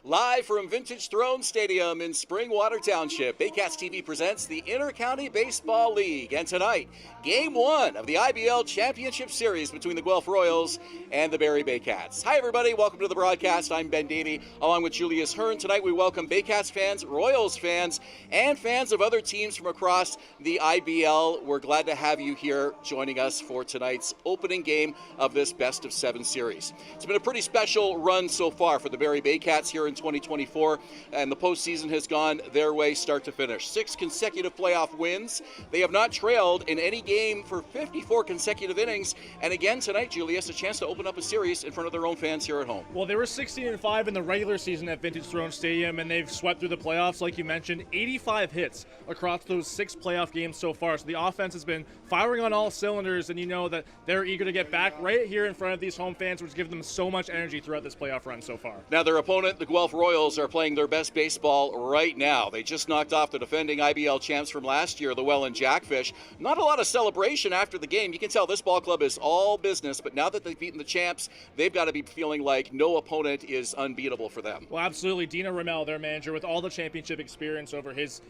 Live from Vintage Throne Stadium in Springwater Township, Baycats TV presents the Inter-County Baseball League. And tonight, Game 1 of the IBL Championship Series between the Guelph Royals and the Barrie Baycats. Hi everybody, welcome to the broadcast. I'm Ben Davy, along with Julius Hern. Tonight we welcome Baycats fans, Royals fans, and fans of other teams from across the IBL. We're glad to have you here joining us for tonight's opening game of this best-of-7 series. It's been a pretty special run so far for the Barrie Baycats here in 2024, and the postseason has gone their way start to finish. 6 consecutive playoff wins. They have not trailed in any game for 54 consecutive innings, and again tonight, Julius, a chance to open up a series in front of their own fans here at home. Well, they were 16-5 in the regular season at Vintage Throne Stadium, and they've swept through the playoffs, like you mentioned. 85 hits across those 6 playoff games so far, so the offense has been firing on all cylinders, and you know that they're eager to get back right here in front of these home fans, which give them so much energy throughout this playoff run so far. Now their opponent, the Guelph Royals, are playing their best baseball right now. They just knocked off the defending IBL champs from last year, the Welland Jackfish. Not a lot of celebration after the game. You can tell this ball club is all business, but now that they've beaten the champs, they've got to be feeling like no opponent is unbeatable for them. Well, absolutely. Dino Ramel, their manager, with all the championship experience over his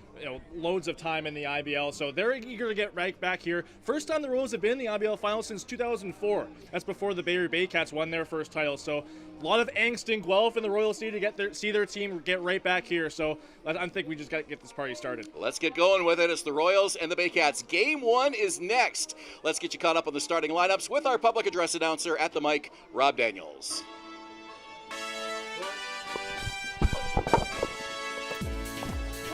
loads of time in the IBL, so they're eager to get right back here. First time the Royals have been in the IBL finals since 2004. That's before the Barrie Baycats won their first title, so a lot of angst in Guelph, and the Royals need to see their team get right back here. So I think we just got to get this party started. Let's get going with it. It's the Royals and the Baycats. Game 1 is next. Let's get you caught up on the starting lineups with our public address announcer at the mic, Rob Daniels.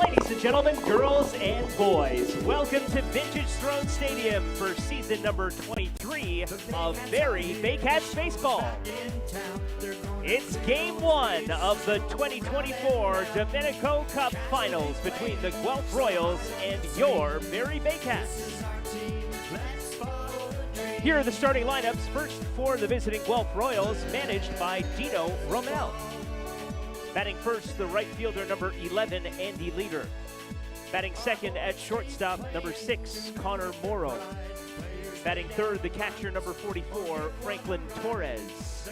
Ladies and gentlemen, girls and boys, welcome to Vintage Throne Stadium for season number 23 of Barrie Baycats Baseball. It's Game 1 of the 2024 Domenico Cup Finals between the Guelph Royals and your Barrie Baycats. Here are the starting lineups. First for the visiting Guelph Royals, managed by Dino Romel. Batting first, the right fielder, number 11, Andy Leader. Batting second at shortstop, number 6, Connor Morrow. Batting third, the catcher, number 44, Franklin Torres.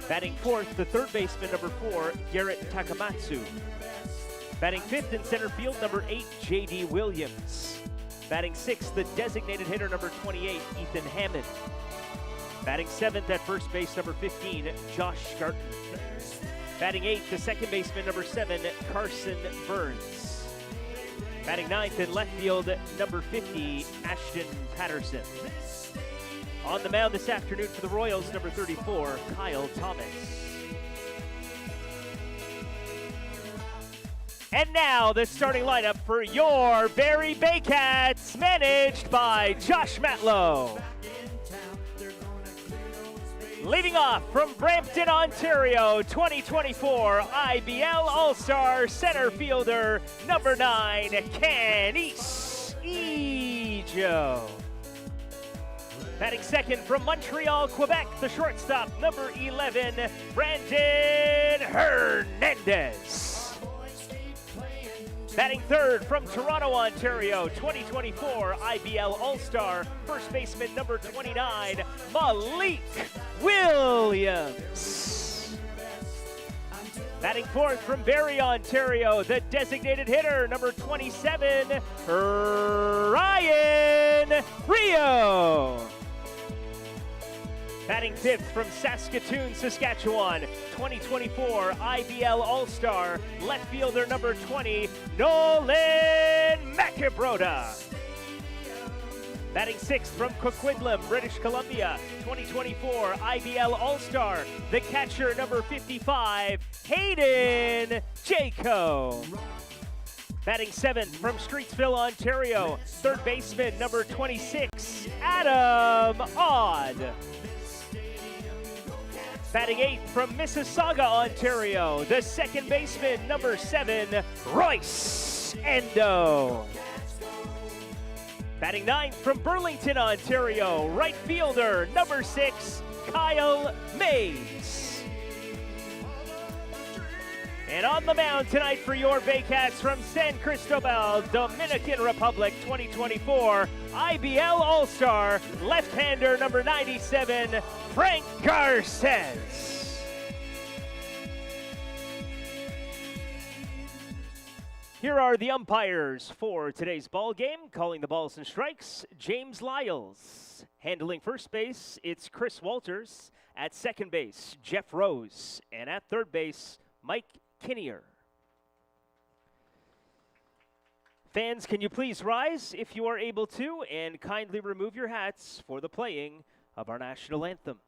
Batting fourth, the third baseman, number 4, Garrett Takamatsu. Batting fifth in center field, number 8, J.D. Williams. Batting sixth, the designated hitter, number 28, Ethan Hammond. Batting seventh at first base, number 15, Josh Scarton. Batting eighth, the second baseman, number 7, Carson Burns. Batting ninth in left field, number 50, Ashton Patterson. On the mound this afternoon for the Royals, number 34, Kyle Thomas. And now the starting lineup for your Barrie Baycats, managed by Josh Matlow. Leading off from Brampton, Ontario, 2024 IBL All-Star center fielder, number 9, Canis Ejo. Batting second from Montreal, Quebec, the shortstop, number 11, Brandon Hernandez. Batting third from Toronto, Ontario, 2024 IBL All-Star, first baseman number 29, Malik Williams. Batting fourth from Barrie, Ontario, the designated hitter, number 27, Ryan Rio. Batting fifth from Saskatoon, Saskatchewan, 2024 IBL All-Star, left fielder number 20, Nolan Macabroda. Batting sixth from Coquitlam, British Columbia, 2024 IBL All-Star, the catcher number 55, Hayden Jaco. Batting seventh from Streetsville, Ontario, third baseman number 26, Adam Odd. Batting eighth from Mississauga, Ontario, the second baseman, number 7, Royce Endo. Batting ninth from Burlington, Ontario, right fielder, number 6, Kyle Mays. And on the mound tonight for your Baycats from San Cristobal, Dominican Republic, 2024 IBL All-Star, left-hander number 97, Frank Garces. Here are the umpires for today's ball game. Calling the balls and strikes, James Lyles. Handling first base, it's Chris Walters. At second base, Jeff Rose. And at third base, Mike Kinnear. Fans, can you please rise if you are able to, and kindly remove your hats for the playing of our national anthem.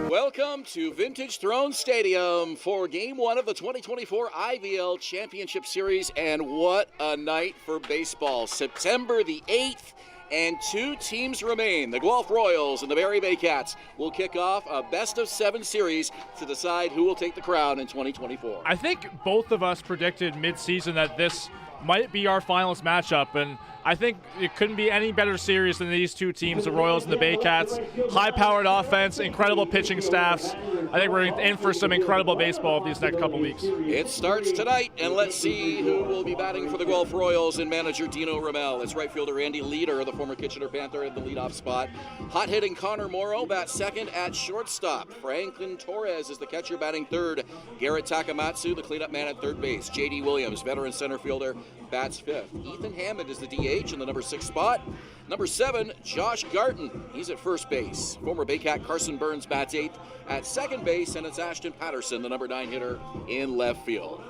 Welcome to Vintage Throne Stadium for Game 1 of the 2024 IBL Championship Series, and what a night for baseball. September the 8th, and two teams remain. The Guelph Royals and the Barrie Baycats will kick off a best-of-7 series to decide who will take the crown in 2024. I think both of us predicted mid-season that this might be our finals matchup, and I think it couldn't be any better series than these two teams, the Royals and the Baycats. High-powered offense, incredible pitching staffs. I think we're in for some incredible baseball these next couple weeks. It starts tonight, and let's see who will be batting for the Guelph Royals and manager Dino Rommel. It's right fielder Andy Leader, the former Kitchener Panther, in the leadoff spot. Hot-hitting Connor Morrow bats second at shortstop. Franklin Torres is the catcher batting third. Garrett Takamatsu, the cleanup man, at third base. J.D. Williams, veteran center fielder, bats fifth. Ethan Hammond is the DH in the number 6 spot. Number 7, Josh Garton. He's at first base. Former Baycat Carson Burns bats 8th at second base, and it's Ashton Patterson, the number 9 hitter, in left field.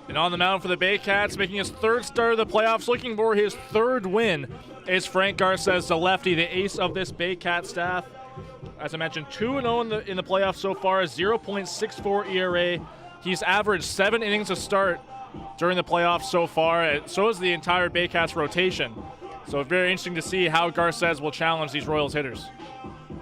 And on the mound for the Baycats, making his third start of the playoffs, looking for his third win, is Frank Garces, the lefty, the ace of this Baycat staff. As I mentioned, 2-0 in the playoffs so far, 0.64 ERA. He's averaged 7 innings a start during the playoffs so far, and so is the entire Baycats rotation. So it's very interesting to see how Garces will challenge these Royals hitters.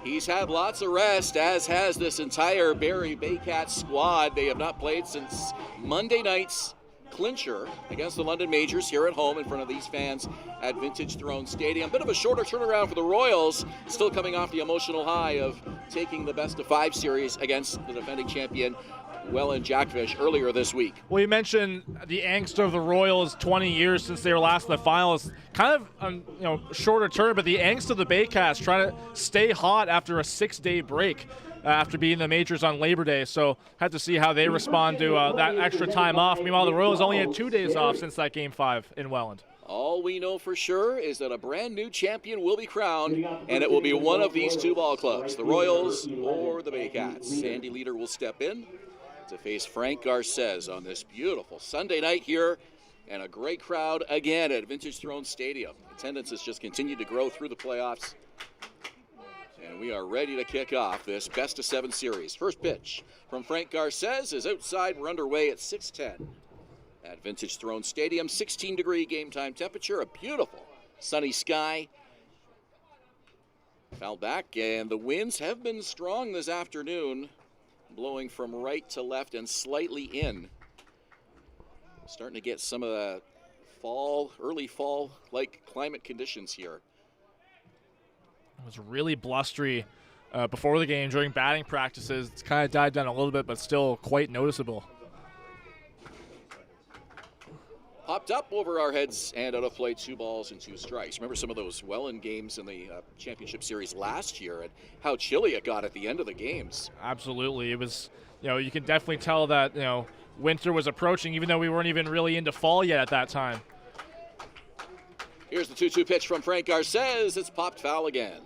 He's had lots of rest, as has this entire Barrie Baycats squad. They have not played since Monday night's clincher against the London Majors here at home in front of these fans at Vintage Throne Stadium. Bit of a shorter turnaround for the Royals, still coming off the emotional high of taking the best-of-5 series against the defending champion Welland Jackfish earlier this week. Well, you mentioned the angst of the Royals 20 years since they were last in the finals. Kind of shorter term, but the angst of the Baycats trying to stay hot after a 6-day break after beating the Majors on Labor Day. So had to see how they respond to that extra time off. Meanwhile, the Royals only had 2 days off since that Game 5 in Welland. All we know for sure is that a brand new champion will be crowned, and it will be one of these two ball clubs, the Royals or the Baycats. Andy Leader will step in to face Frank Garces on this beautiful Sunday night here, and a great crowd again at Vintage Throne Stadium. Attendance has just continued to grow through the playoffs, and we are ready to kick off this best-of-7 series. First pitch from Frank Garces is outside. We're underway at 6:10 at Vintage Throne Stadium. 16-degree game time temperature, a beautiful sunny sky. Foul back, and the winds have been strong this afternoon, blowing from right to left and slightly in. Starting to get some of the early fall-like climate conditions here. It was really blustery before the game during batting practices. It's kind of died down a little bit, but still quite noticeable. popped up over our heads and out of play, 2 balls and 2 strikes. Remember some of those Welland games in the championship series last year and how chilly it got at the end of the games. Absolutely. It was, you can definitely tell that, winter was approaching, even though we weren't even really into fall yet at that time. Here's the 2-2 pitch from Frank Garces. It's popped foul again.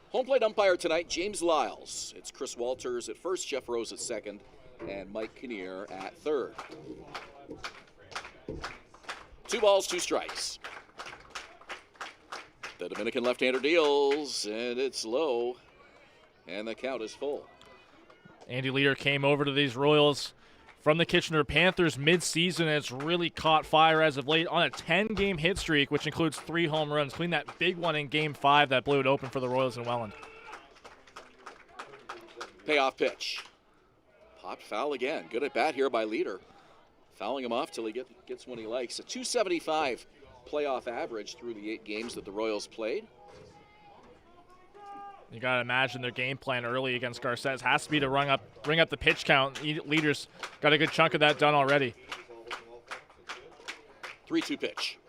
Home plate umpire tonight, James Lyles. It's Chris Walters at first, Jeff Rose at second, and Mike Kinnear at third. 2 balls, 2 strikes. The Dominican left-hander deals, and it's low, and the count is full. Andy Leader came over to these Royals from the Kitchener Panthers mid-season, and it's really caught fire as of late on a 10-game hit streak, which includes 3 home runs, including that big one in Game 5 that blew it open for the Royals in Welland. Payoff pitch. Popped foul again. Good at bat here by Leader. Fouling him off till he gets one he likes. A .275 playoff average through the 8 games that the Royals played. You got to imagine their game plan early against Garces has to be to bring up the pitch count. Leader's got a good chunk of that done already. 3-2 pitch.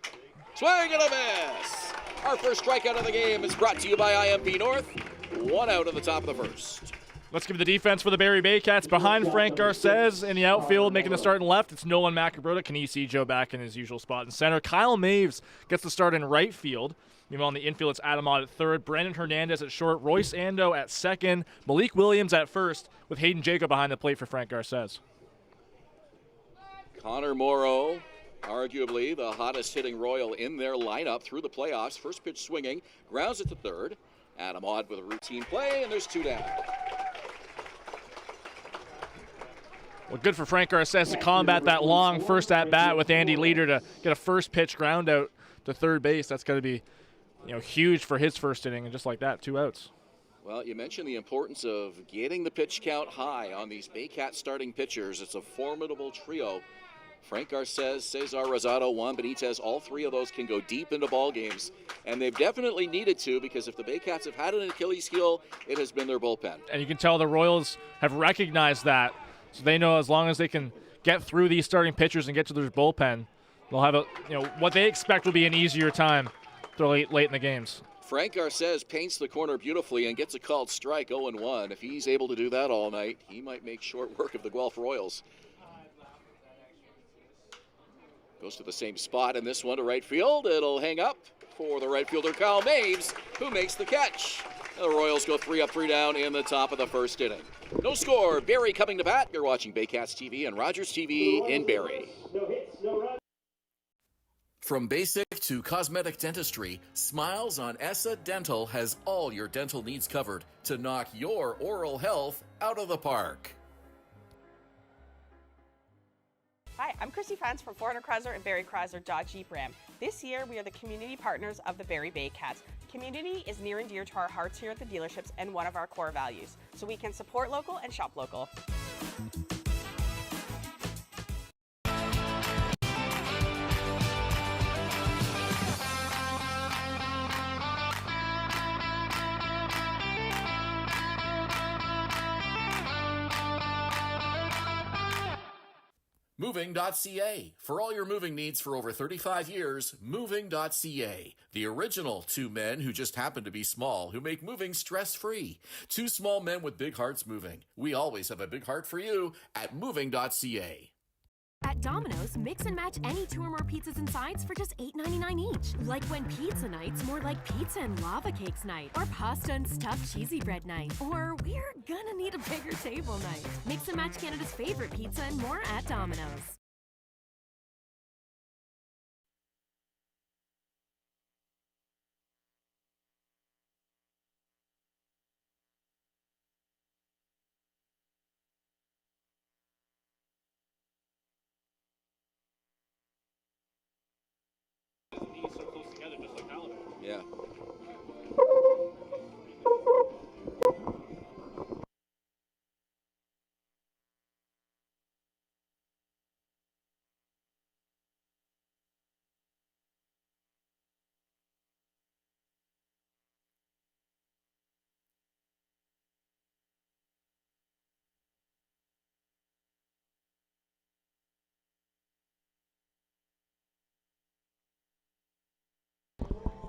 Swing and a miss. Our first strikeout of the game is brought to you by IMP North. 1 out in the top of the first. Let's give the defense for the Barrie Baycats. Behind Frank Garces in the outfield, making the start in left, it's Nolan McAbrota. Can he see Joe back in his usual spot in center? Kyle Maves gets the start in right field. Meanwhile, on the infield, it's Adam Ott at third, Brandon Hernandez at short, Royce Ando at second, Malik Williams at first, with Hayden Jacob behind the plate for Frank Garces. Connor Morrow, arguably the hottest hitting Royal in their lineup through the playoffs. First pitch swinging, grounds it to third. Adam Ott with a routine play, and there's 2 down. Well, good for Frank Garces to combat that long first at-bat with Andy Leader to get a first pitch ground out to third base. That's going to be huge for his first inning, and just like that, 2 outs. Well, you mentioned the importance of getting the pitch count high on these Baycat starting pitchers. It's a formidable trio. Frank Garces, Cesar Rosado, Juan Benitez, all 3 of those can go deep into ball games, and they've definitely needed to, because if the Baycats have had an Achilles heel, it has been their bullpen. And you can tell the Royals have recognized that, so they know as long as they can get through these starting pitchers and get to their bullpen, they'll have what they expect will be an easier time late in the games. Frank Garces paints the corner beautifully and gets a called strike 0-1. If he's able to do that all night, he might make short work of the Guelph Royals. Goes to the same spot in this one to right field. It'll hang up for the right fielder Kyle Maves, who makes the catch. The Royals go 3 up, 3 down in the top of the first inning. No score. Barrie coming to bat. You're watching Baycats TV and Rogers TV in Barrie. From basic to cosmetic dentistry, Smiles on ESSA Dental has all your dental needs covered to knock your oral health out of the park. Hi, I'm Christy Fans from 400 Chrysler and Barrie Chrysler Dodge Jeep Ram. This year, we are the community partners of the Barrie Baycats. Community is near and dear to our hearts here at the dealerships and one of our core values, so we can support local and shop local. Moving.ca. For all your moving needs for over 35 years, Moving.ca. The original 2 men who just happen to be small, who make moving stress-free. 2 small men with big hearts moving. We always have a big heart for you at Moving.ca. At Domino's, mix and match any 2 or more pizzas and sides for just $8.99 each. Like when pizza night's more like pizza and lava cakes night, or pasta and stuffed cheesy bread night, or we're gonna need a bigger table night. Mix and match Canada's favorite pizza and more at Domino's. Yeah.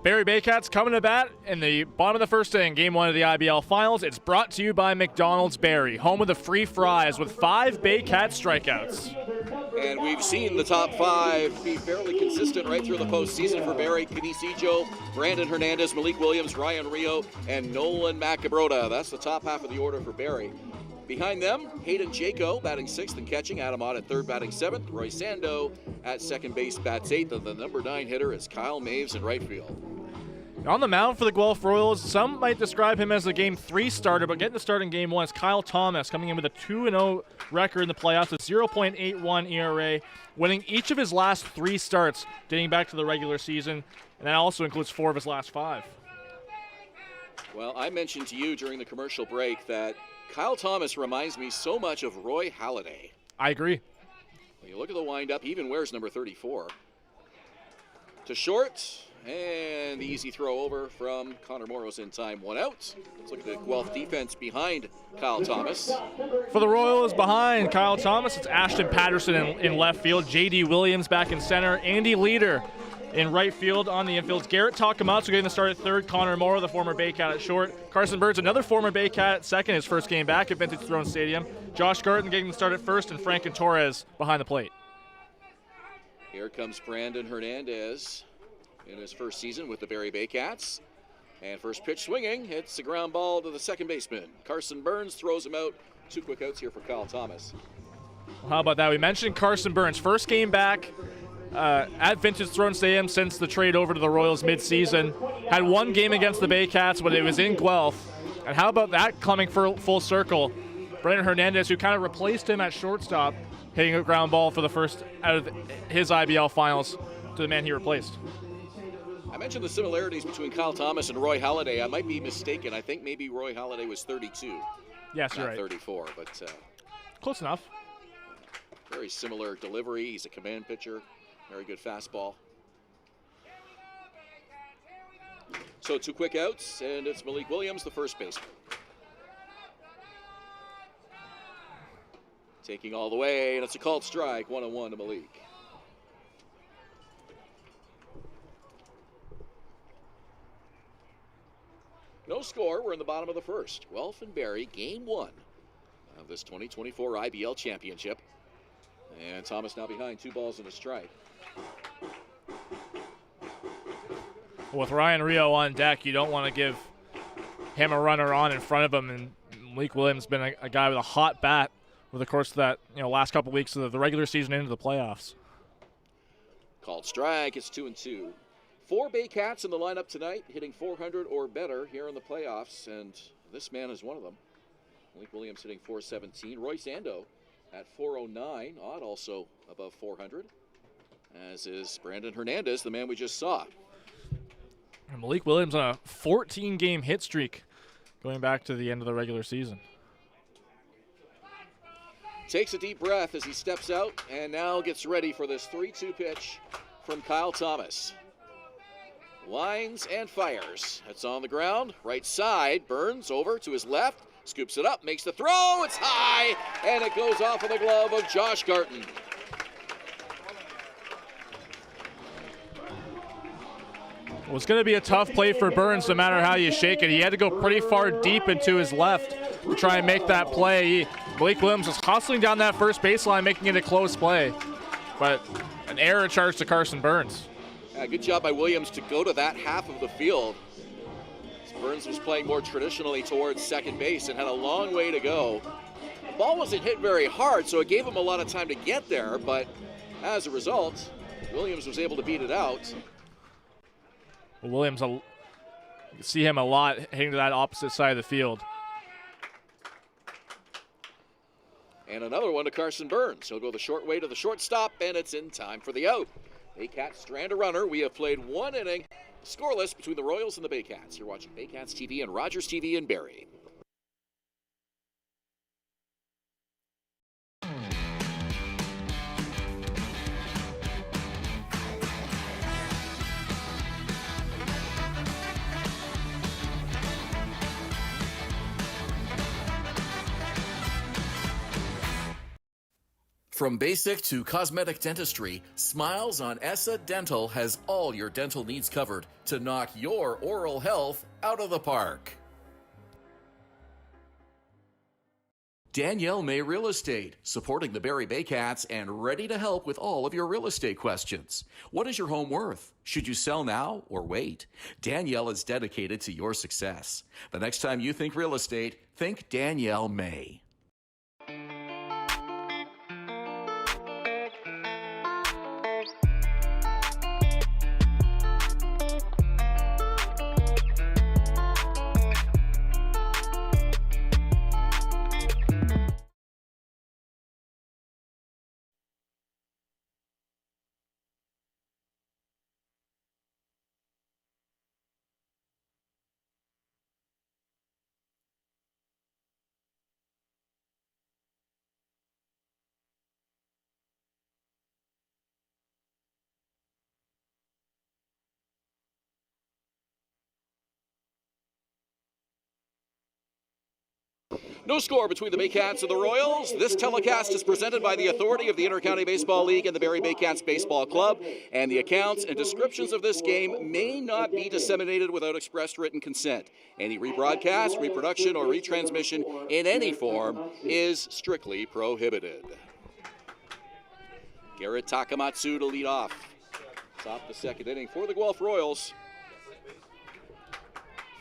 Barrie Baycats coming to bat in the bottom of the first inning, Game 1 of the IBL Finals. It's brought to you by McDonald's Barrie, home of the free fries with 5 Baycat strikeouts. And we've seen the top 5 be fairly consistent right through the postseason for Barrie. Canisijo, Brandon Hernandez, Malik Williams, Ryan Rio, and Nolan Macabrota. That's the top half of the order for Barrie. Behind them, Hayden Jaco batting 6th and catching. Adam Ott at 3rd batting 7th. Roy Sando at 2nd base bats 8th. And the number 9 hitter is Kyle Maves in right field. On the mound for the Guelph Royals, some might describe him as a Game 3 starter, but getting to start in Game 1 is Kyle Thomas, coming in with a 2-0 record in the playoffs, a 0.81 ERA, winning each of his last 3 starts dating back to the regular season, and that also includes 4 of his last 5. Well, I mentioned to you during the commercial break that Kyle Thomas reminds me so much of Roy Halladay. I agree. When you look at the windup, he even wears number 34. To short, and the easy throw over from Connor Morrow's in time. 1 out. Let's look at the Guelph defense behind Kyle Thomas. For the Royals behind Kyle Thomas, it's Ashton Patterson in left field, J.D. Williams back in center, Andy Leader in right field. On the infield, Garrett Takamatsu getting the start at 3rd, Connor Morrow, the former Baycat, at short, Carson Burns, another former Baycat, at 2nd, his first game back at Vintage Throne Stadium, Josh Garten getting the start at 1st, and Franken Torres behind the plate. Here comes Brandon Hernandez in his first season with the Barrie Baycats. And first pitch swinging, hits the ground ball to the second baseman. Carson Burns throws him out. 2 quick outs here for Kyle Thomas. Well, how about that? We mentioned Carson Burns, first game back at Vintage Throne Stadium since the trade over to the Royals mid-season. Had 1 game against the Baycats, but it was in Guelph. And how about that coming full circle? Brandon Hernandez, who kind of replaced him at shortstop, hitting a ground ball for the first out of his IBL finals to the man he replaced. I mentioned the similarities between Kyle Thomas and Roy Halladay. I might be mistaken. I think maybe Roy Halladay was 32. Yes, you're not right. 34, but close enough. Very similar delivery. He's a command pitcher. Very good fastball. So 2 quick outs, and it's Malik Williams, the first baseman. Taking all the way, and it's a called strike, 1-1 to Malik. No score. We're in the bottom of the first. Guelph and Barrie, Game 1 of this 2024 IBL Championship. And Thomas now behind, 2 balls and a strike. With Ryan Rio on deck, you don't want to give him a runner on in front of him. And Malik Williams has been a guy with a hot bat over the course of that last couple weeks of the regular season into the playoffs. Called strike. It's 2-2. 4 Baycats in the lineup tonight, hitting 400 or better here in the playoffs, and this man is one of them. Malik Williams hitting 417. Roy Sando at 409. Ott also above 400, as is Brandon Hernandez, the man we just saw. And Malik Williams on a 14-game hit streak going back to the end of the regular season. Takes a deep breath as he steps out and now gets ready for this 3-2 pitch from Kyle Thomas. Lines and fires. It's on the ground, right side. Burns over to his left, scoops it up, makes the throw. It's high, and it goes off of the glove of Josh Garten. Well, it's going to be a tough play for Burns no matter how you shake it. He had to go pretty far deep into his left to try and make that play. Malik Williams was hustling down that first baseline, making it a close play. But an error charge to Carson Burns. Good job by Williams to go to that half of the field. Burns was playing more traditionally towards second base and had a long way to go. The ball wasn't hit very hard, so it gave him a lot of time to get there, but as a result, Williams was able to beat it out. Well, Williams, you see him a lot hitting to that opposite side of the field. And another one to Carson Burns. He'll go the short way to the shortstop, and it's in time for the out. Baycats strand a runner. We have played 1 inning, scoreless between the Royals and the Baycats. You're watching Baycats TV and Rogers TV in Barrie. From basic to cosmetic dentistry, Smiles on ESSA Dental has all your dental needs covered to knock your oral health out of the park. Danielle May Real Estate, supporting the Barrie Baycats and ready to help with all of your real estate questions. What is your home worth? Should you sell now or wait? Danielle is dedicated to your success. The next time you think real estate, think Danielle May. No score between the Baycats and the Royals. This telecast is presented by the authority of the Intercounty Baseball League and the Barrie Baycats Baseball Club, and the accounts and descriptions of this game may not be disseminated without express written consent. Any rebroadcast, reproduction, or retransmission in any form is strictly prohibited. Garrett Takamatsu to lead off. Top the second inning for the Guelph Royals.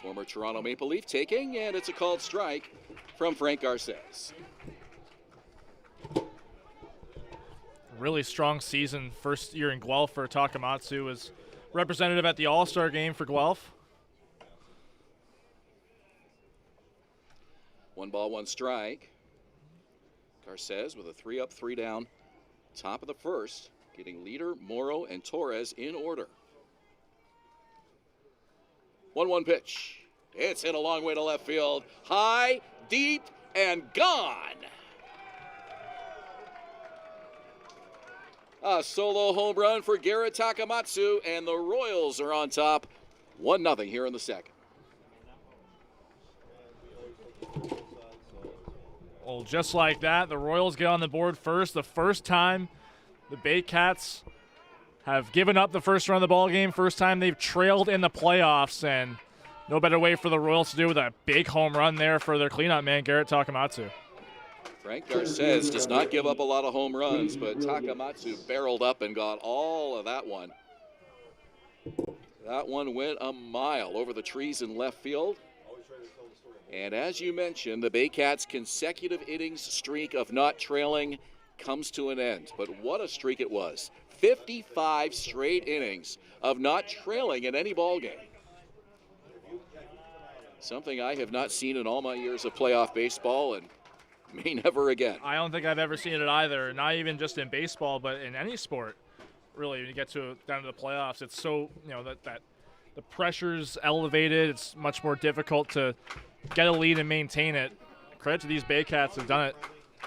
Former Toronto Maple Leaf taking, and it's a called strike from Frank Garces. Really strong season. First year in Guelph for Takamatsu, was representative at the All-Star game for Guelph. 1 ball, 1 strike. Garces with a 3-up, 3-down. Top of the first, getting Leader, Morrow, and Torres in order. 1-1 pitch. It's hit a long way to left field. High, deep, and gone. A solo home run for Garrett Takamatsu, and the Royals are on top 1-0 here in the second. Well, just like that, the Royals get on the board first. The first time the Baycats have given up the first run of the ball game. First time they've trailed in the playoffs, and no better way for the Royals to do with a big home run there for their cleanup man, Garrett Takamatsu. Frank Garces does not give up a lot of home runs, but Takamatsu barreled up and got all of that one. That one went a mile over the trees in left field. And as you mentioned, the Baycats' consecutive innings streak of not trailing comes to an end. But what a streak it was. 55 straight innings of not trailing in any ball game. Something I have not seen in all my years of playoff baseball and may never again. I don't think I've ever seen it either, not even just in baseball, but in any sport. Really, when you get down to the playoffs, it's so, that the pressure's elevated. It's much more difficult to get a lead and maintain it. Credit to these Baycats have done it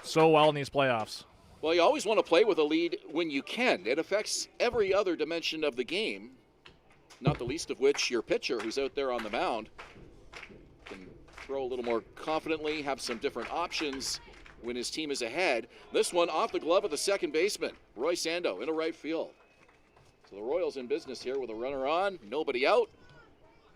so well in these playoffs. Well, you always want to play with a lead when you can. It affects every other dimension of the game, not the least of which your pitcher who's out there on the mound can throw a little more confidently, have some different options when his team is ahead. This one off the glove of the second baseman, Roy Sando, into right field. So the Royals in business here with a runner on, nobody out,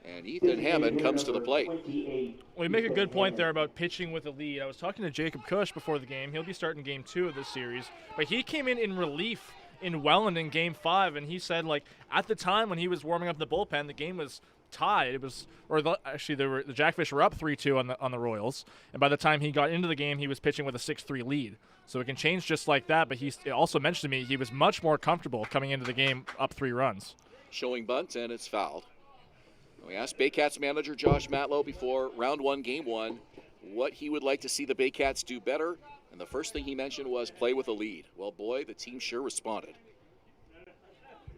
and Ethan Hammond comes to the plate. Well, you make a good point there about pitching with a lead. I was talking to Jacob Cush before the game. He'll be starting game 2 of this series, but he came in relief in Welland in game 5, and he said, at the time when he was warming up the bullpen, the game was tied. It was, the Jackfish were up 3-2 on the Royals, and by the time he got into the game, he was pitching with a 6-3 lead. So it can change just like that. But he also mentioned to me he was much more comfortable coming into the game up 3 runs. Showing bunt, and it's fouled. We asked Baycats manager Josh Matlow before round 1, game 1, what he would like to see the Baycats do better, and the first thing he mentioned was play with a lead. Well, boy, the team sure responded.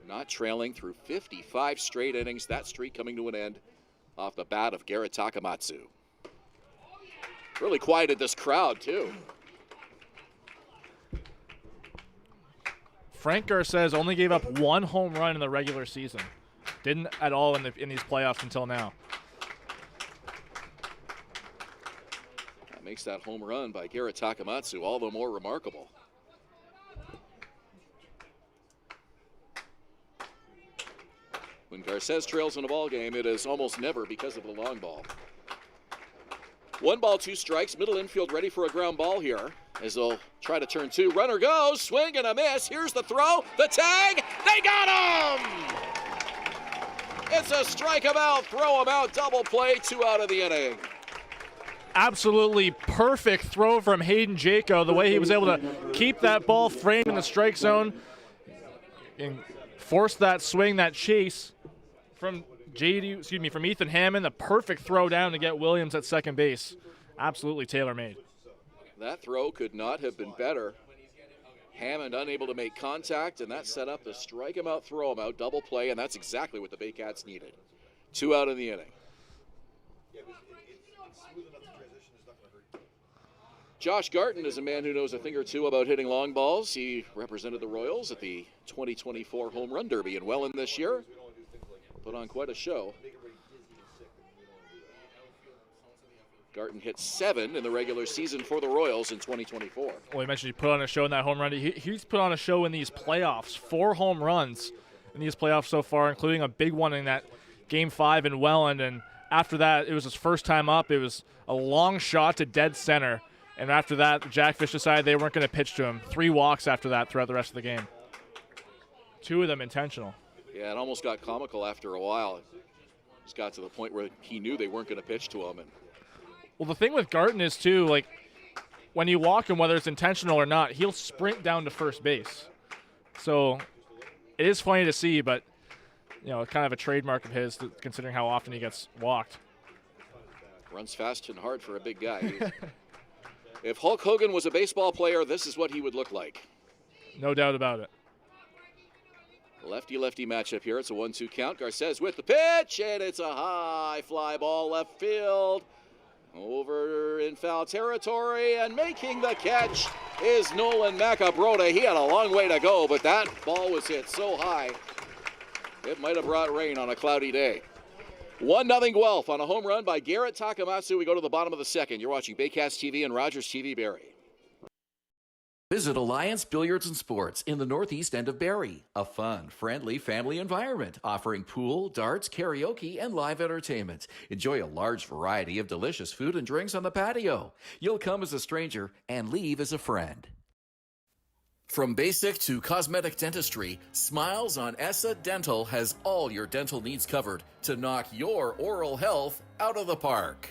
Not trailing through 55 straight innings, that streak coming to an end off the bat of Garrett Takamatsu. Really quieted this crowd, too. Frank Garces only gave up 1 home run in the regular season. Didn't at all in these playoffs until now. That makes that home run by Garrett Takamatsu all the more remarkable. When Garces trails in a ball game, it is almost never because of the long ball. 1 ball, 2 strikes. Middle infield ready for a ground ball here as they'll try to turn 2. Runner goes, swing and a miss. Here's the throw, the tag. They got him! It's a strike him out, throw him out, double play, 2 out of the inning. Absolutely perfect throw from Hayden Jaco, the way he was able to keep that ball framed in the strike zone and force that swing, that chase from from Ethan Hammond. The perfect throw down to get Williams at second base. Absolutely tailor-made. That throw could not have been better. Hammond unable to make contact, and that set up the strike him out, throw him out, double play, and that's exactly what the Baycats needed. 2 out in the inning. Josh Garton is a man who knows a thing or two about hitting long balls. He represented the Royals at the 2024 Home Run Derby in Welland this year. Put on quite a show. Garton hit 7 in the regular season for the Royals in 2024. Well, you mentioned he put on a show in that home run. He's put on a show in these playoffs. 4 home runs in these playoffs so far, including a big one in that Game 5 in Welland. And after that, it was his first time up. It was a long shot to dead center. And after that, the Jackfish decided they weren't going to pitch to him. 3 walks after that throughout the rest of the game. 2 of them intentional. Yeah, it almost got comical after a while. It just got to the point where he knew they weren't going to pitch to him. And well, the thing with Garton is, too, like, when you walk him, whether it's intentional or not, he'll sprint down to first base. So it is funny to see, but, you know, kind of a trademark of his, considering how often he gets walked. Runs fast and hard for a big guy. If Hulk Hogan was a baseball player, this is what he would look like. No doubt about it. Lefty-lefty matchup here. It's a 1-2 count. Garces with the pitch, and it's a high fly ball left field. Over in foul territory, and making the catch is Nolan Macabrota. He had a long way to go, but that ball was hit so high, it might have brought rain on a cloudy day. 1-0 Guelph on a home run by Garrett Takamatsu. We go to the bottom of the second. You're watching Baycats TV and Rogers TV Barrie. Visit Alliance Billiards and Sports in the northeast end of Barrie. A fun, friendly family environment offering pool, darts, karaoke, and live entertainment. Enjoy a large variety of delicious food and drinks on the patio. You'll come as a stranger and leave as a friend. From basic to cosmetic dentistry, Smiles on Essa Dental has all your dental needs covered to knock your oral health out of the park.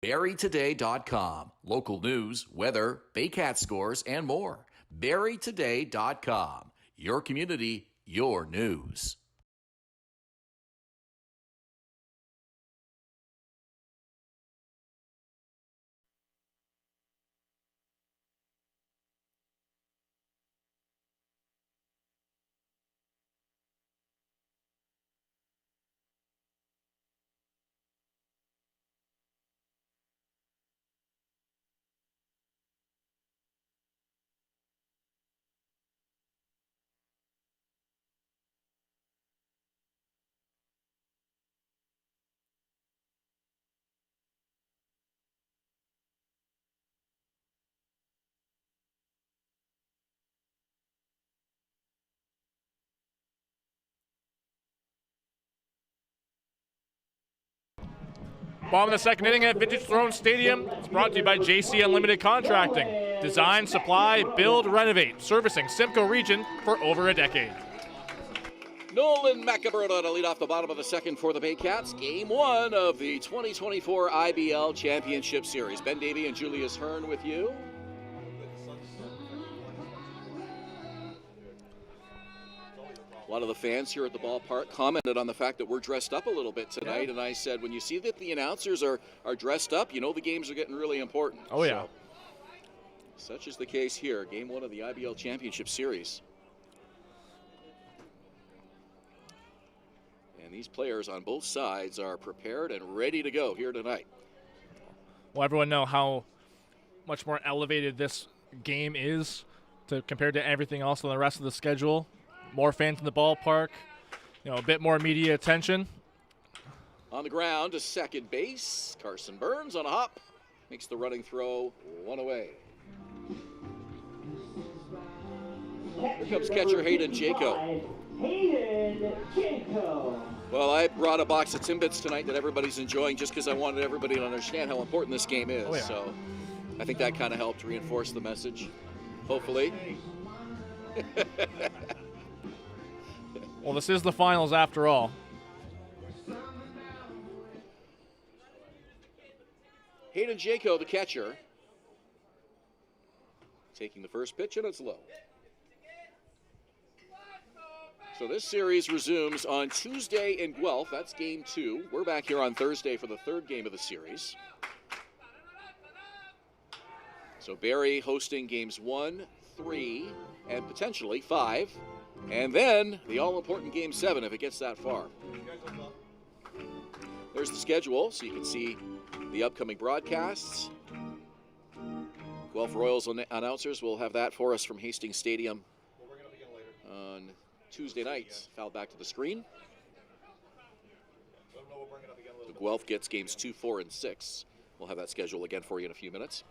BarrieToday.com. Local news, weather, Baycat scores, and more. BarrieToday.com. Your community, your news. Bottom of the second inning at Vintage Throne Stadium. It's brought to you by JC Unlimited Contracting. Design, supply, build, renovate. Servicing Simcoe region for over a decade. Nolan Macabrota to lead off the bottom of the second for the Baycats. Game 1 of the 2024 IBL Championship Series. Ben Davy and Julius Hern with you. A lot of the fans here at the ballpark commented on the fact that we're dressed up a little bit tonight, and I said, when you see that the announcers are dressed up, you know the games are getting really important. Oh, yeah. So, such is the case here. Game 1 of the IBL Championship Series. And these players on both sides are prepared and ready to go here tonight. Well, everyone know how much more elevated this game is compared to everything else on the rest of the schedule. more fans in the ballpark, a bit more media attention. On the ground to second base. Carson Burns on a hop. Makes the running throw, one away. Here comes catcher Hayden Jaco. Well, I brought a box of Timbits tonight that everybody's enjoying just because I wanted everybody to understand how important this game is. Oh, yeah. So I think that kind of helped reinforce the message, hopefully. Well, this is the finals after all. Hayden Jaco, the catcher, taking the first pitch, and it's low. So this series resumes on Tuesday in Guelph. That's game 2. We're back here on Thursday for the third game of the series. So Barrie hosting games 1, 3, and potentially 5. And then the all-important game 7 if it gets that far. There's the schedule, so you can see the upcoming broadcasts. Guelph Royals announcers will have that for us from Hastings Stadium on Tuesday night. Foul back to the screen. So Guelph gets games 2, 4, and 6. We'll have that schedule again for you in a few minutes.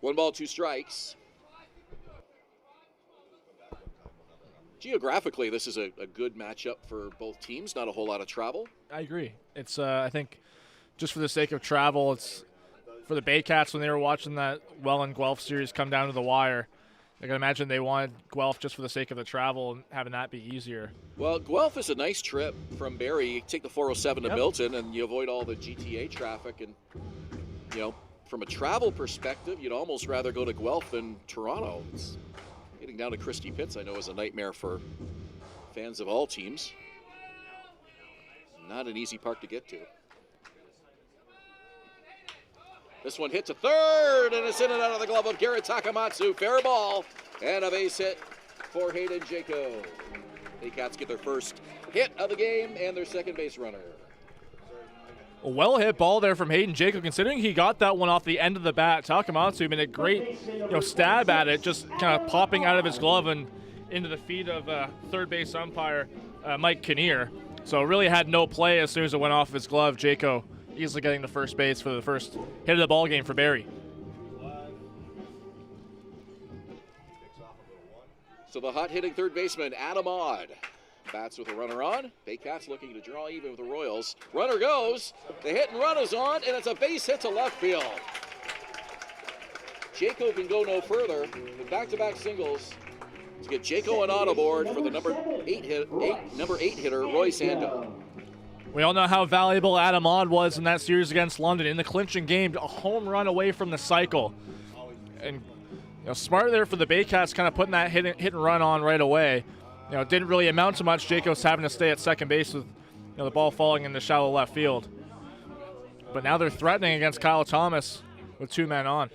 1 ball, 2 strikes. Geographically, this is a good matchup for both teams. Not a whole lot of travel. I agree. It's I think just for the sake of travel, it's for the Baycats when they were watching that Welland Guelph series come down to the wire. I can imagine they wanted Guelph just for the sake of the travel and having that be easier. Well, Guelph is a nice trip from Barrie. You take the 407 to Milton, and you avoid all the GTA traffic. And from a travel perspective, you'd almost rather go to Guelph than Toronto. Getting down to Christie Pitts, I know, is a nightmare for fans of all teams. Not an easy park to get to. This one hit to third, and it's in and out of the glove of Garrett Takamatsu. Fair ball, and a base hit for Hayden Jaco. Baycats get their first hit of the game and their second base runner. A well-hit ball there from Hayden Jaco, considering he got that one off the end of the bat. Takamatsu made a great stab at it, just kind of popping out of his glove and into the feet of third base umpire Mike Kinnear. So really had no play as soon as it went off his glove. Jaco easily getting to first base for the first hit of the ball game for Barrie. So the hot-hitting third baseman, Adam Odd, bats with a runner on. Baycats looking to draw even with the Royals. Runner goes. The hit and run is on, and it's a base hit to left field. Jaco can go no further. The back-to-back singles to get Jaco and Odd aboard for the number 8 hitter, Roy Sando. We all know how valuable Adam Odd was in that series against London in the clinching game, a home run away from the cycle. And smart there for the Baycats, kind of putting that hit and run on right away. It didn't really amount to much. Jacob's having to stay at second base with the ball falling in the shallow left field. But now they're threatening against Kyle Thomas with 2 men on.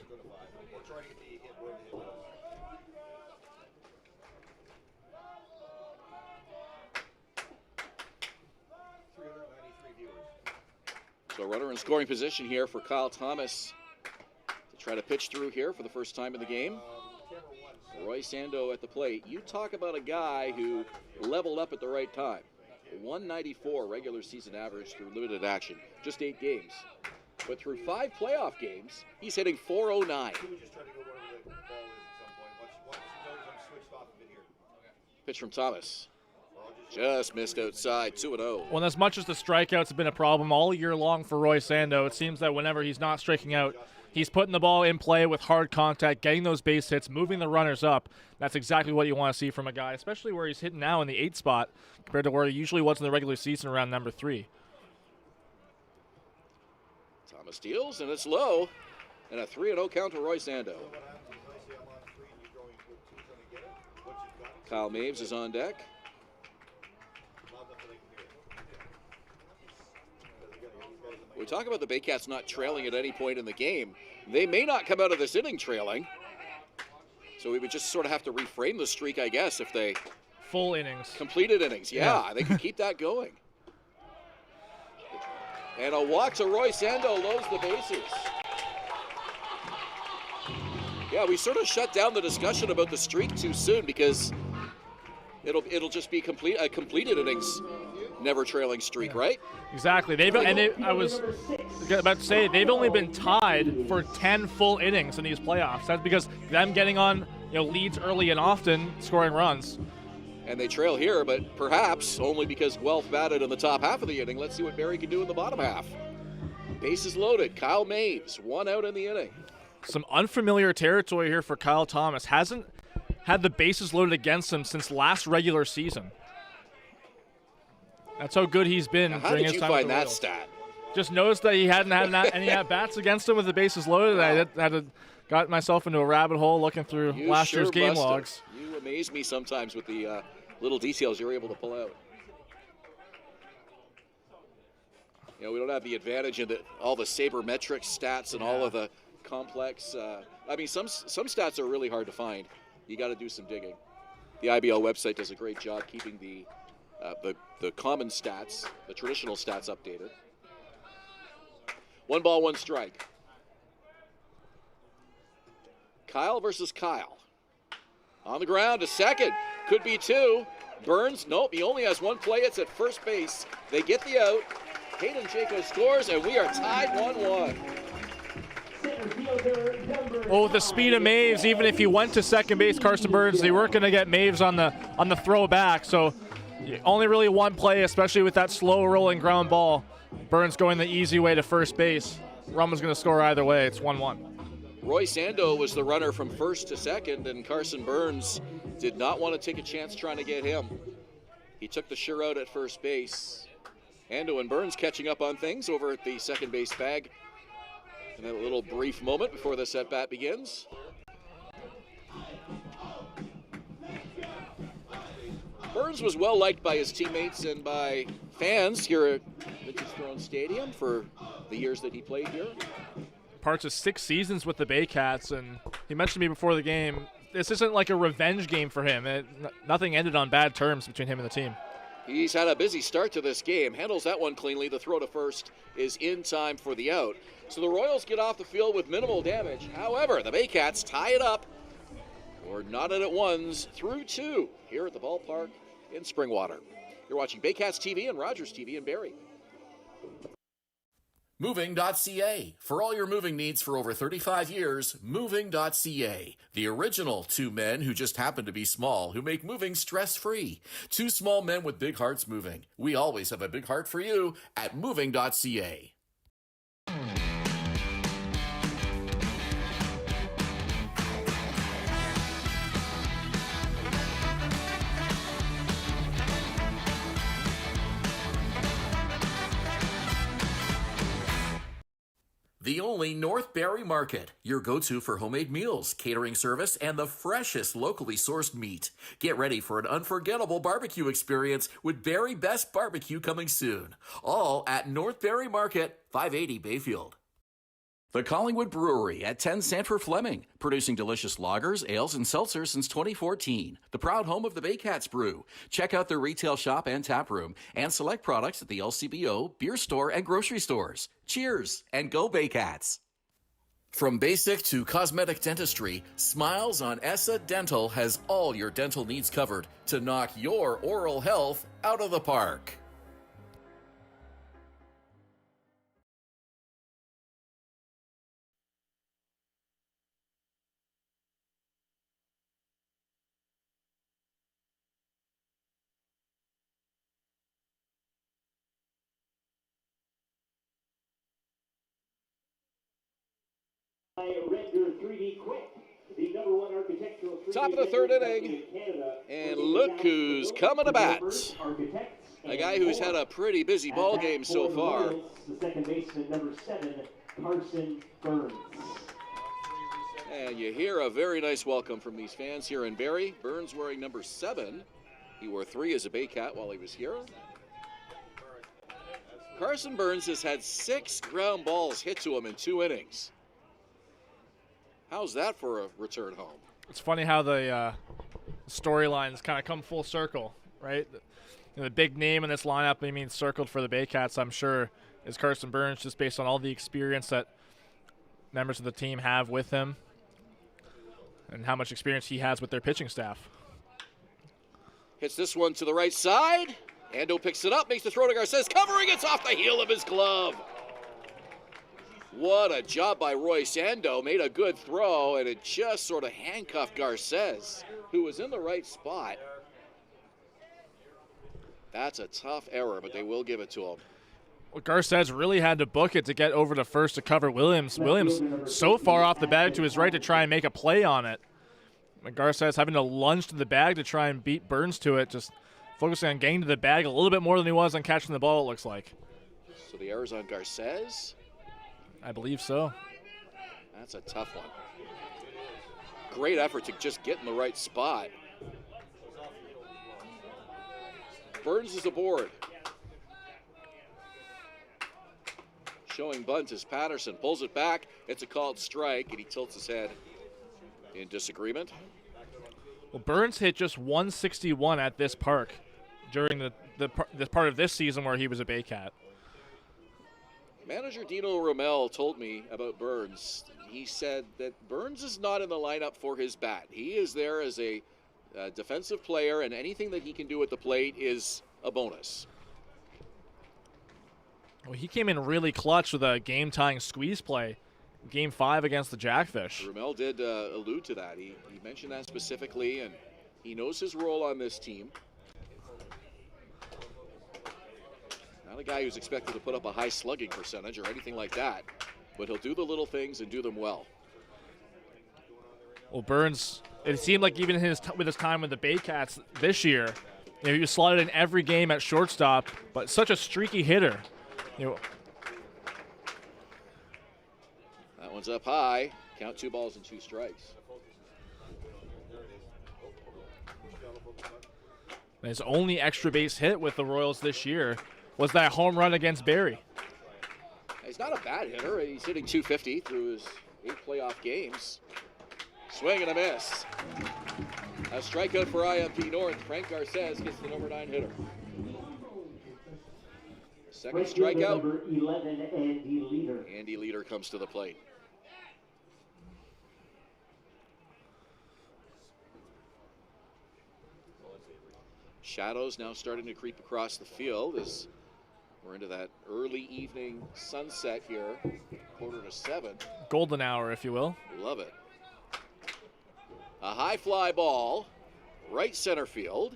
So runner in scoring position here for Kyle Thomas to try to pitch through here for the first time in the game. Roy Sando at the plate. You talk about a guy who leveled up at the right time. 194 regular season average through limited action, just 8 games. But through 5 playoff games, he's hitting .409. Pitch from Thomas. Just missed outside, 2-0. Well, as much as the strikeouts have been a problem all year long for Roy Sando, it seems that whenever he's not striking out, he's putting the ball in play with hard contact, getting those base hits, moving the runners up. That's exactly what you want to see from a guy, especially where he's hitting now in the 8 spot compared to where he usually was in the regular season around number 3. Thomas deals, and it's low. And a 3-0 count to Roy Sando. Kyle Maves is on deck. We talk about the Baycats not trailing at any point in the game. They may not come out of this inning trailing. So we would just sort of have to reframe the streak, I guess, if they... Full innings. Completed innings, yeah. They can keep that going. And a walk to Roy Sando loads the bases. Yeah, we sort of shut down the discussion about the streak too soon because it'll just be a completed innings, never trailing streak, right? Exactly. I was about to say they've only been tied for 10 full innings in these playoffs. That's because them getting on leads early and often scoring runs. And they trail here, but perhaps only because Guelph batted in the top half of the inning. Let's see what Barrie can do in the bottom half. Bases loaded. Kyle Maves, 1 out in the inning. Some unfamiliar territory here for Kyle Thomas. Hasn't had the bases loaded against him since last regular season. That's how good he's been during his time with the Royals. How did you find that stat? Just noticed that he hadn't had any at-bats against him with the bases loaded. Wow. I had to got myself into a rabbit hole looking through last year's game logs. You amaze me sometimes with the little details you're able to pull out. We don't have the advantage of all the sabermetric stats and all of the complex. I mean, some stats are really hard to find. You got to do some digging. The IBL website does a great job keeping the common stats, the traditional stats, updated. 1 ball, 1 strike. Kyle versus Kyle. On the ground to second. Could be 2. Burns, nope, he only has 1 play. It's at first base. They get the out. Hayden Jaco scores, and we are tied 1-1. Well, with the speed of Maves, even if he went to second base, Carson Burns, they weren't going to get Maves on the throw back. So only really 1 play, especially with that slow rolling ground ball. Burns going the easy way to first base. Rum was going to score either way. It's 1-1. Roy Sando was the runner from first to second, and Carson Burns did not want to take a chance trying to get him. He took the sure out at first base. Ando and Burns catching up on things over at the second base bag. And then a little brief moment before the at-bat begins. Burns was well liked by his teammates and by fans here at Vintage Throne Stadium for the years that he played here. Parts of 6 seasons with the Baycats, and he mentioned to me before the game, this isn't like a revenge game for him. Nothing ended on bad terms between him and the team. He's had a busy start to this game. Handles that one cleanly. The throw to first is in time for the out. So the Royals get off the field with minimal damage. However, the Baycats tie it up. We're knotted at ones through 2 here at the ballpark in Springwater. You're watching Baycats TV and Rogers TV in Barrie. Moving.ca. For all your moving needs for over 35 years, Moving.ca. The original 2 men who just happen to be small, who make moving stress-free. 2 small men with big hearts moving. We always have a big heart for you at Moving.ca. The only North Barrie Market, your go-to for homemade meals, catering service, and the freshest locally sourced meat. Get ready for an unforgettable barbecue experience with Barrie Best Barbecue coming soon. All at North Barrie Market, 580 Bayfield. The Collingwood Brewery at 10 Sanford Fleming, producing delicious lagers, ales, and seltzers since 2014. The proud home of the Baycats Brew. Check out their retail shop and tap room, and select products at the LCBO, beer store, and grocery stores. Cheers, and go Baycats! From basic to cosmetic dentistry, Smiles on Essa Dental has all your dental needs covered to knock your oral health out of the park. Top of the 3rd inning, and look who's coming to bat. A guy who's had a pretty busy ball game so far. The second baseman, number 7, Carson Burns. And you hear a very nice welcome from these fans here in Barrie. Burns wearing number 7. He wore 3 as a Baycat while he was here. Carson Burns has had 6 ground balls hit to him in 2 innings. How's that for a return home? It's funny how the storylines kind of come full circle, right? The big name in this lineup, I mean, circled for the Baycats, I'm sure, is Carson Burns, just based on all the experience that members of the team have with him and how much experience he has with their pitching staff. Hits this one to the right side. Ando picks it up, makes the throw to Garces, covering, it's off the heel of his glove. What a job by Royce Ando. Made a good throw, and it just sort of handcuffed Garces, who was in the right spot. That's a tough error, but they will give it to him. Well, Garces really had to book it to get over to first to cover Williams. Williams so far off the bag to his right to try and make a play on it. Garces having to lunge to the bag to try and beat Burns to it, just focusing on getting to the bag a little bit more than he was on catching the ball, it looks like. So the error's on Garces? I believe so. That's a tough one. Great effort to just get in the right spot. Burns is aboard. Showing bunt is Patterson. Pulls it back. It's a called strike, and he tilts his head in disagreement. Well, Burns hit just 161 at this park during the part of this season where he was a Baycat. Manager Dino Rommel told me about Burns. He said that Burns is not in the lineup for his bat. He is there as a defensive player, and anything that he can do at the plate is a bonus. Well, he came in really clutch with a game-tying squeeze play, Game 5 against the Jackfish. Rommel did allude to that. He mentioned that specifically, and he knows his role on this team. Not a guy who's expected to put up a high slugging percentage or anything like that, but he'll do the little things and do them well. Well, Burns, it seemed like even with his time with the Baycats this year, he was slotted in every game at shortstop, but such a streaky hitter. That one's up high. Count 2 balls and 2 strikes. His only extra base hit with the Royals this year was that home run against Barrie. He's not a bad hitter. He's hitting .250 through his 8 playoff games. Swing and a miss. A strikeout for IMP North. Frank Garces gets the number 9 hitter. Second strikeout. Number 11, Andy Leader. Andy Leader comes to the plate. Shadows now starting to creep across the field as we're into that early evening sunset here, 6:45. Golden hour, if you will. Love it. A high fly ball, right center field.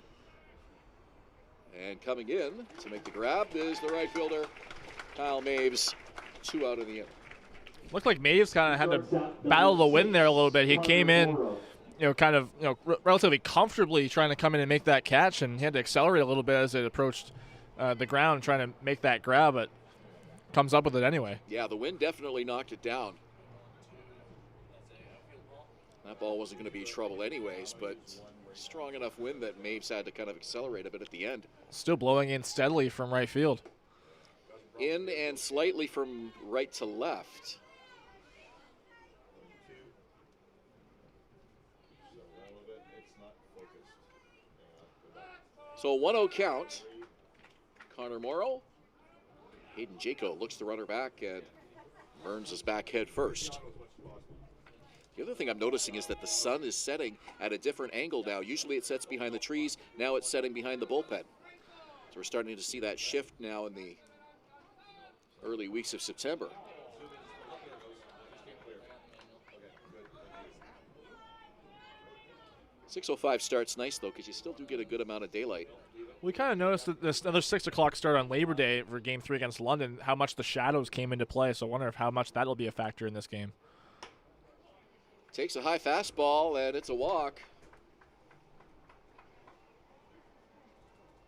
And coming in to make the grab is the right fielder, Kyle Maves. 2 out in the inning. Looked like Maves kind of had to battle the wind there a little bit. He came in, relatively comfortably trying to come in and make that catch, and he had to accelerate a little bit as it approached the ground, trying to make that grab, but comes up with it anyway. Yeah, the wind definitely knocked it down. That ball wasn't going to be trouble anyways, but strong enough wind that Maves had to kind of accelerate a bit at the end. Still blowing in steadily from right field. In and slightly from right to left. So a 1-0 count. Connor Morrow. Hayden Jaco looks the runner back, and Burns is back head first. The other thing I'm noticing is that the sun is setting at a different angle now. Usually it sets behind the trees. Now it's setting behind the bullpen. So we're starting to see that shift now in the early weeks of September. .605 starts nice, though, because you still do get a good amount of daylight. We kind of noticed that this other 6 o'clock start on Labor Day for Game 3 against London, how much the shadows came into play. So I wonder how much that'll be a factor in this game. Takes a high fastball, and it's a walk.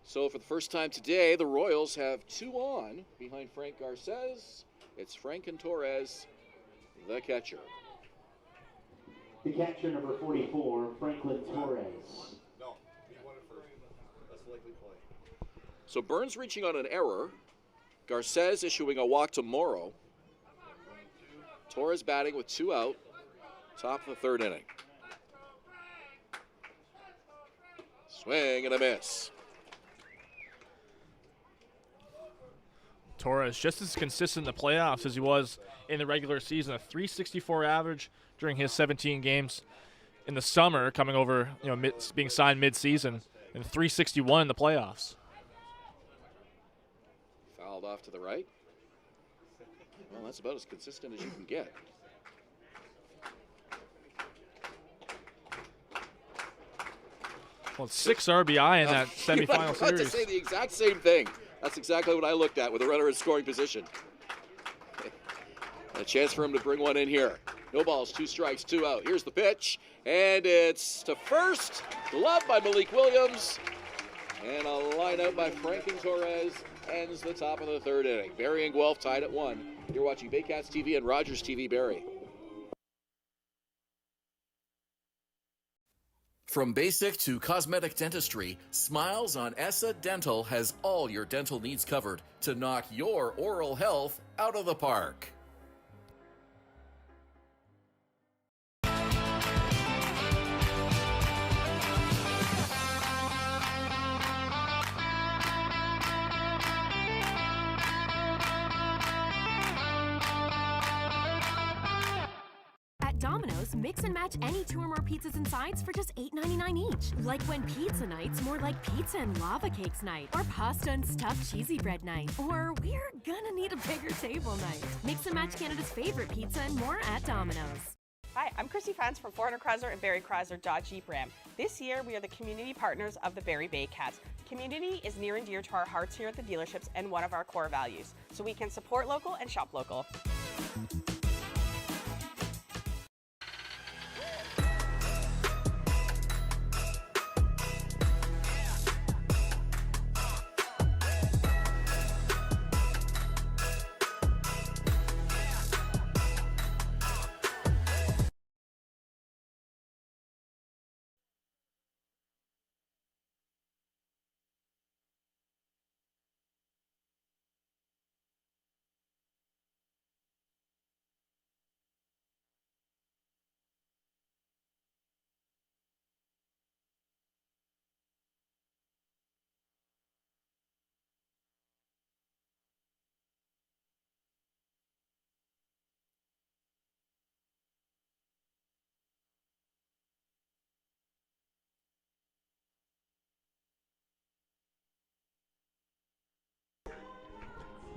So for the first time today, the Royals have 2 on behind Frank Garces. It's Franklin Torres, the catcher. The catcher, number 44, Franklin Torres. No, he won it first. That's likely play. So Burns reaching on an error. Garces issuing a walk to Morrow. Torres batting with 2 out. Top of the 3rd inning. Swing and a miss. Torres just as consistent in the playoffs as he was in the regular season. A .364 average during his 17 games in the summer, coming over, being signed mid-season. and 361 in the playoffs. Fouled off to the right. Well, that's about as consistent as you can get. Well, 6 RBI in that semifinal I was about to series. say the exact same thing. That's exactly what I looked at with a runner in scoring position. A chance for him to bring one in here. No balls, 2 strikes, 2 out. Here's the pitch, and it's to first. Gloved by Malik Williams. And a line out by Franklin Torres ends the top of the 3rd inning. Barrie and Guelph tied at 1. You're watching Baycats TV and Rogers TV Barrie. From basic to cosmetic dentistry, Smiles on ESSA Dental has all your dental needs covered to knock your oral health out of the park. At Domino's, mix and match any 2 or more pizzas and sides for just $8.99 each. Like when pizza night's more like pizza and lava cakes night, or pasta and stuffed cheesy bread night, or we're gonna need a bigger table night. Mix and match Canada's favorite pizza and more at Domino's. Hi, I'm Chrissy Fans from 400 Chrysler and Barrie Chrysler Dodge Jeep Ram. This year, we are the community partners of the Barrie Baycats. Community is near and dear to our hearts here at the dealerships and one of our core values, so we can support local and shop local.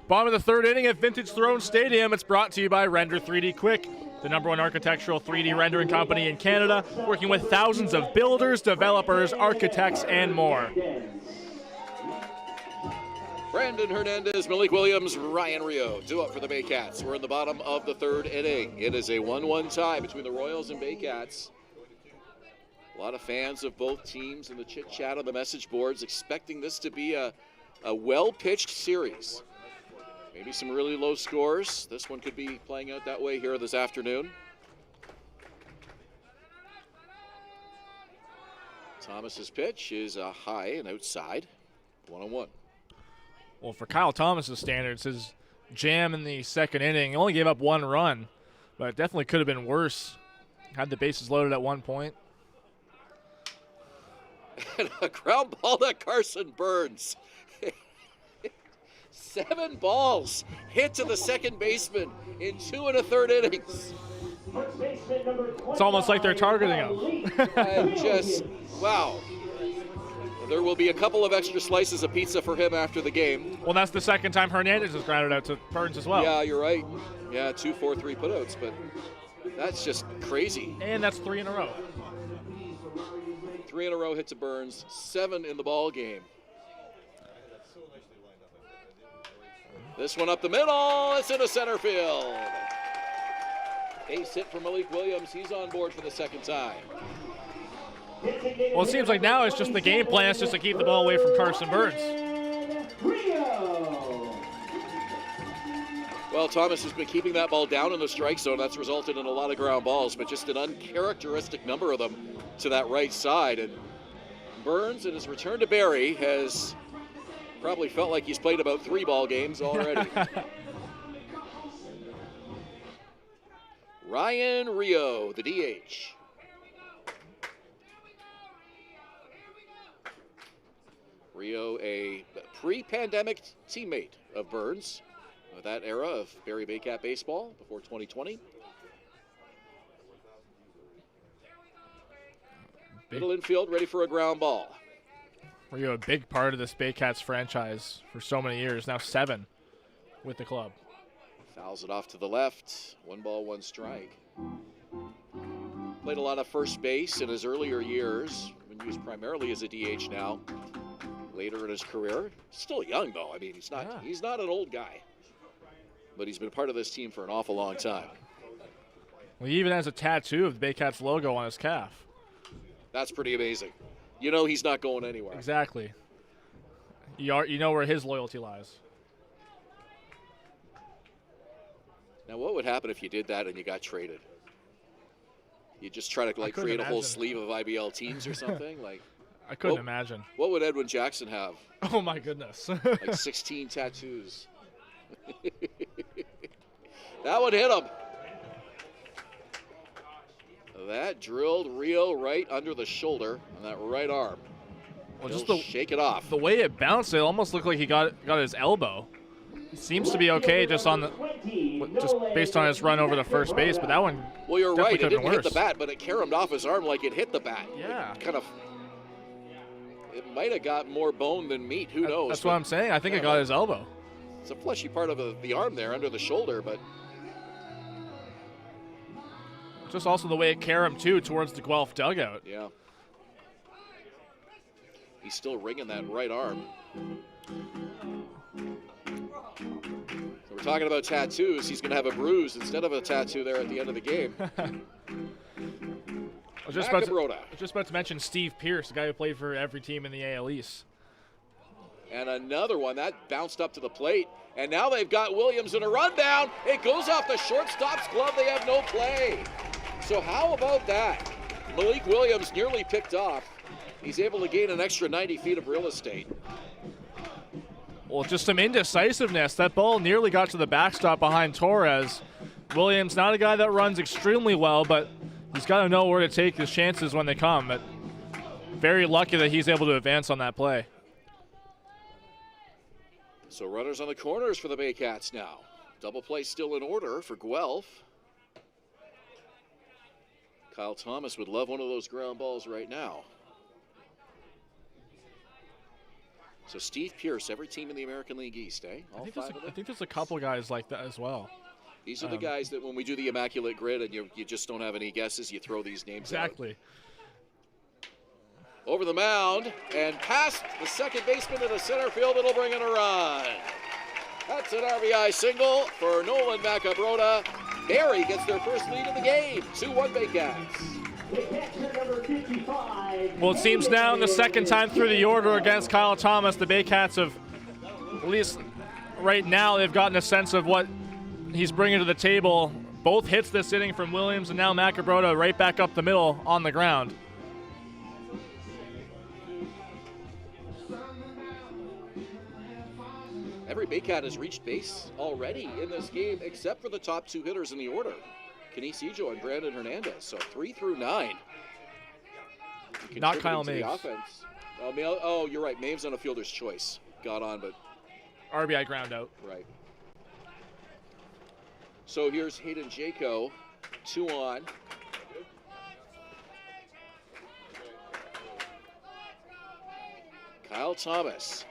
Bottom of the 3rd inning at Vintage Throne Stadium. It's brought to you by Render 3D Quick, the #1 architectural 3D rendering company in Canada, working with thousands of builders, developers, architects, and more. Brandon Hernandez, Malik Williams, Ryan Rio, 2 up for the Baycats. We're in the bottom of the 3rd inning. It is a 1-1 tie between the Royals and Baycats. A lot of fans of both teams in the chit-chat on the message boards expecting this to be a well-pitched series. Maybe some really low scores. This one could be playing out that way here this afternoon. Thomas's pitch is a high and outside, 1-1. Well, for Kyle Thomas's standards, his jam in the 2nd inning, he only gave up 1 run, but it definitely could have been worse. Had the bases loaded at one point. And a ground ball to Carson Burns. 7 balls hit to the second baseman in 2 1/3 innings. It's almost like they're targeting him. And just, wow. There will be a couple of extra slices of pizza for him after the game. Well, that's the 2nd time Hernandez has grounded out to Burns as well. Yeah, you're right. Yeah, 2 4-3 putouts, but that's just crazy. And that's 3 in a row. 3 in a row hit to Burns, 7 in the ball game. This one up the middle, it's into center field. Ace hit for Malik Williams, he's on board for the 2nd time. Well, it seems like now it's just the game plan is just to keep the ball away from Carson Burns. Well, Thomas has been keeping that ball down in the strike zone. That's resulted in a lot of ground balls, but just an uncharacteristic number of them to that right side. And Burns, in his return to Barrie, has probably felt like he's played about 3 ball games already. Ryan Rio, the DH. Rio, a pre-pandemic teammate of Burns, of that era of Barrie Baycat baseball before 2020. Middle infield ready for a ground ball. Were you a big part of this Baycats franchise for so many years, now 7 with the club. Fouls it off to the left. 1 ball, 1 strike. Played a lot of first base in his earlier years, been used primarily as a DH now. Later in his career, still young though. I mean, he's not an old guy, but he's been part of this team for an awful long time. Well, he even has a tattoo of the Baycats logo on his calf. That's pretty amazing. You know he's not going anywhere. Exactly. You know where his loyalty lies. Now, what would happen if you did that and you got traded? You just try to create a whole sleeve of IBL teams or something? I couldn't imagine. What would Edwin Jackson have? Oh my goodness. Like 16 tattoos. That would hit him. That drilled real right under the shoulder on that right arm. Well, just shake it off. The way it bounced, it almost looked like he got his elbow. He seems to be okay just based on his run over the first base, but that one. Well, you're right. It didn't hit the worse. bat, but it caromed off his arm like it hit the bat. Yeah. It might have got more bone than meat. Who knows? That's what I'm saying. I think it got his elbow. It's a fleshy part of the arm there under the shoulder, but. Just also the way it caromed too towards the Guelph dugout. Yeah. He's still ringing that right arm. So we're talking about tattoos. He's going to have a bruise instead of a tattoo there at the end of the game. I was just about to mention Steve Pierce, the guy who played for every team in the AL East. And another one that bounced up to the plate. And now they've got Williams in a rundown. It goes off the shortstop's glove. They have no play. So how about that? Malik Williams nearly picked off. He's able to gain an extra 90 feet of real estate. Well, just some indecisiveness. That ball nearly got to the backstop behind Torres. Williams, not a guy that runs extremely well, but he's got to know where to take his chances when they come. But very lucky that he's able to advance on that play. So runners on the corners for the Baycats now. Double play still in order for Guelph. Kyle Thomas would love one of those ground balls right now. So Steve Pierce, every team in the American League East, eh? I think there's a couple guys like that as well. These are the guys that when we do the Immaculate Grid and you just don't have any guesses, you throw these names out. Exactly. Over the mound and past the second baseman into center field. It'll bring in a run. That's an RBI single for Nolan Macabroda. Barrie gets their first lead of the game. 2-1 Baycats. Well, it seems now in the second time through the order against Kyle Thomas, the Baycats have, at least right now, they've gotten a sense of what he's bringing to the table. Both hits this inning from Williams, and now Macabroda right back up the middle on the ground. Every Baycat has reached base already in this game, except for the top 2 hitters in the order, Kenise Ijo and Brandon Hernandez. So 3 through 9. Not Kyle Maves. Offense. Oh, you're right. Maves on a fielder's choice. Got on, but RBI ground out. Right. So here's Hayden Jaco, 2 on. Kyle Thomas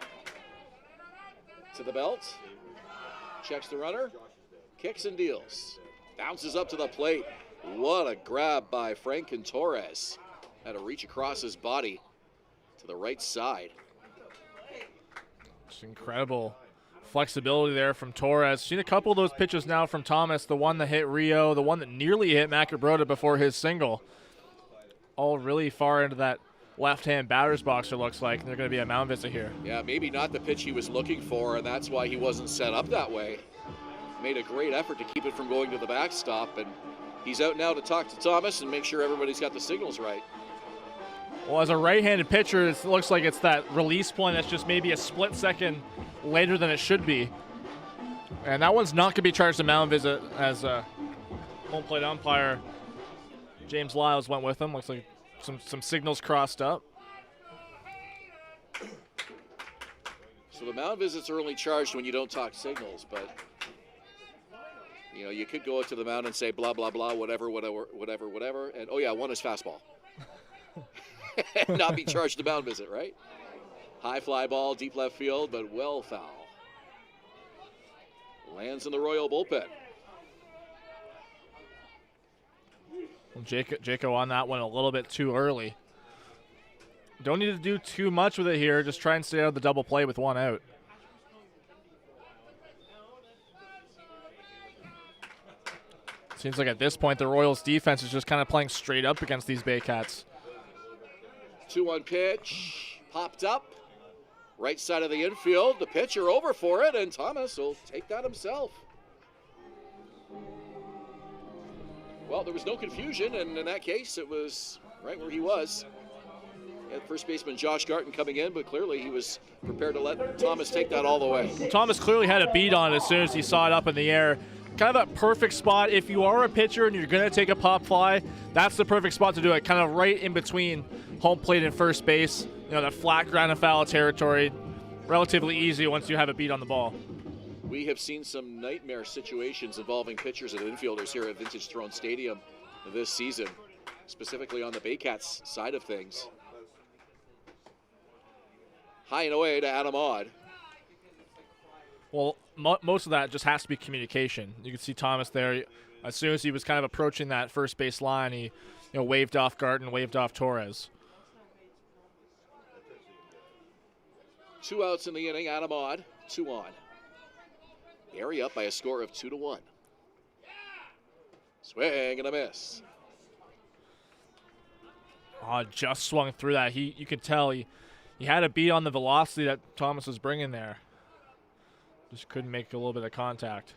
to the belt, checks the runner, kicks and deals, bounces up to the plate. What a grab by Franklin Torres. Had to reach across his body to the right side. Just incredible flexibility there from Torres. Seen a couple of those pitches now from Thomas, the one that hit Rio, the one that nearly hit Macabroda before his single. All really far into that left-hand batter's box, it looks like. They're going to be a mound visit here. Yeah, maybe not the pitch he was looking for, and that's why he wasn't set up that way. Made a great effort to keep it from going to the backstop, and he's out now to talk to Thomas and make sure everybody's got the signals right. Well, as a right-handed pitcher, it looks like it's that release point that's just maybe a split second later than it should be. And that one's not going to be charged a mound visit, as home plate umpire James Lyles went with him. Looks like some signals crossed up. So the mound visits are only charged when you don't talk signals, but you know, you could go out to the mound and say blah, blah, blah, whatever, and oh yeah, one is fastball. Not be charged a mound visit, right? High fly ball, deep left field, but well foul. Lands in the Royal bullpen. Well, Jaco on that one a little bit too early. Don't need to do too much with it here. Just try and stay out of the double play with one out. Seems like at this point the Royals defense is just kind of playing straight up against these Baycats. 2-1 pitch, popped up, right side of the infield. The pitcher over for it, and Thomas will take that himself. Well, there was no confusion, and in that case, it was right where he was. Had first baseman Josh Garton coming in, but clearly he was prepared to let Thomas take that all the way. Thomas clearly had a beat on it as soon as he saw it up in the air. Kind of a perfect spot. If you are a pitcher and you're going to take a pop fly, that's the perfect spot to do it. Kind of right in between home plate and first base. You know, that flat ground and foul territory. Relatively easy once you have a beat on the ball. We have seen some nightmare situations involving pitchers and infielders here at Vintage Throne Stadium this season, specifically on the Baycats side of things. High and away to Adam Odd. Well, most of that just has to be communication. You can see Thomas there. As soon as he was kind of approaching that first base line, he waved off Garden, waved off Torres. 2 outs in the inning. Adam Odd, 2 on. Barrie up by a score of 2-1. Swing and a miss. Odd just swung through that. You could tell he had a beat on the velocity that Thomas was bringing there. Just couldn't make a little bit of contact.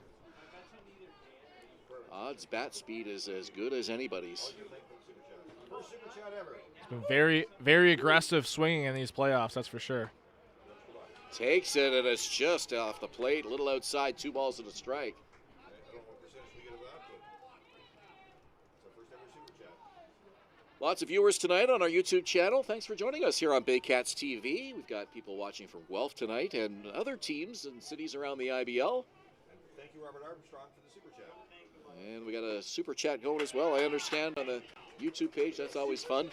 Odd's bat speed is as good as anybody's. It's been very, very aggressive swinging in these playoffs, that's for sure. Takes it, and it's just off the plate, a little outside, 2 balls and a strike. Lots of viewers tonight on our YouTube channel. Thanks for joining us here on Baycats TV. We've got people watching from Guelph tonight and other teams and cities around the IBL. Thank you, Robert Armstrong, for the super chat. And we got a super chat going as well, I understand, on the YouTube page. That's always fun.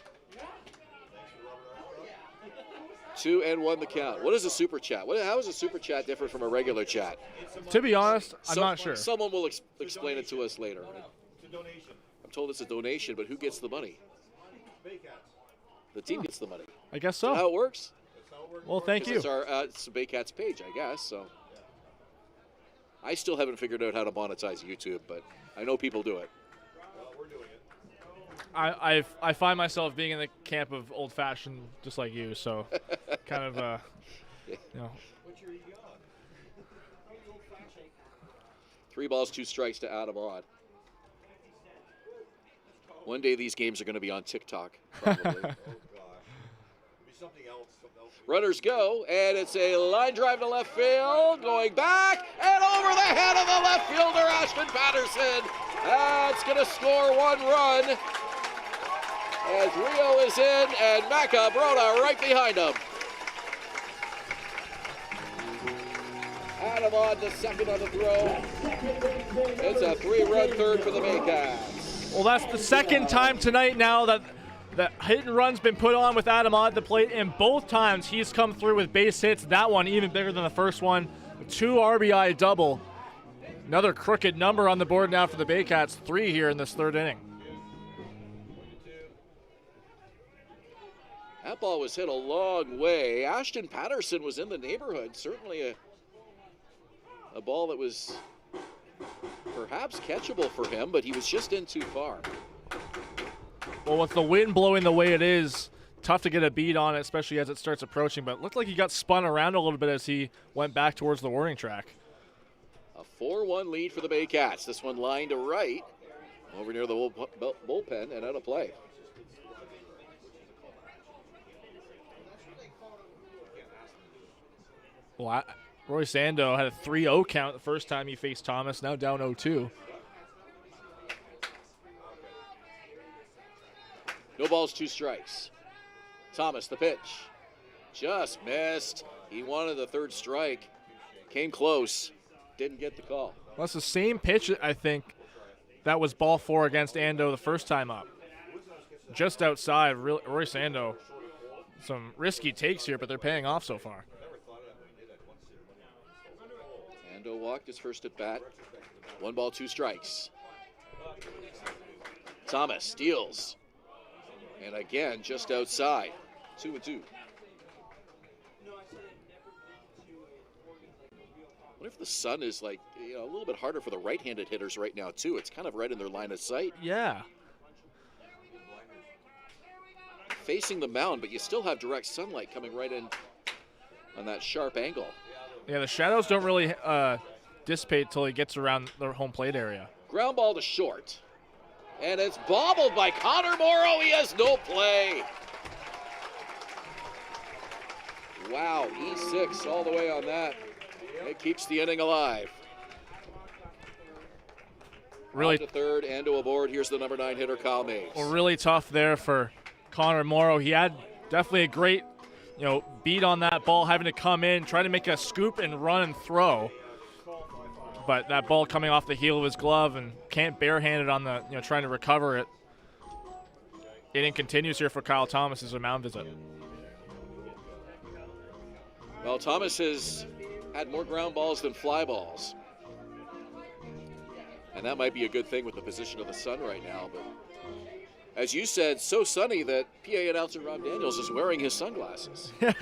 2-1 the count. What is a super chat? How is a super chat different from a regular chat? To be honest, I'm not sure. Someone will explain it to us later. It's a donation. I'm told it's a donation, but who gets the money? The team gets the money. I guess Is so. that how it works? Well, thank you. It's the Baycats page, I guess. So I still haven't figured out how to monetize YouTube, but I know people do it. Well, we're doing it. I find myself being in the camp of old-fashioned, just like you. So, kind of, What's your EV on? 3 balls, 2 strikes to Adam Odd. One day these games are going to be on TikTok, probably. Oh, gosh. Be something else. Runners go, and it's a line drive to left field, going back, and over the head of the left fielder, Ashton Patterson. That's going to score 1 run, as Rio is in, and Macabrona right behind him. Adam Odd the second on the throw. It's a 3-run third for the Baycats. well, that's the second time tonight now that the hit and run's been put on with Adam Odd at the plate, and both times he's come through with base hits. That one even bigger than the first one. A 2 RBI double. Another crooked number on the board now for the Baycats. 3 here in this 3rd inning. That ball was hit a long way. Ashton Patterson was in the neighborhood. Certainly a ball that was perhaps catchable for him, but he was just in too far. Well, with the wind blowing the way it is, tough to get a beat on it, especially as it starts approaching. But it looked like he got spun around a little bit as he went back towards the warning track. A 4-1 lead for the Baycats. This one lined to right, over near the bullpen and out of play. Well, Roy Sando had a 3-0 count the first time he faced Thomas, now down 0-2. No balls, 2 strikes. Thomas, the pitch. Just missed. He wanted the 3rd strike. Came close. Didn't get the call. Well, that's the same pitch, I think, that was ball 4 against Ando the first time up. Just outside, Roy Sando some risky takes here, but they're paying off so far. Ando walked his first at bat. 1 ball, 2 strikes. Thomas steals. And again, just outside. 2-2. What if the sun is like, a little bit harder for the right-handed hitters right now too? It's kind of right in their line of sight. Yeah. Facing the mound, but you still have direct sunlight coming right in on that sharp angle. Yeah, the shadows don't really dissipate till he gets around the home plate area. Ground ball to short. And it's bobbled by Connor Morrow. He has no play. Wow, E6 all the way on that. It keeps the inning alive. Really on to third, Ando aboard. Here's the number 9 hitter, Kyle Mays. Well, really tough there for Connor Morrow. He had definitely a great, beat on that ball, having to come in, try to make a scoop and run and throw. But that ball coming off the heel of his glove and can't barehand it on the, trying to recover it. Inning continues here for Kyle Thomas as a mound visit. Well, Thomas has had more ground balls than fly balls. And that might be a good thing with the position of the sun right now. But as you said, so sunny that PA announcer Rob Daniels is wearing his sunglasses. Yeah.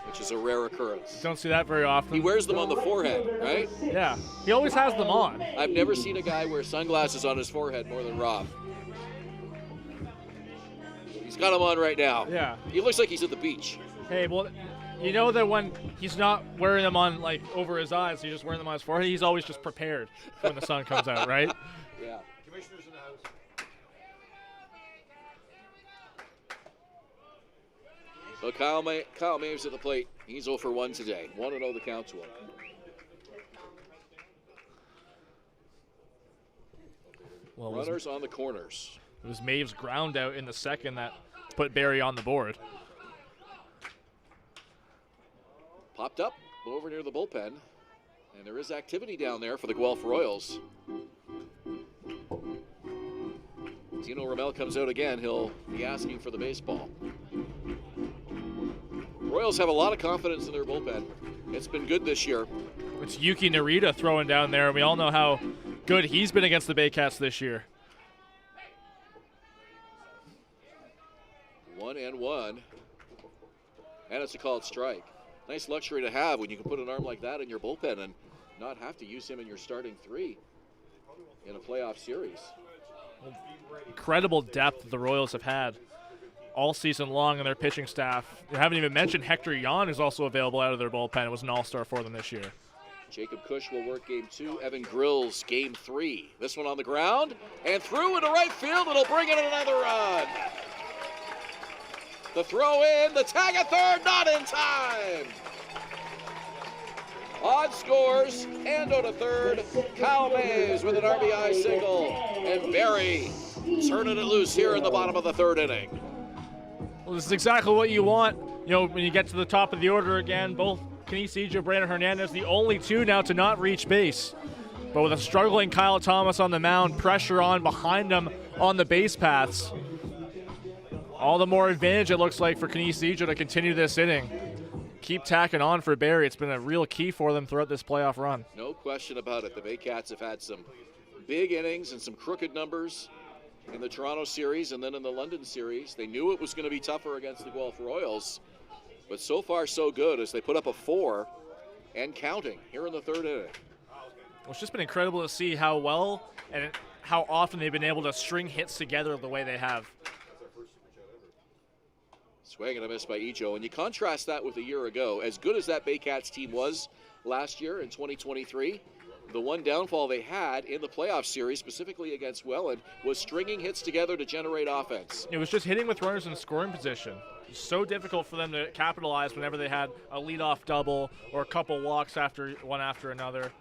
Which is a rare occurrence. Don't see that very often. He wears them on the forehead, right? Yeah. He always has them on. I've never seen a guy wear sunglasses on his forehead more than Rob. He's got them on right now. Yeah. He looks like he's at the beach. Hey, well, you know that when he's not wearing them on, over his eyes, he's just wearing them on his forehead, he's always just prepared when the sun comes out, right? Yeah. Commissioner's in the house. So Kyle Maves at the plate. He's 0 for 1 today. 1-0 the count to him. Well, runners on the corners. It was Maves' ground out in the second that put Barrie on the board. Popped up over near the bullpen. And there is activity down there for the Guelph Royals. Tino Rommel comes out again. He'll be asking for the baseball. Royals have a lot of confidence in their bullpen. It's been good this year. It's Yuki Narita throwing down there, and we all know how good he's been against the Baycats this year. 1-1. And it's a called strike. Nice luxury to have when you can put an arm like that in your bullpen and not have to use him in your starting 3 in a playoff series. Incredible depth the Royals have had all season long in their pitching staff. You haven't even mentioned Hector Yan is also available out of their bullpen. It was an all-star for them this year. Jacob Cush will work game 2. Evan Grills game 3. This one on the ground and through into right field. It'll bring in another run. The throw in, the tag at third, not in time. Odd scores, Ando to third, Kyle Mays with an RBI single, and Barrie turning it loose here in the bottom of the 3rd inning. Well, this is exactly what you want. When you get to the top of the order again, both Canisijo and Brandon Hernandez, the only 2 now to not reach base. But with a struggling Kyle Thomas on the mound, pressure on behind him on the base paths, all the more advantage it looks like for Canisijo to continue this inning. Keep tacking on for Barrie. It's been a real key for them throughout this playoff run. No question about it. The Baycats have had some big innings and some crooked numbers in the Toronto series and then in the London series. They knew it was going to be tougher against the Guelph Royals, but so far so good as they put up a 4 and counting here in the 3rd inning. Well, it's just been incredible to see how well and how often they've been able to string hits together the way they have. Swing and a miss by Ijo. And you contrast that with a year ago. As good as that Baycats team was last year in 2023, the one downfall they had in the playoff series, specifically against Welland, was stringing hits together to generate offense. It was just hitting with runners in scoring position. It's so difficult for them to capitalize whenever they had a leadoff double or a couple walks one after another.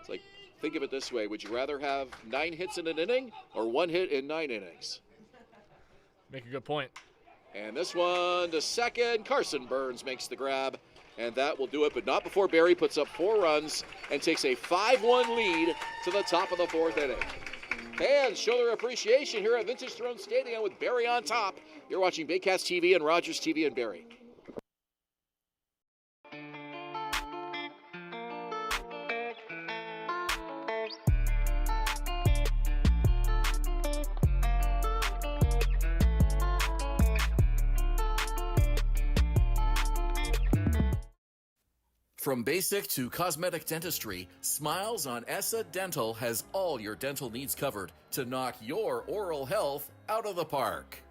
It's like, think of it this way. Would you rather have 9 hits in an inning or 1 hit in 9 innings? Make a good point. And this one to second. Carson Burns makes the grab, and that will do it, but not before Barrie puts up 4 runs and takes a 5-1 lead to the top of the 4th inning. Fans show their appreciation here at Vintage Throne Stadium with Barrie on top, You're watching Baycats TV and Rogers TV in Barrie. From basic to cosmetic dentistry, Smiles on Essa Dental has all your dental needs covered to knock your oral health out of the park.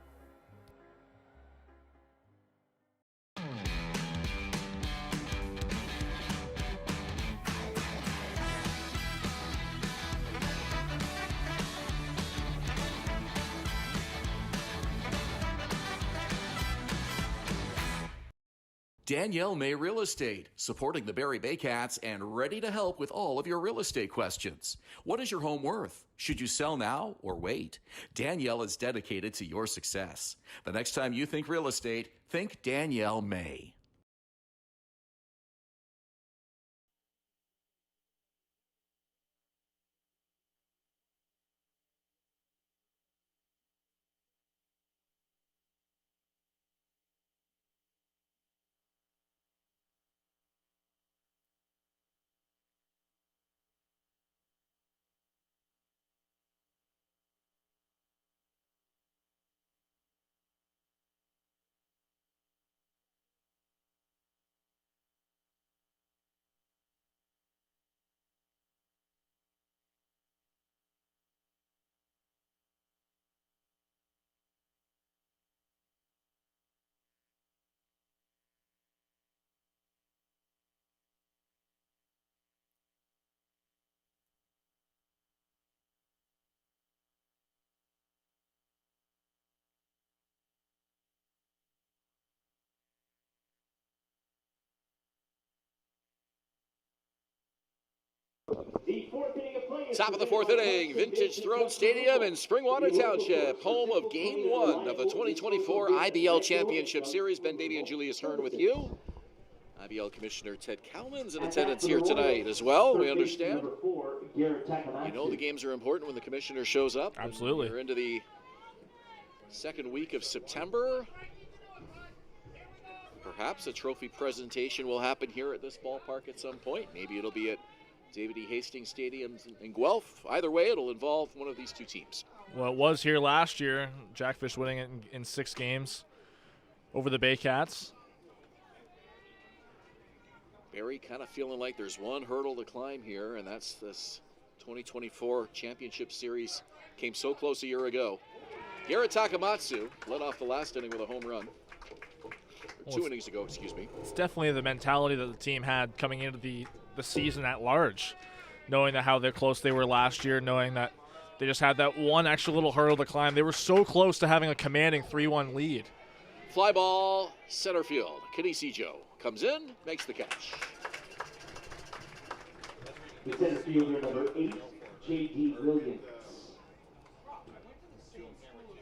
Danielle May Real Estate, supporting the Barrie Baycats and ready to help with all of your real estate questions. What is your home worth? Should you sell now or wait? Danielle is dedicated to your success. The next time you think real estate, think Danielle May. Top of the fourth inning, Vintage Throne Stadium in Springwater Township, home of Game 1 of the 2024 IBL Championship Series. Ben, Davy, and Julius Hern with you. IBL Commissioner Ted Cowman's in attendance here tonight as well, we understand. You know the games are important when the commissioner shows up. Absolutely. We're into the second week of September. Perhaps a trophy presentation will happen here at this ballpark at some point. Maybe it'll be at David E. Hastings Stadium in Guelph. Either way, it'll involve one of these two teams. Well, it was here last year. Jackfish winning it in 6 games over the Baycats. Barrie kind of feeling like there's one hurdle to climb here, and that's this 2024 Championship Series. Came so close a year ago. Garrett Takamatsu led off the last inning with a home run. Or 2 innings ago, excuse me. It's definitely the mentality that the team had coming into the season at large, knowing that how close they were last year, knowing that they just had that one extra little hurdle to climb. They were so close to having a commanding 3-1 lead. Fly ball, center field. Kadisi Joe comes in, makes the catch. The center fielder, number 8, J.D. Williams.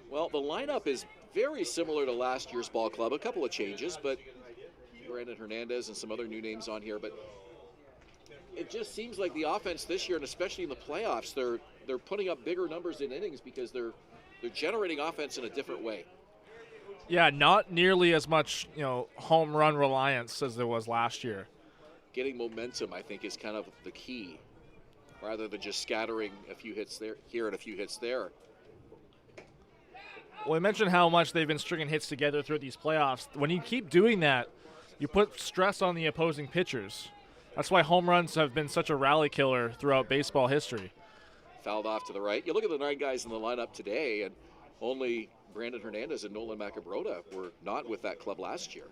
Well, the lineup is very similar to last year's ball club. A couple of changes, but Brandon Hernandez and some other new names on here. But it just seems like the offense this year, and especially in the playoffs, they're putting up bigger numbers in innings because they're generating offense in a different way. Yeah, not nearly as much, home run reliance as there was last year. Getting momentum, I think, is kind of the key, rather than just scattering a few hits there, here and a few hits there. Well, I mentioned how much they've been stringing hits together through these playoffs. When you keep doing that, you put stress on the opposing pitchers. That's why home runs have been such a rally killer throughout baseball history. Fouled off to the right. You look at the 9 guys in the lineup today, and only Brandon Hernandez and Nolan Macabrota were not with that club last year.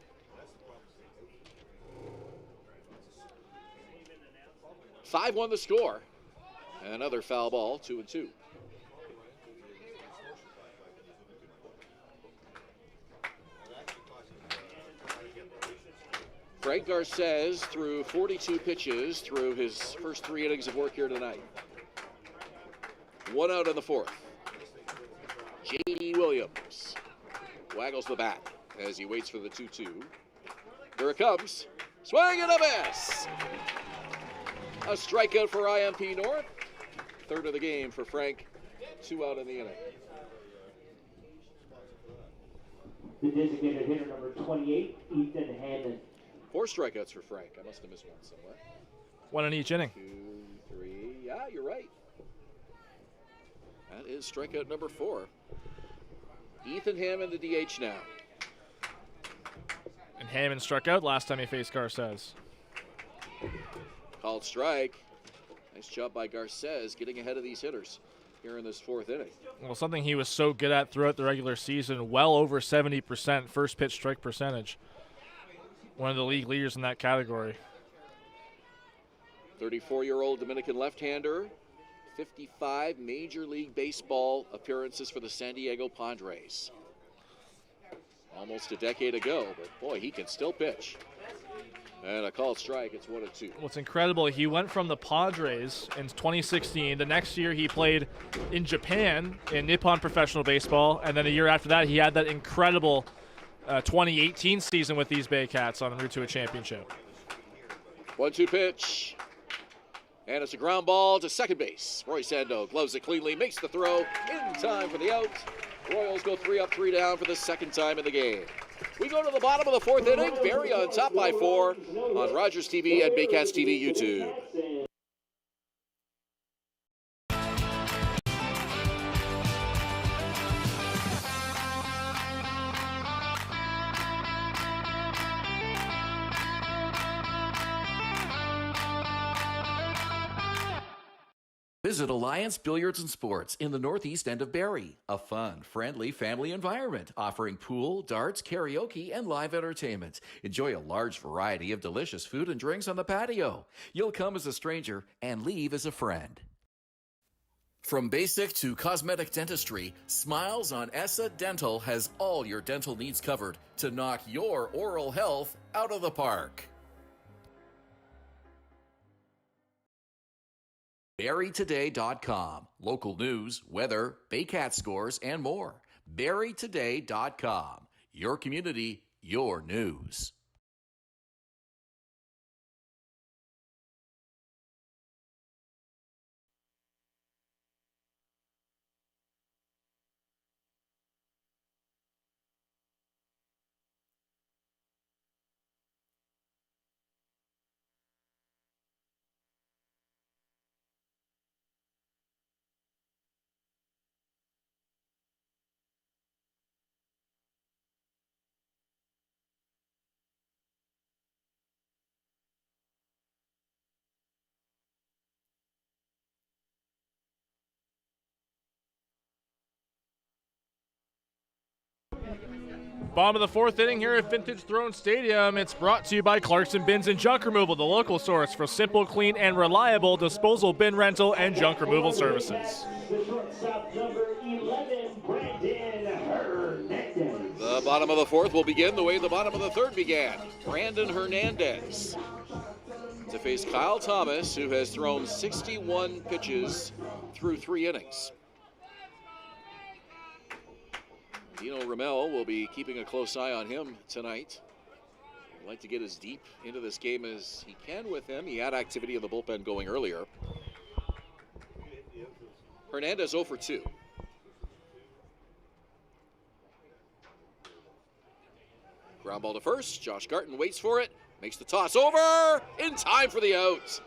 "5-1 the score. Another foul ball, 2-2. Frank Garces threw 42 pitches through his first 3 innings of work here tonight. 1 out in the 4th. J.D. Williams waggles the bat as he waits for the 2-2. Here it comes. Swing and a miss. A strikeout for IMP North. 3rd of the game for Frank. 2 out in the inning. The designated hitter number 28, Ethan Hammond. 4 strikeouts for Frank. I must have missed one somewhere. 1 in each inning. 2, 3. Yeah, you're right. That is strikeout number 4. Ethan Hammond, the DH now. And Hammond struck out last time he faced Garces. Called strike. Nice job by Garces getting ahead of these hitters here in this 4th inning. Well, something he was so good at throughout the regular season, well over 70% first pitch strike percentage. One of the league leaders in that category. 34-year-old Dominican left-hander, 55 Major League Baseball appearances for the San Diego Padres. Almost a decade ago, but boy, he can still pitch. And a called strike, it's 1-2. What's incredible, he went from the Padres in 2016. The next year he played in Japan in Nippon Professional Baseball, and then a year after that he had that incredible 2018 season with these Baycats on route to a championship. 1-2 pitch. And it's a ground ball to second base. Roy Sando gloves it cleanly, makes the throw in time for the out. Royals go 3 up, 3 down for the 2nd time in the game. We go to the bottom of the 4th inning. Barrie on top by 4 on Rogers TV and Baycats TV YouTube. Visit Alliance Billiards and Sports in the northeast end of Barrie. A fun, friendly family environment offering pool, darts, karaoke, and live entertainment. Enjoy a large variety of delicious food and drinks on the patio. You'll come as a stranger and leave as a friend. From basic to cosmetic dentistry, Smiles on Essa Dental has all your dental needs covered to knock your oral health out of the park. BarrieToday.com. Local news, weather, Baycat scores, and more. BarrieToday.com. Your community, your news. Bottom of the 4th inning here at Vintage Throne Stadium. It's brought to you by Clarkson Bins and Junk Removal, the local source for simple, clean, and reliable disposal bin rental and junk removal services. The shortstop number 11, Brandon Hernandez. The bottom of the 4th will begin the way the bottom of the 3rd began. Brandon Hernandez to face Kyle Thomas, who has thrown 61 pitches through 3 innings. Dino Ramel will be keeping a close eye on him tonight. He'd like to get as deep into this game as he can with him. He had activity in the bullpen going earlier. Hernandez 0 for 2. Ground ball to first. Josh Garton waits for it. Makes the toss over. In time for the out.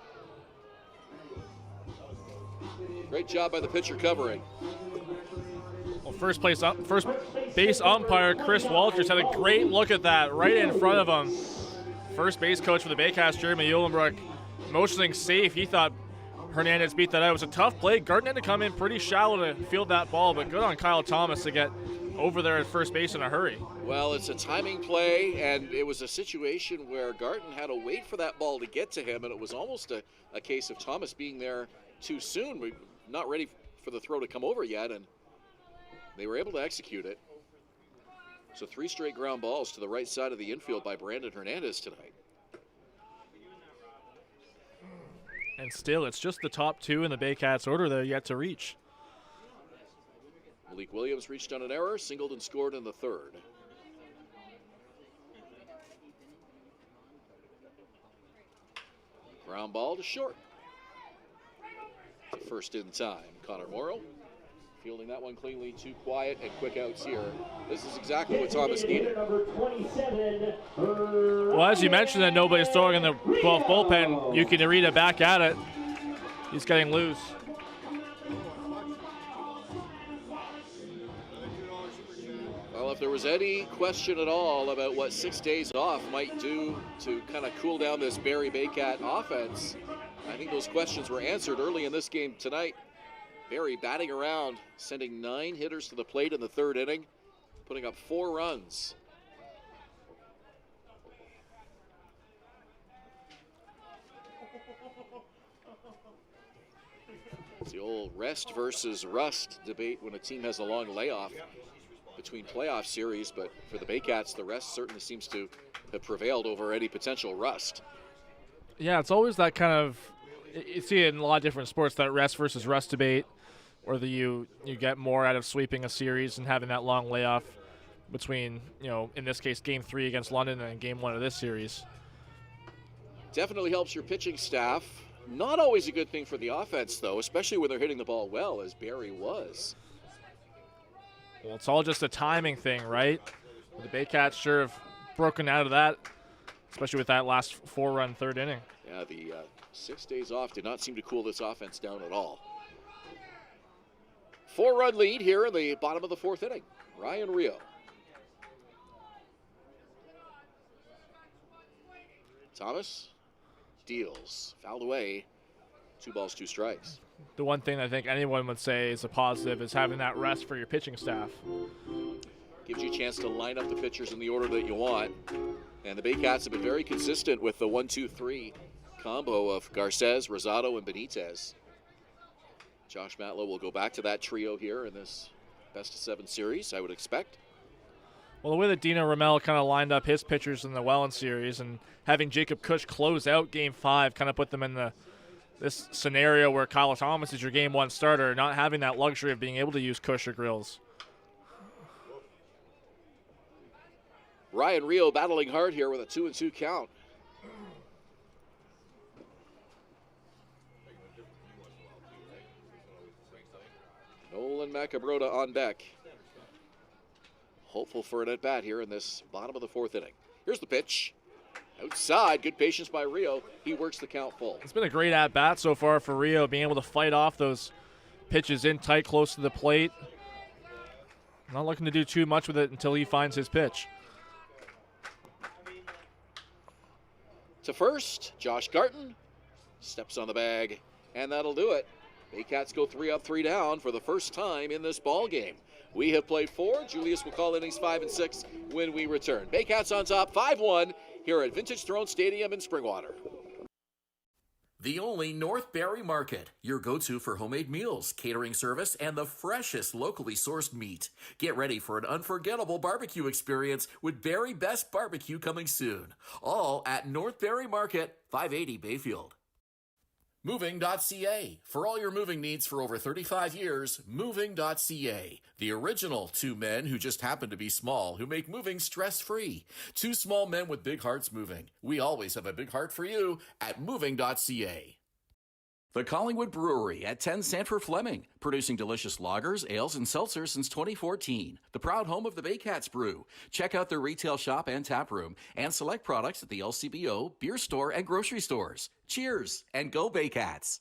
Great job by the pitcher covering. Well, first base umpire Chris Walters had a great look at that right in front of him. First base coach for the Baycats, Jeremy Eulenbrook, motioning safe. He thought Hernandez beat that out. It was a tough play. Garton had to come in pretty shallow to field that ball, but good on Kyle Thomas to get over there at first base in a hurry. Well, it's a timing play, and it was a situation where Garton had to wait for that ball to get to him, and it was almost a case of Thomas being there too soon. We're not ready for the throw to come over yet, and they were able to execute it. So 3 straight ground balls to the right side of the infield by Brandon Hernandez tonight. And still, it's just the top 2 in the Baycats order they're yet to reach. Malik Williams reached on an error, singled and scored in the 3rd. Ground ball to short. To first in time, Connor Morrow Fielding that one cleanly, too quiet and quick outs here. This is exactly what Thomas needed. Number 27, Well, as you mentioned that nobody's throwing in the Guelph bullpen, you can read it back at it. He's getting loose. Well, if there was any question at all about what 6 days off might do to kind of cool down this Barrie Baycat offense, I think those questions were answered early in this game tonight. Barrie batting around, sending 9 hitters to the plate in the third inning, putting up 4 runs. It's the old rest versus rust debate when a team has a long layoff between playoff series, but for the Baycats, the rest certainly seems to have prevailed over any potential rust. Yeah, it's always that kind of, you see it in a lot of different sports, that rest versus rust debate, whether you get more out of sweeping a series and having that long layoff between, in this case, Game 3 against London and Game 1 of this series. Definitely helps your pitching staff. Not always a good thing for the offense, though, especially when they're hitting the ball well, as Barrie was. Well, it's all just a timing thing, right? The Baycats sure have broken out of that, especially with that last 4-run third inning. Yeah, the 6 days off did not seem to cool this offense down at all. 4-run lead here in the bottom of the 4th inning. Ryan Rio. Thomas deals, fouled away. 2 balls, 2 strikes. The one thing I think anyone would say is a positive is having that rest for your pitching staff. Gives you a chance to line up the pitchers in the order that you want. And the Baycats have been very consistent with the 1-2-3 combo of Garces, Rosado, and Benitez. Josh Matlow will go back to that trio here in this best-of-7 series, I would expect. Well, the way that Dino Ramel kind of lined up his pitchers in the Welland series and having Jacob Cush close out Game 5 kind of put them in this scenario where Kyle Thomas is your Game 1 starter, not having that luxury of being able to use Cush or Grills. Ryan Rio battling hard here with a 2-2 count. Nolan Macabrota on deck. Hopeful for an at-bat here in this bottom of the 4th inning. Here's the pitch. Outside, good patience by Rio. He works the count full. It's been a great at-bat so far for Rio, being able to fight off those pitches in tight, close to the plate. Not looking to do too much with it until he finds his pitch. To first, Josh Garton steps on the bag, and that'll do it. Baycats go 3 up, 3 down for the first time in this ball game. We have played 4. Julius will call innings 5 and 6 when we return. Baycats on top, 5-1 here at Vintage Throne Stadium in Springwater. The only North Barrie Market, your go-to for homemade meals, catering service, and the freshest locally sourced meat. Get ready for an unforgettable barbecue experience with Barrie Best Barbecue coming soon. All at North Barrie Market, 580 Bayfield. Moving.ca. For all your moving needs for over 35 years, Moving.ca. The original 2 men who just happen to be small, who make moving stress-free. 2 small men with big hearts moving. We always have a big heart for you at Moving.ca. The Collingwood Brewery at 10 Sanford Fleming, producing delicious lagers, ales, and seltzers since 2014. The proud home of the Baycats Brew. Check out their retail shop and tap room, and select products at the LCBO, beer store, and grocery stores. Cheers, and go Baycats!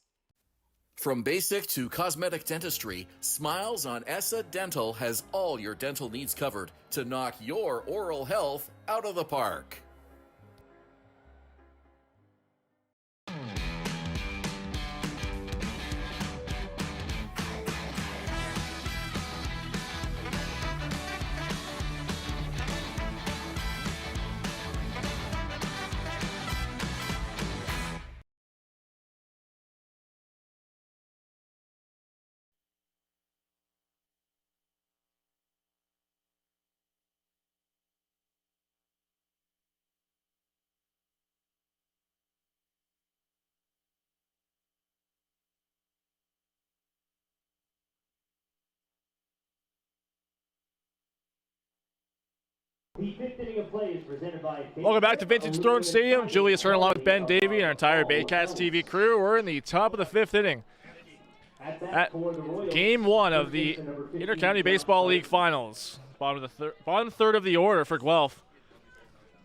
From basic to cosmetic dentistry, Smiles on Essa Dental has all your dental needs covered to knock your oral health out of the park. The 5th inning of play is presented by... Welcome back to Vintage Throne Stadium. Julius Hern along with Ben Davy and our entire Baycats TV crew. We're in the top of the 5th inning. At Game 1 of the Intercounty Baseball League Finals. Bottom third of the order for Guelph.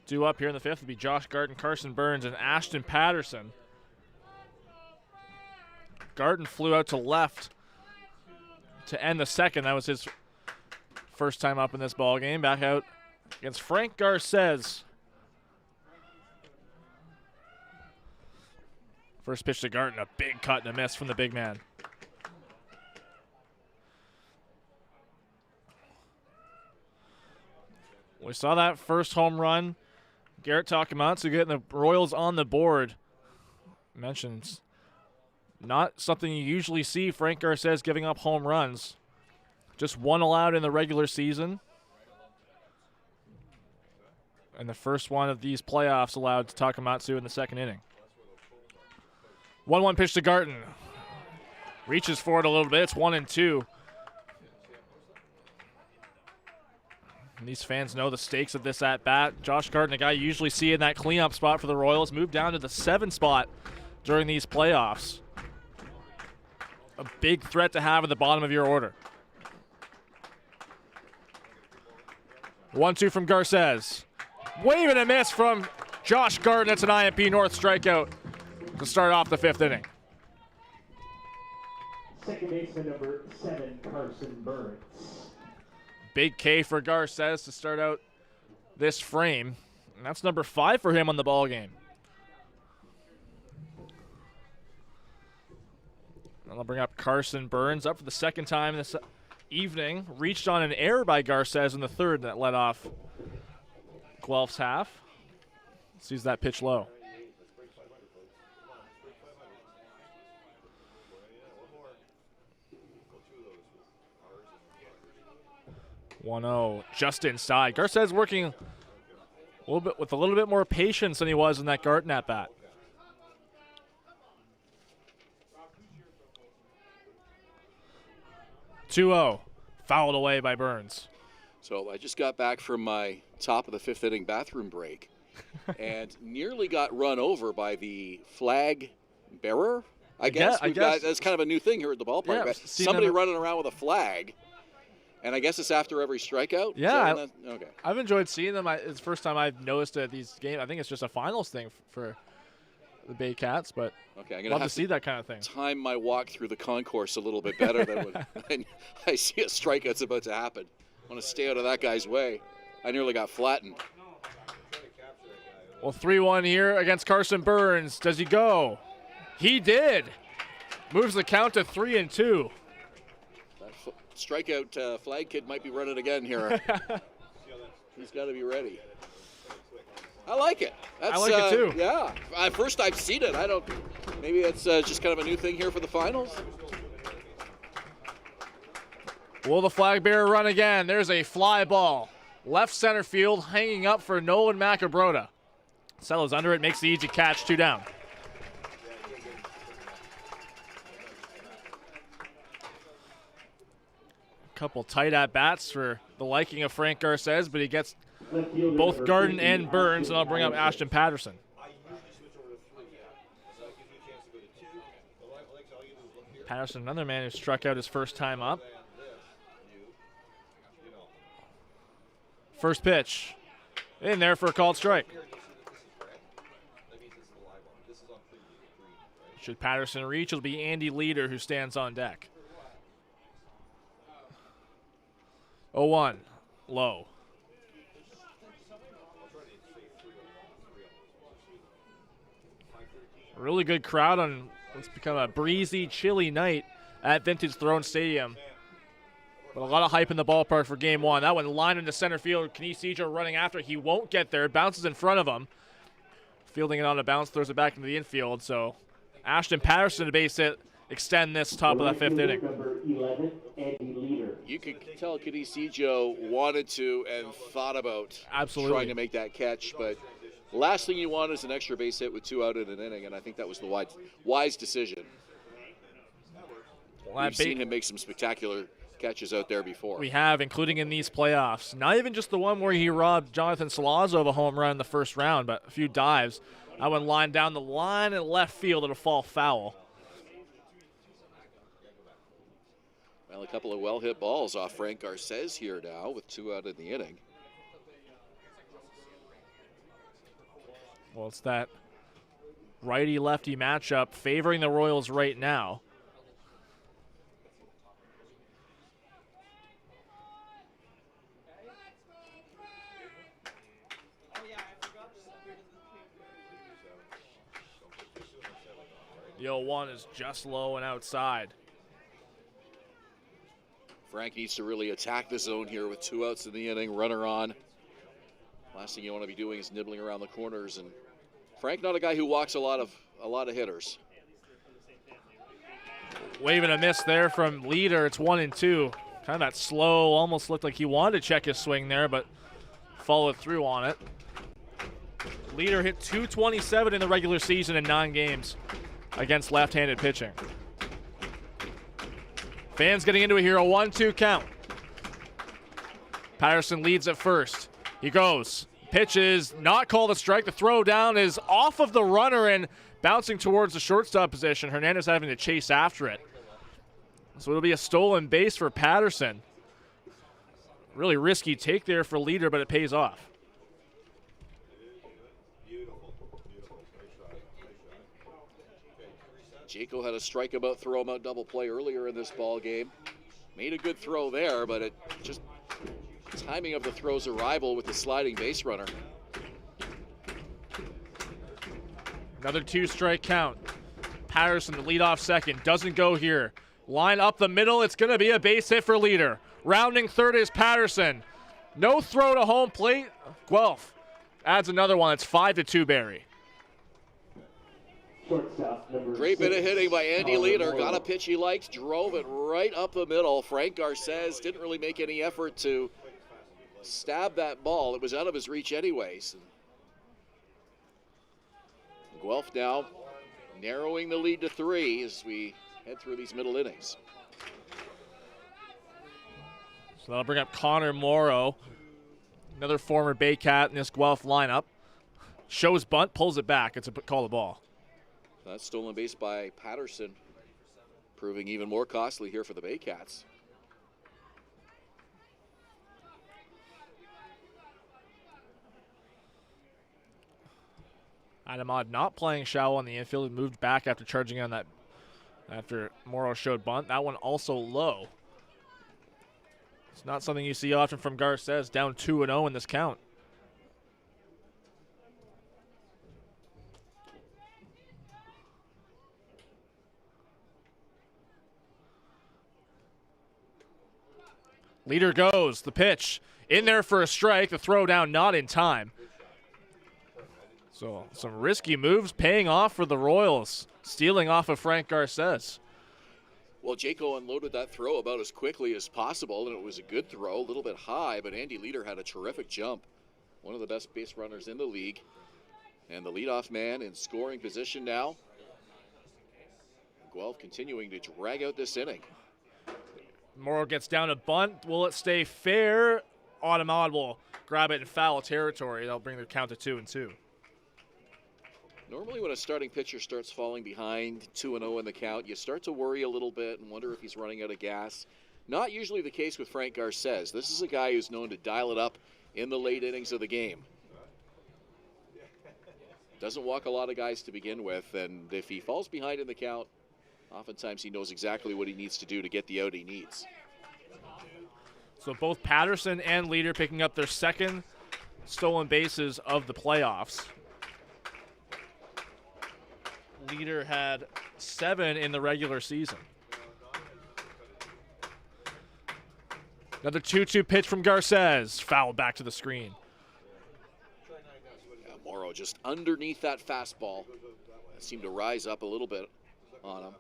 Due up here in the 5th would be Josh Garten, Carson Burns, and Ashton Patterson. Garten flew out to left to end the 2nd. That was his first time up in this ball game. Back out against Frank Garces. First pitch to Garten, a big cut and a miss from the big man. We saw that first home run. Garrett Takamatsu getting the Royals on the board. Mentions not something you usually see. Frank Garces giving up home runs. Just one allowed in the regular season. And the first one of these playoffs allowed to Takamatsu in the 2nd inning. 1-1 pitch to Garten. Reaches for it a little bit. It's 1-2. And these fans know the stakes of this at-bat. Josh Garten, a guy you usually see in that cleanup spot for the Royals, moved down to the 7 spot during these playoffs. A big threat to have at the bottom of your order. 1-2 from Garces. Wave and a miss from Josh Garten. It's an IMP North strikeout to start off the 5th inning. Second baseman number 7, Carson Burns. Big K for Garces to start out this frame. And that's number 5 for him on the ball game. And I'll bring up Carson Burns up for the 2nd time this evening. Reached on an error by Garces in the 3rd that led off Guelph's half. Sees that pitch low. Just inside. Garces working a little bit with a little bit more patience than he was in that Garten at bat. (2-0), fouled away by Burns. So I just got back from my top of the 5th inning bathroom break and nearly got run over by the flag bearer. I guess that's kind of a new thing here at the ballpark. Yeah, somebody running around with a flag. And I guess it's after every strikeout? Yeah. Okay. I've enjoyed seeing them. It's the first time I've noticed it at these games. I think it's just a finals thing for the Baycats, but okay, I'm gonna love have to see that kind of thing. Time my walk through the concourse a little bit better than when I see a strikeout's about to happen. I want to stay out of that guy's way. I nearly got flattened. Well, 3-1 here against Carson Burns. Does he go? He did. Moves the count to 3-2. Strikeout flag kid might be running again here. He's got to be ready. I like it. I like it too. Yeah. First I've seen it. Maybe it's just kind of a new thing here for the finals. Will the flag bearer run again? There's a fly ball. Left center field, hanging up for Nolan Macabrota. Settles under it, makes the easy catch, 2 down. Couple tight at-bats for the liking of Frank Garces, but he gets both Garten and Burns, and I'll bring up Ashton Patterson. Patterson, another man who struck out his first time up. First pitch. In there for a called strike. Should Patterson reach, it'll be Andy Leader who stands on deck. 0-1, low. Really good crowd on what's become a breezy, chilly night at Vintage Throne Stadium. But a lot of hype in the ballpark for game 1. That one lined into center field. Kinesijo running after. He won't get there. Bounces in front of him. Fielding it on a bounce, throws it back into the infield. So Ashton Patterson to base it, extend this top of the 5th inning. Number 11, Andy Leader. You could tell Kinesijo wanted to and thought about trying to make that catch, but last thing you want is an extra base hit with 2 out in an inning, and I think that was the wise decision. We've seen him make some spectacular catches out there before. We have, including in these playoffs. Not even just the one where he robbed Jonathan Salazzo of a home run in the first round, but a few dives. That one lined down the line in left field. It'll fall foul. Well, a couple of well-hit balls off Frank Garces here now with 2 out in the inning. Well, it's that righty-lefty matchup favoring the Royals right now. The 0-1 is just low and outside. Frank needs to really attack the zone here with 2 outs in the inning, runner on. Last thing you want to be doing is nibbling around the corners, and Frank not a guy who walks a lot of hitters. Waving a miss there from Leader. It's 1-2. Kind of that slow, almost looked like he wanted to check his swing there, but followed through on it. Leader hit .227 in the regular season in 9 games against left-handed pitching. Fans getting into it here, a 1-2 count. Patterson leads at first. He goes. Pitch is not called a strike. The throw down is off of the runner and bouncing towards the shortstop position. Hernandez having to chase after it. So it'll be a stolen base for Patterson. Really risky take there for Leader, but it pays off. Jaco had a strikeout throw him out double play earlier in this ball game. Made a good throw there, but it just timing of the throw's arrival with the sliding base runner. Another 2-strike count. Patterson, the leadoff second, doesn't go here. Line up the middle, it's going to be a base hit for Leader. Rounding third is Patterson. No throw to home plate. Guelph adds another one. It's 5-2 Barrie. Great bit of hitting by Andy Leader. Got a pitch he liked, drove it right up the middle. Frank Garces didn't really make any effort to stab that ball. It was out of his reach anyways. Guelph now narrowing the lead to 3 as we head through these middle innings. So that'll bring up Connor Morrow, another former Baycat in this Guelph lineup. Shows bunt, pulls it back. It's a call the ball. That's stolen base by Patterson, proving even more costly here for the Baycats. Adamad not playing shallow on the infield. He moved back after charging on that after Morrow showed bunt. That one also low. It's not something you see often from Garces, down 2-0 in this count. Leader goes, the pitch in there for a strike, the throw down not in time. So some risky moves paying off for the Royals, stealing off of Frank Garces. Well, Jaco unloaded that throw about as quickly as possible, and it was a good throw, a little bit high, but Andy Leader had a terrific jump. One of the best base runners in the league. And the leadoff man in scoring position now. Guelph continuing to drag out this inning. Morrow gets down a bunt. Will it stay fair? Automod will grab it in foul territory. That'll bring the count to 2-2. Normally when a starting pitcher starts falling behind 2-0 in the count, you start to worry a little bit and wonder if he's running out of gas. Not usually the case with Frank Garces. This is a guy who's known to dial it up in the late innings of the game. Doesn't walk a lot of guys to begin with, and if he falls behind in the count, oftentimes he knows exactly what he needs to do to get the out he needs. So both Patterson and Leader picking up their second stolen bases of the playoffs. Leader had 7 in the regular season. Another 2-2 pitch from Garces. Fouled back to the screen. Yeah, Morrow just underneath that fastball. That seemed to rise up a little bit on him.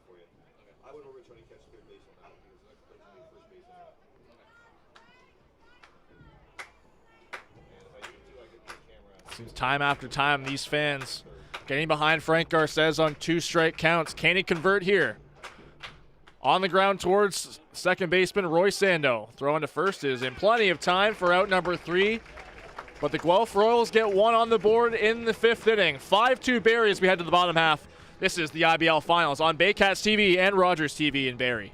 Seems time after time these fans getting behind Frank Garces on 2-strike counts. Can he convert here? On the ground towards second baseman Roy Sando. Throwing to first is in plenty of time for out number 3. But the Guelph Royals get 1 on the board in the 5th inning. 5-2 Barrie as we head to the bottom half. This is the IBL Finals on Baycats TV and Rogers TV in Barrie.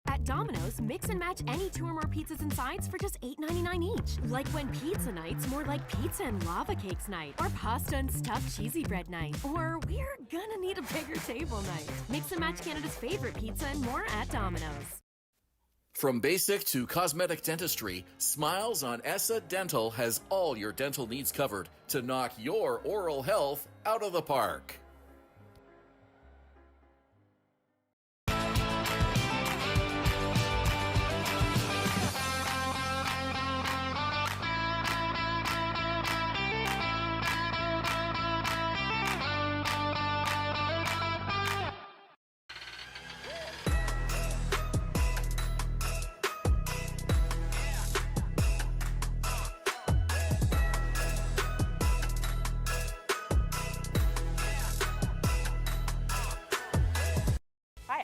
At Domino's, mix and match any 2 or more pizzas and sides for just $8.99 each. Like when pizza night's more like pizza and lava cakes night, or pasta and stuffed cheesy bread night, or we're gonna need a bigger table night. Mix and match Canada's favorite pizza and more at Domino's. From basic to cosmetic dentistry, Smiles on Essa Dental has all your dental needs covered to knock your oral health out of the park.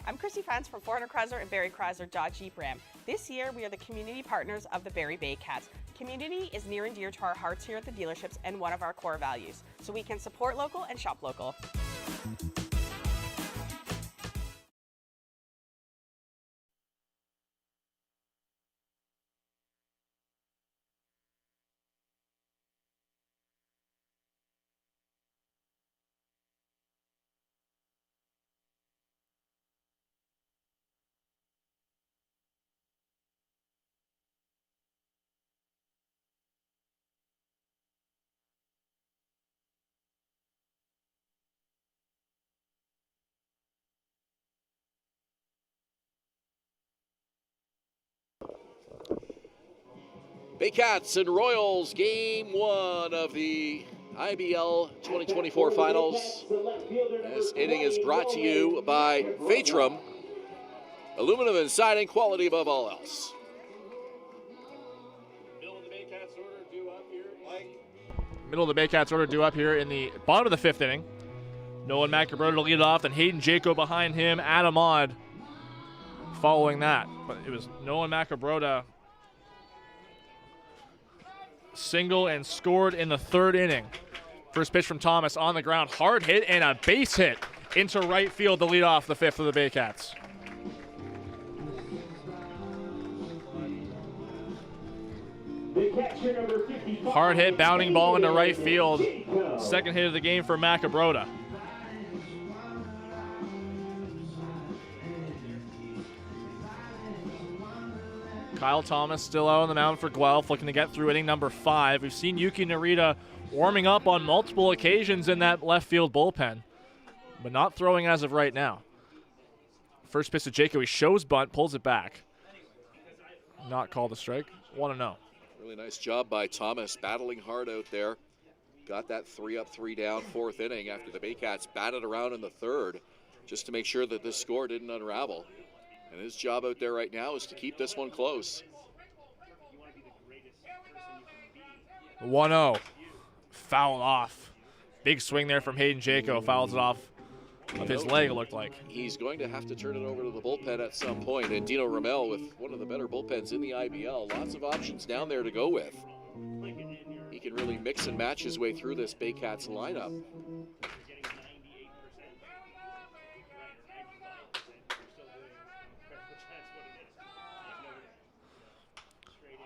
I'm Chrissy Fans from 400 Chrysler and Barrie Dodge Jeep Ram. This year, we are the community partners of the Barrie Baycats. Community is near and dear to our hearts here at the dealerships and one of our core values, so we can support local and shop local. Baycats and Royals, game 1 of the IBL 2024 finals. This inning is brought to you by Phaetrum, aluminum and siding, quality above all else. Middle of the Baycats order due up here in the bottom of the 5th inning. Nolan Macabroda to lead it off, then Hayden Jaco behind him, Adam Odd following that. But it was Nolan Macabroda single and scored in the 3rd inning. First pitch from Thomas on the ground, hard hit and a base hit into right field to lead off the 5th of the Baycats. Hard hit, bounding ball into right field. Second hit of the game for Macabroda. Kyle Thomas still out on the mound for Guelph, looking to get through inning number 5. We've seen Yuki Narita warming up on multiple occasions in that left field bullpen, but not throwing as of right now. First pitch to Jaco, he shows bunt, pulls it back. Not called a strike, 1-0. Really nice job by Thomas, battling hard out there. Got that 3 up, 3 down, 4th inning after the Baycats batted around in the 3rd just to make sure that this score didn't unravel. And his job out there right now is to keep this one close. 1-0. Fouled off. Big swing there from Hayden Jaco. Fouls it off of his leg, it looked like. He's going to have to turn it over to the bullpen at some point. And Dino Ramel with one of the better bullpens in the IBL. Lots of options down there to go with. He can really mix and match his way through this Baycats lineup.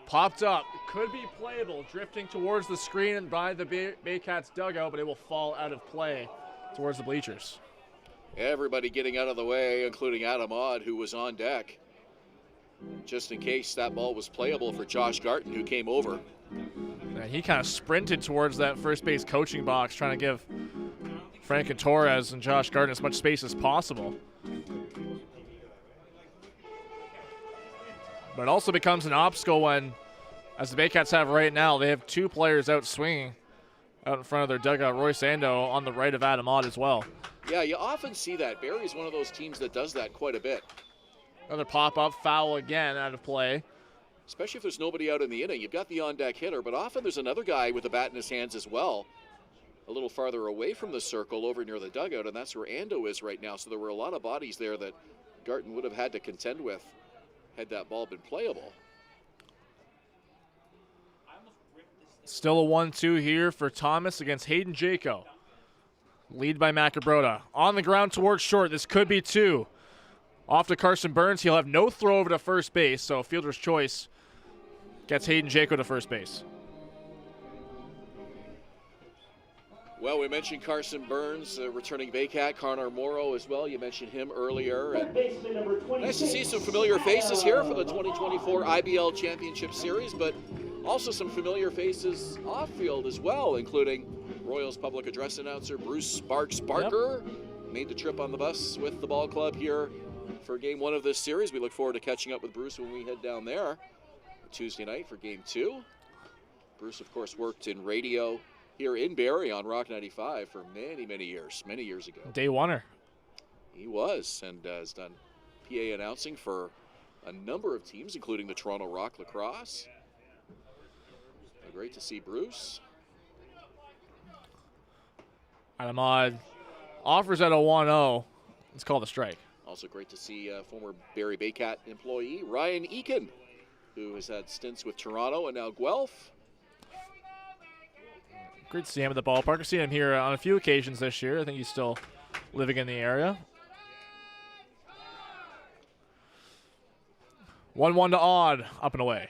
Popped up, could be playable, drifting towards the screen and by the Baycats dugout, but it will fall out of play towards the bleachers. Everybody getting out of the way, including Adam Odd, who was on deck, just in case that ball was playable for Josh Garton, who came over. And he kind of sprinted towards that first base coaching box, trying to give Frank Torres and Josh Garton as much space as possible. But it also becomes an obstacle when, as the Baycats have right now, they have 2 players out swinging out in front of their dugout. Roy Sando on the right of Adam Odd as well. Yeah, you often see that. Barrie's one of those teams that does that quite a bit. Another pop-up, foul again, out of play. Especially if there's nobody out in the inning. You've got the on-deck hitter, but often there's another guy with a bat in his hands as well, a little farther away from the circle over near the dugout, and that's where Ando is right now. So there were a lot of bodies there that Garton would have had to contend with had that ball been playable. Still a 1-2 here for Thomas against Hayden Jaco. Lead by Macabroda. On the ground towards short. This could be 2. Off to Carson Burns. He'll have no throw over to first base, so fielder's choice gets Hayden Jaco to first base. Well, we mentioned Carson Burns, returning Baycat, Connor Morrow as well. You mentioned him earlier. And nice to see some familiar faces here for the 2024 IBL Championship Series, but also some familiar faces off-field as well, including Royals public address announcer Bruce Sparks Barker. Yep. Made the trip on the bus with the ball club here for Game 1 of this series. We look forward to catching up with Bruce when we head down there Tuesday night for Game 2. Bruce, of course, worked in radio here in Barrie on Rock 95 for many years ago. Day oneer. He was, and has done PA announcing for a number of teams, including the Toronto Rock Lacrosse. Great to see Bruce. Ahmad offers at a 1-0. It's called a strike. Also great to see former Barrie Baycat employee Ryan Eakin, who has had stints with Toronto and now Guelph. Great to see him at the ballpark. I've seen him here on a few occasions this year. I think he's still living in the area. 1-1 to Odd, up and away.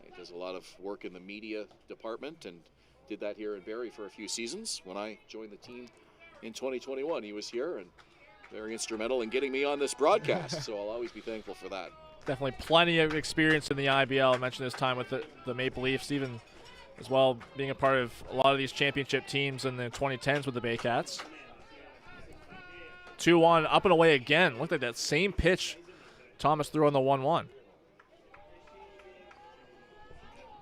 He does a lot of work in the media department and did that here in Barrie for a few seasons. When I joined the team in 2021, he was here and very instrumental in getting me on this broadcast, so I'll always be thankful for that. Definitely plenty of experience in the IBL. I mentioned his time with the Maple Leafs, even as well being a part of a lot of these championship teams in the 2010s with the Baycats. 2-1, up and away again. Looked like that same pitch Thomas threw on the 1-1. Well,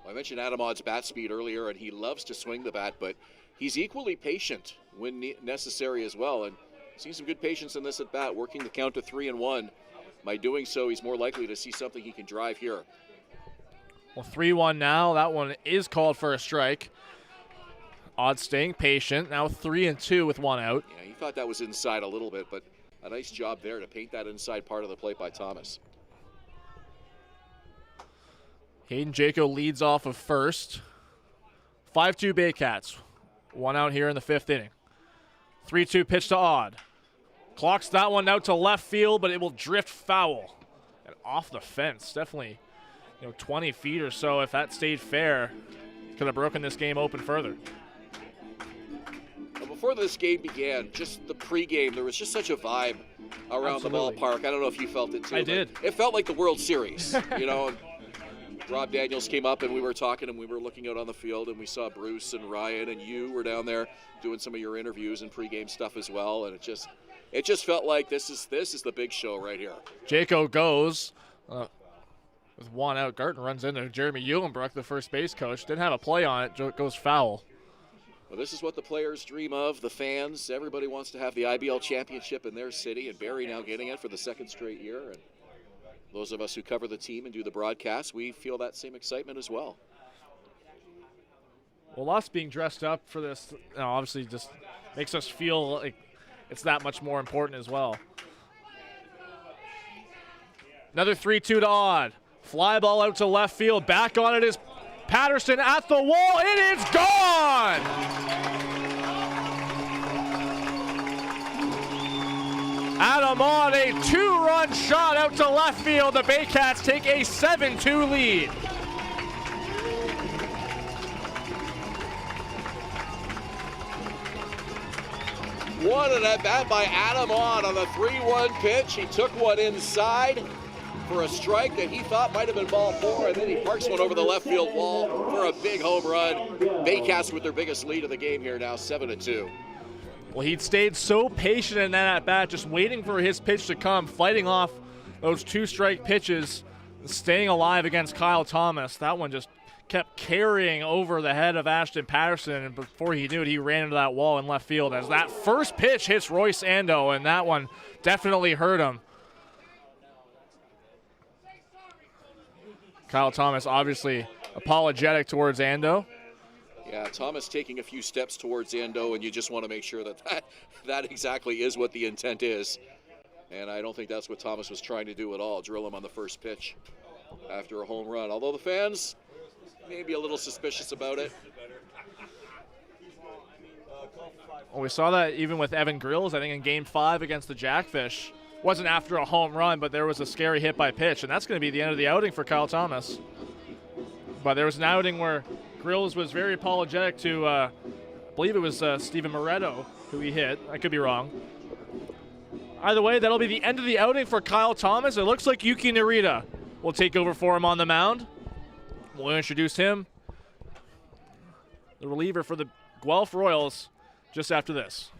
I mentioned Ahmad's bat speed earlier, and he loves to swing the bat, but he's equally patient when necessary as well. And seen some good patience in this at bat, working the count to 3-1. By doing so, he's more likely to see something he can drive here. Well, 3-1 now. That one is called for a strike. Odd staying patient. Now 3-2 with one out. Yeah, he thought that was inside a little bit, but a nice job there to paint that inside part of the plate by Thomas. Hayden Jaco leads off of first. 5-2 Baycats. One out here in the fifth inning. 3-2 pitch to Odd. Clocks that one out to left field, but it will drift foul and off the fence. Definitely, 20 feet or so. If that stayed fair, could have broken this game open further. Well, before this game began, just the pregame, there was just such a vibe around Absolutely. the ballpark. I don't know if you felt it too. I did. It felt like the World Series, Rob Daniels came up and we were talking and we were looking out on the field and we saw Bruce and Ryan and you were down there doing some of your interviews and pregame stuff as well, and it just felt like this is the big show right here. Jaco goes with one out. Garten runs into Jeremy Eulenbrook, the first base coach. Didn't have a play on it. Goes foul. Well, this is what the players dream of, the fans. Everybody wants to have the IBL championship in their city, and Barrie now getting it for the second straight year. And those of us who cover the team and do the broadcast, we feel that same excitement as well. Well, us being dressed up for this, obviously just makes us feel like it's that much more important as well. Another 3-2 to Odd. Fly ball out to left field. Back on it is Patterson at the wall. It is gone! Ahmad, a 2-run shot out to left field. The Baycats take a 7-2 lead. What an at-bat by Ahmad on the 3-1 pitch. He took one inside for a strike that he thought might have been ball 4, and then he parks one over the left field wall for a big home run. Baycats with their biggest lead of the game here now, 7-2. Well, he'd stayed so patient in that at-bat, just waiting for his pitch to come, fighting off those 2-strike pitches, staying alive against Kyle Thomas. That one just kept carrying over the head of Ashton Patterson, and before he knew it, he ran into that wall in left field as that first pitch hits Royce Ando, and that one definitely hurt him. Kyle Thomas obviously apologetic towards Ando. Yeah, Thomas taking a few steps towards Ando, and you just want to make sure that exactly is what the intent is. And I don't think that's what Thomas was trying to do at all, drill him on the first pitch after a home run. Although the fans may be a little suspicious about it. Well, we saw that even with Evan Grills, I think in Game 5 against the Jackfish. wasn't after a home run, but there was a scary hit by pitch, and that's going to be the end of the outing for Kyle Thomas. But there was an outing where Grills was very apologetic to, I believe it was Steven Moretto who he hit. I could be wrong. Either way, that'll be the end of the outing for Kyle Thomas. It looks like Yuki Narita will take over for him on the mound. We'll introduce him, the reliever for the Guelph Royals, just after this.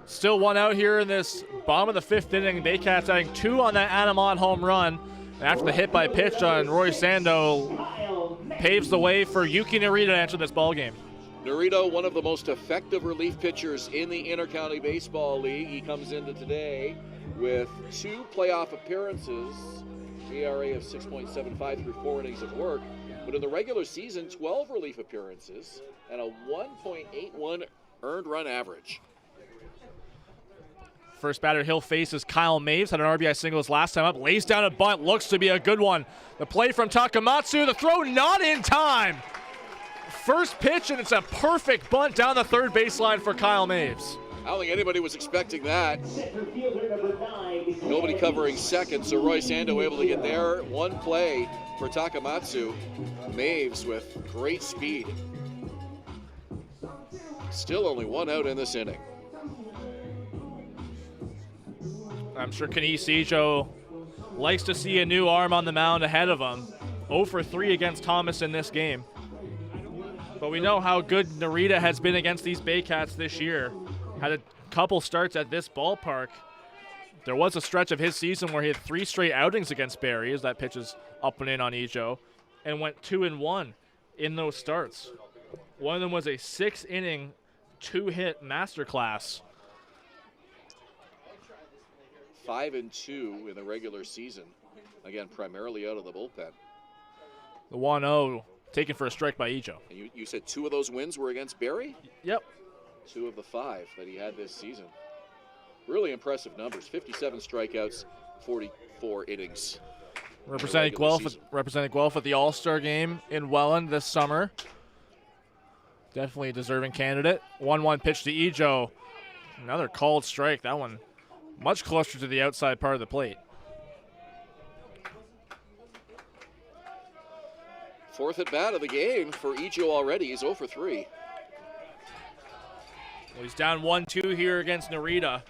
Still one out here in this bottom of the fifth inning. Baycats adding 2 on that Anamont home run. And after the hit by pitch on Roy Sando, paves the way for Yuki Narita to enter this ballgame. Narita, one of the most effective relief pitchers in the Intercounty Baseball League. He comes into today with 2 playoff appearances, ERA of 6.75 through 4 innings of work. But in the regular season, 12 relief appearances and a 1.81 earned run average. First batter he'll face is Kyle Maves. Had an RBI single his last time up. Lays down a bunt. Looks to be a good one. The play from Takamatsu. The throw not in time. First pitch, and it's a perfect bunt down the third baseline for Kyle Maves. I don't think anybody was expecting that. Nobody covering second, so Roy Sando able to get there. One play for Takamatsu. Maves with great speed. Still only 1 out in this inning. I'm sure Kenny Ijo likes to see a new arm on the mound ahead of him. 0 for 3 against Thomas in this game. But we know how good Narita has been against these Baycats this year. Had a couple starts at this ballpark. There was a stretch of his season where he had 3 straight outings against Barrie as that pitch is up and in on Ijo, and went 2-1 in those starts. One of them was a 6-inning, 2-hit masterclass. 5-2 in the regular season. Again, primarily out of the bullpen. The 1-0 taken for a strike by Ijo. And you said 2 of those wins were against Barrie? Yep. 2 of the 5 that he had this season. Really impressive numbers. 57 strikeouts, 44 innings. Representing Guelph at the All-Star game in Welland this summer. Definitely a deserving candidate. 1-1 pitch to Ijo. Another called strike. That one much closer to the outside part of the plate. 4th at bat of the game for Ijo already. He's 0 for 3. Well, he's down 1-2 here against Narita.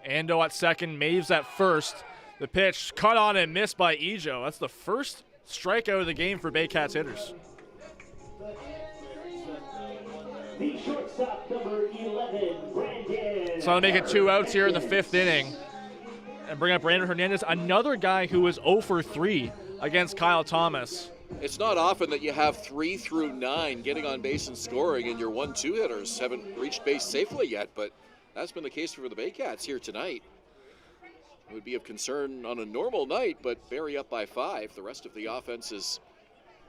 Ando at second, Maves at first. The pitch cut on and missed by Ijo. That's the first strikeout of the game for Baycats hitters. The shortstop, number 11, Brandon So I'll make it 2 outs here in the 5th inning and bring up Brandon Hernandez, another guy who was 0 for 3 against Kyle Thomas. It's not often that you have 3 through 9 getting on base and scoring, and your 1-2 hitters haven't reached base safely yet, but that's been the case for the Baycats here tonight. It would be of concern on a normal night, but Barrie up by 5. The rest of the offense has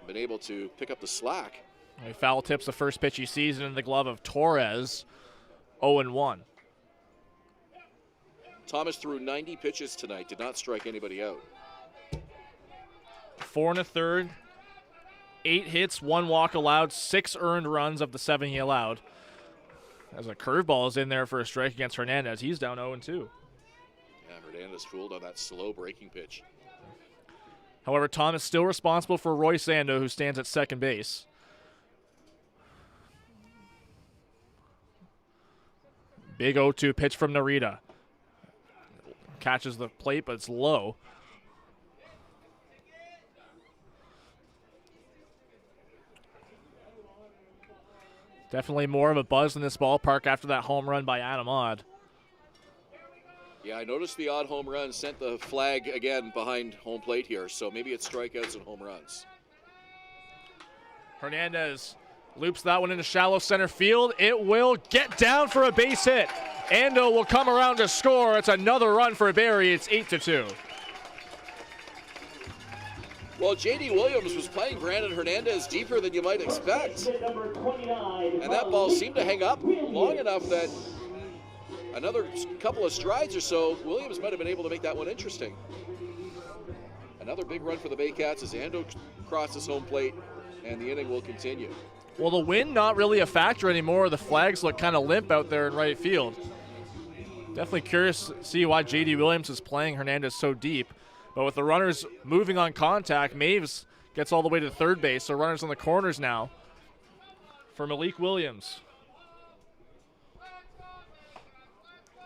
been able to pick up the slack. He foul tips the first pitch he sees in the glove of Torres, 0-1. Thomas threw 90 pitches tonight, did not strike anybody out. 4 1/3, 8 hits, 1 walk allowed, 6 earned runs of the 7 he allowed. As a curveball is in there for a strike against Hernandez, he's down 0-2. Yeah, Hernandez fooled on that slow breaking pitch. However, Thomas still responsible for Roy Sando, who stands at second base. Big 0-2 pitch from Narita. Catches the plate, but it's low. Definitely more of a buzz in this ballpark after that home run by Adam Odd. Yeah, I noticed the odd home run sent the flag again behind home plate here, so maybe it's strikeouts and home runs. Hernandez loops that one into shallow center field. It will get down for a base hit. Ando will come around to score. It's another run for Barrie. It's 8-2. Well, J.D. Williams was playing Brandon Hernandez deeper than you might expect. And that ball seemed to hang up long enough that another couple of strides or so, Williams might have been able to make that one interesting. Another big run for the Baycats as Ando crosses home plate, and the inning will continue. Well, the wind not really a factor anymore. The flags look kind of limp out there in right field. Definitely curious to see why J.D. Williams is playing Hernandez so deep. But with the runners moving on contact, Maves gets all the way to third base. So runners on the corners now for Malik Williams.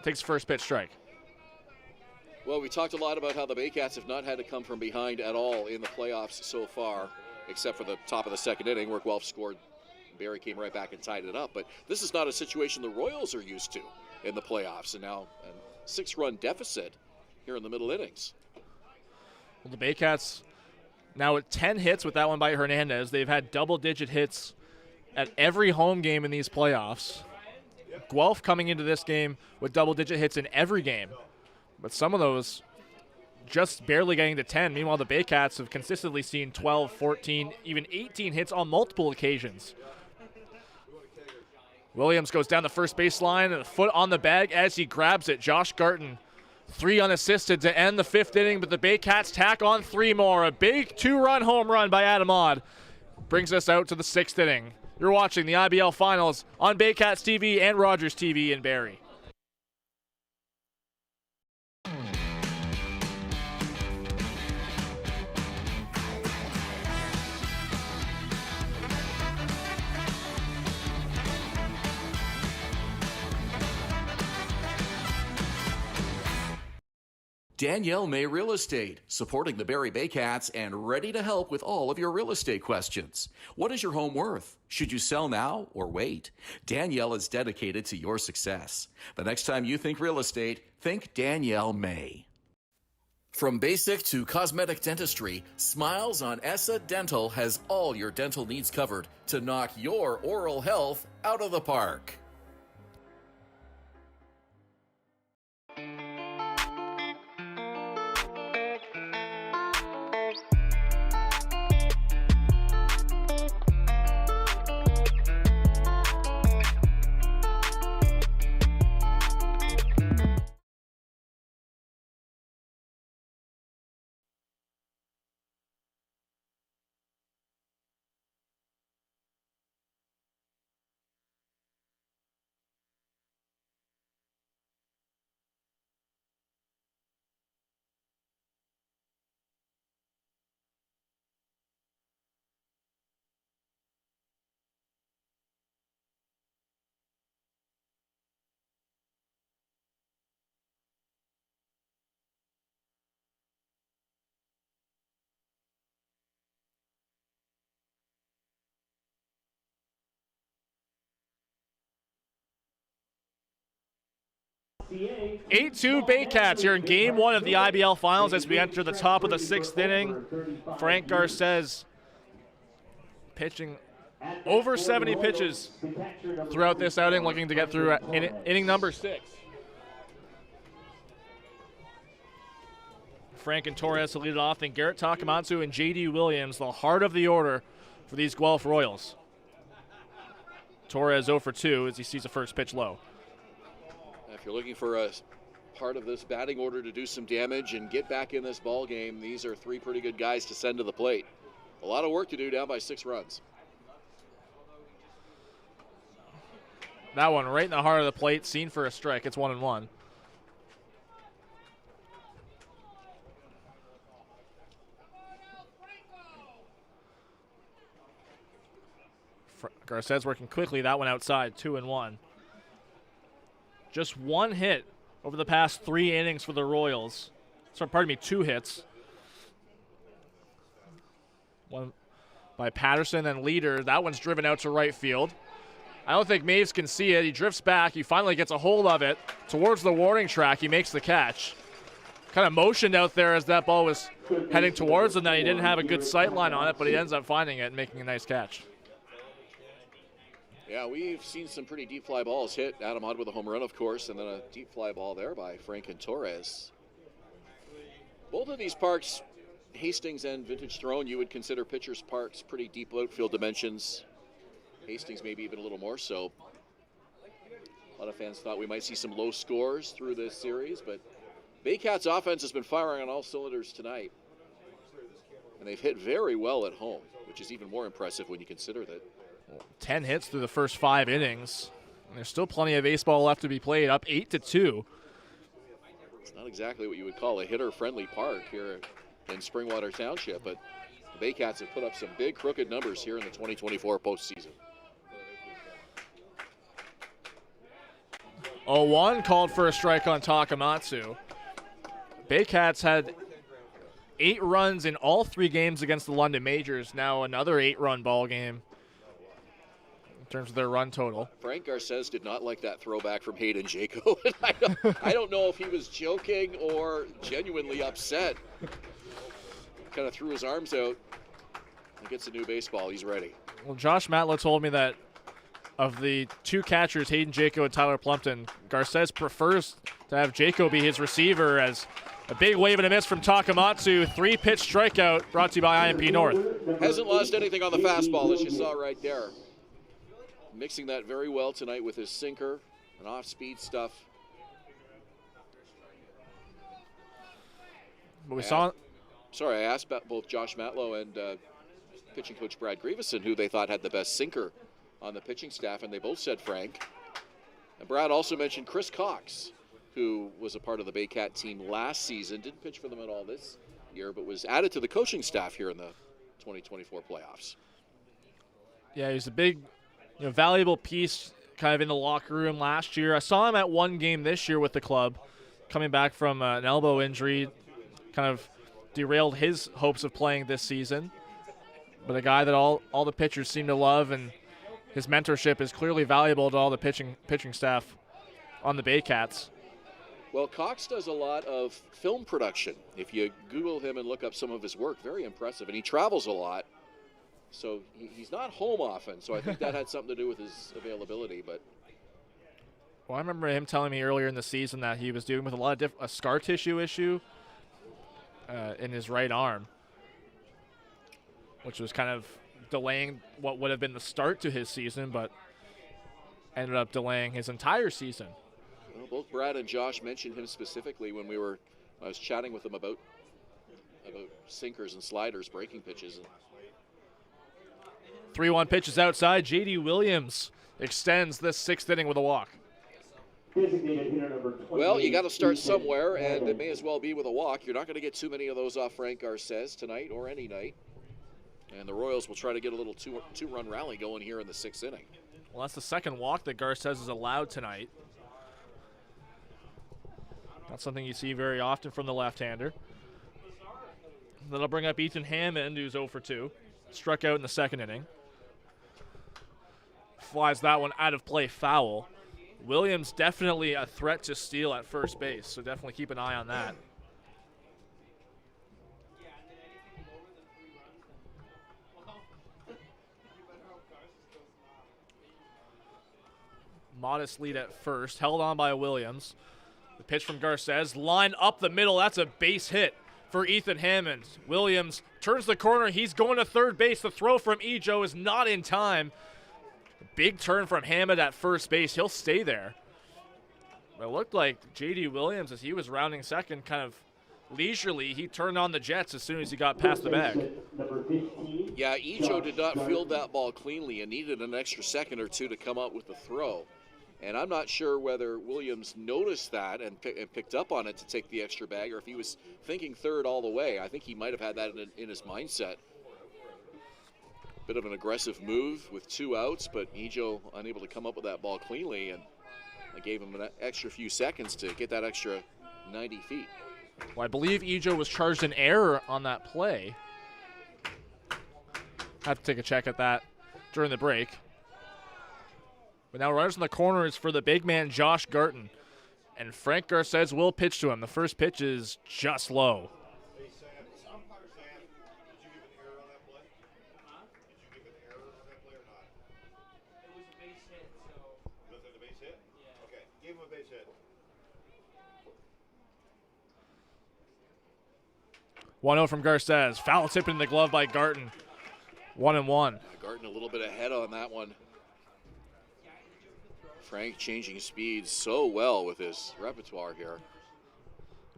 Takes first pitch strike. Well, we talked a lot about how the Baycats have not had to come from behind at all in the playoffs so far, except for the top of the 2nd inning where Guelph scored. Barrie came right back and tied it up. But this is not a situation the Royals are used to in the playoffs. And now a 6-run deficit here in the middle innings. Well, the Baycats now at 10 hits with that one by Hernandez. They've had double-digit hits at every home game in these playoffs. Guelph coming into this game with double-digit hits in every game. But some of those just barely getting to 10. Meanwhile, the Baycats have consistently seen 12, 14, even 18 hits on multiple occasions. Williams goes down the first baseline and a foot on the bag as he grabs it. Josh Garton, 3 unassisted to end the 5th inning, but the Baycats tack on 3 more. A big 2-run home run by Adam Odd brings us out to the 6th inning. You're watching the IBL Finals on Baycats TV and Rogers TV in Barrie. Danielle May Real Estate, supporting the Barrie Baycats and ready to help with all of your real estate questions. What is your home worth? Should you sell now or wait? Danielle is dedicated to your success. The next time you think real estate, think Danielle May. From basic to cosmetic dentistry, Smiles on Essa Dental has all your dental needs covered to knock your oral health out of the park. 8-2 Baycats here in Game 1 of the IBL Finals as we enter the top of the 6th inning. Frank Garces pitching over 70 pitches throughout this outing, looking to get through inning number 6. Frank and Torres to lead it off, then Garrett Takamatsu and J.D. Williams, the heart of the order for these Guelph Royals. Torres 0 for 2 as he sees the first pitch low. If you're looking for a part of this batting order to do some damage and get back in this ball game, these are 3 pretty good guys to send to the plate. A lot of work to do down by 6 runs. That one right in the heart of the plate, seen for a strike. It's 1-1. Garces working quickly. That one outside, 2-1. Just 1 hit over the past 3 innings for the Royals. Sorry, pardon me, 2 hits. One by Patterson and Leader. That one's driven out to right field. I don't think Maves can see it. He drifts back. He finally gets a hold of it towards the warning track. He makes the catch. Kind of motioned out there as that ball was heading towards him. Then he didn't have a good sight line on it, but he ends up finding it and making a nice catch. Yeah, we've seen some pretty deep fly balls hit. Adam Odd with a home run, of course, and then a deep fly ball there by Frank and Torres. Both of these parks, Hastings and Vintage Throne, you would consider pitchers' parks, pretty deep outfield dimensions. Hastings maybe even a little more so. A lot of fans thought we might see some low scores through this series, but Baycats' offense has been firing on all cylinders tonight. And they've hit very well at home, which is even more impressive when you consider that 10 hits through the first 5 innings. And there's still plenty of baseball left to be played, up 8-2. It's not exactly what you would call a hitter-friendly park here in Springwater Township, but the Baycats have put up some big crooked numbers here in the 2024 postseason. 0-1 called for a strike on Takamatsu. Baycats had 8 runs in all 3 games against the London Majors. Now another 8-run ball game in terms of their run total. Frank Garces did not like that throwback from Hayden Jaco. I don't know if he was joking or genuinely upset. Kind of threw his arms out and gets a new baseball. He's ready. Well, Josh Matlow told me that of the 2 catchers, Hayden Jaco and Tyler Plumpton, Garces prefers to have Jaco be his receiver, as a big wave and a miss from Takamatsu. 3-pitch strikeout brought to you by IMP North. Hasn't lost anything on the fastball, as you saw right there. Mixing that very well tonight with his sinker and off-speed stuff. But we saw. Sorry, I asked about both Josh Matlow and pitching coach Brad Grieveson who they thought had the best sinker on the pitching staff, and they both said Frank. And Brad also mentioned Chris Cox, who was a part of the Baycat team last season, didn't pitch for them at all this year, but was added to the coaching staff here in the 2024 playoffs. Yeah, he's a big, valuable piece kind of in the locker room last year. I saw him at 1 game this year with the club, coming back from an elbow injury, kind of derailed his hopes of playing this season. But a guy that all the pitchers seem to love, and his mentorship is clearly valuable to all the pitching staff on the Baycats. Well, Cox does a lot of film production. If you Google him and look up some of his work, very impressive. And he travels a lot, so he's not home often. So I think that had something to do with his availability. But well, I remember him telling me earlier in the season that he was dealing with a lot of a scar tissue issue in his right arm, which was kind of delaying what would have been the start to his season, but ended up delaying his entire season. Well, both Brad and Josh mentioned him specifically when I was chatting with them about sinkers and sliders, breaking pitches. 3-1 pitches outside. J.D. Williams extends this 6th inning with a walk. Well, you got to start somewhere, and it may as well be with a walk. You're not going to get too many of those off Frank Garces tonight or any night. And the Royals will try to get a little two-run rally going here in the 6th inning. Well, that's the second walk that Garces has allowed tonight. Not something you see very often from the left-hander. That'll bring up Ethan Hammond, who's 0 for 2. Struck out in the 2nd inning. Flies that one out of play, foul. Williams definitely a threat to steal at first base, so definitely keep an eye on that. Modest lead at first, held on by Williams. The pitch from Garces, line up the middle. That's a base hit for Ethan Hammond. Williams turns the corner. He's going to third base. The throw from Ejo is not in time. Big turn from Hammond at first base. He'll stay there. But it looked like J.D. Williams, as he was rounding second, kind of leisurely, he turned on the Jets as soon as he got past the bag. Yeah, Ejo did not field that ball cleanly and needed an extra second or two to come up with the throw. And I'm not sure whether Williams noticed that and picked up on it to take the extra bag, or if he was thinking third all the way. I think he might have had that in his mindset. Bit of an aggressive move with 2 outs, but Ejo unable to come up with that ball cleanly, and I gave him an extra few seconds to get that extra 90 feet. Well, I believe Ejo was charged an error on that play. Have to take a check at that during the break. But now runners in the corner is for the big man, Josh Garton. And Frank Garces will pitch to him. The first pitch is just low. One 0 from Garces. Foul tip in the glove by Garton. 1-1. Garton a little bit ahead on that one. Frank changing speeds so well with his repertoire here.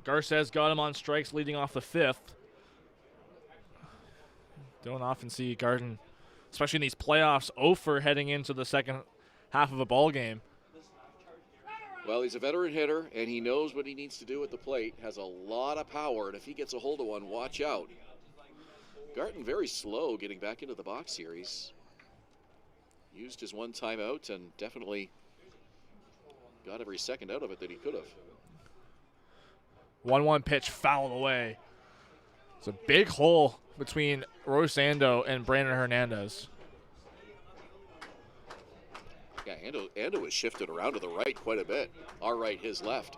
Garces got him on strikes leading off the 5th. Don't often see Garton, especially in these playoffs, 0 for heading into the second half of a ball game. Well, he's a veteran hitter, and he knows what he needs to do at the plate. Has a lot of power, and if he gets a hold of one, watch out. Garton very slow getting back into the box here. He's used his 1 timeout and definitely got every second out of it that he could have. 1-1 pitch fouled away. It's a big hole between Rosando and Brandon Hernandez. Yeah, Ando was shifted around to the right quite a bit. Our right, his left.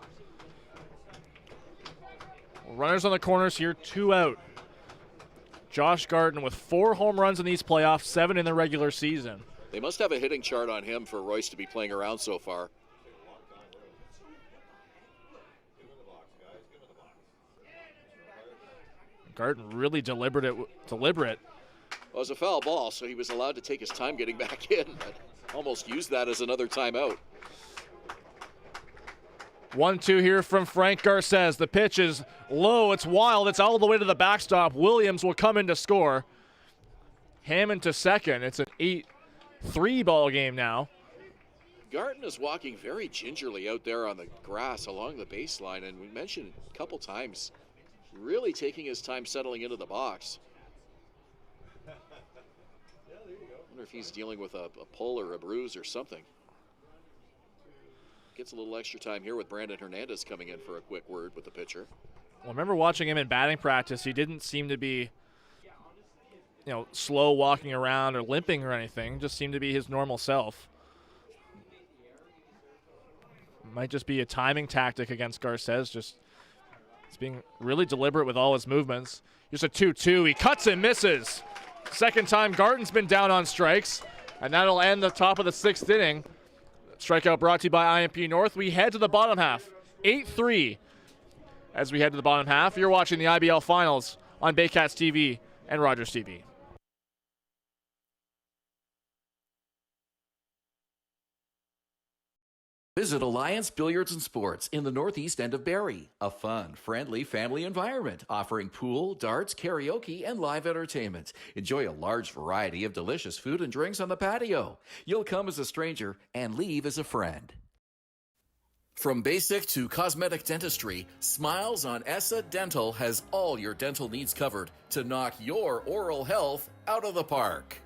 Runners on the corners here, 2 out. Josh Garton with 4 home runs in these playoffs, 7 in the regular season. They must have a hitting chart on him for Royce to be playing around so far. Garton really deliberate. Well, it was a foul ball, so he was allowed to take his time getting back in, but almost used that as another timeout. 1-2 here from Frank Garces. The pitch is low. It's wild. It's all the way to the backstop. Williams will come in to score. Hammond to second. It's an 8-3 ball game now. Garton is walking very gingerly out there on the grass along the baseline, and we mentioned a couple times, really taking his time settling into the box. I wonder if he's dealing with a pull or a bruise or something. Gets a little extra time here with Brandon Hernandez coming in for a quick word with the pitcher. Well, I remember watching him in batting practice. He didn't seem to be, slow walking around or limping or anything. Just seemed to be his normal self. Might just be a timing tactic against Garces. Just he's being really deliberate with all his movements. Here's a 2-2. He cuts and misses. Second time Garton's been down on strikes, and that'll end the top of the 6th inning. Strikeout brought to you by IMP North. We head to the bottom half. 8-3 as we head to the bottom half. You're watching the IBL Finals on Baycats TV and Rogers TV. Visit Alliance Billiards and Sports in the northeast end of Barrie. A fun, friendly family environment offering pool, darts, karaoke, and live entertainment. Enjoy a large variety of delicious food and drinks on the patio. You'll come as a stranger and leave as a friend. From basic to cosmetic dentistry, Smiles on Essa Dental has all your dental needs covered to knock your oral health out of the park.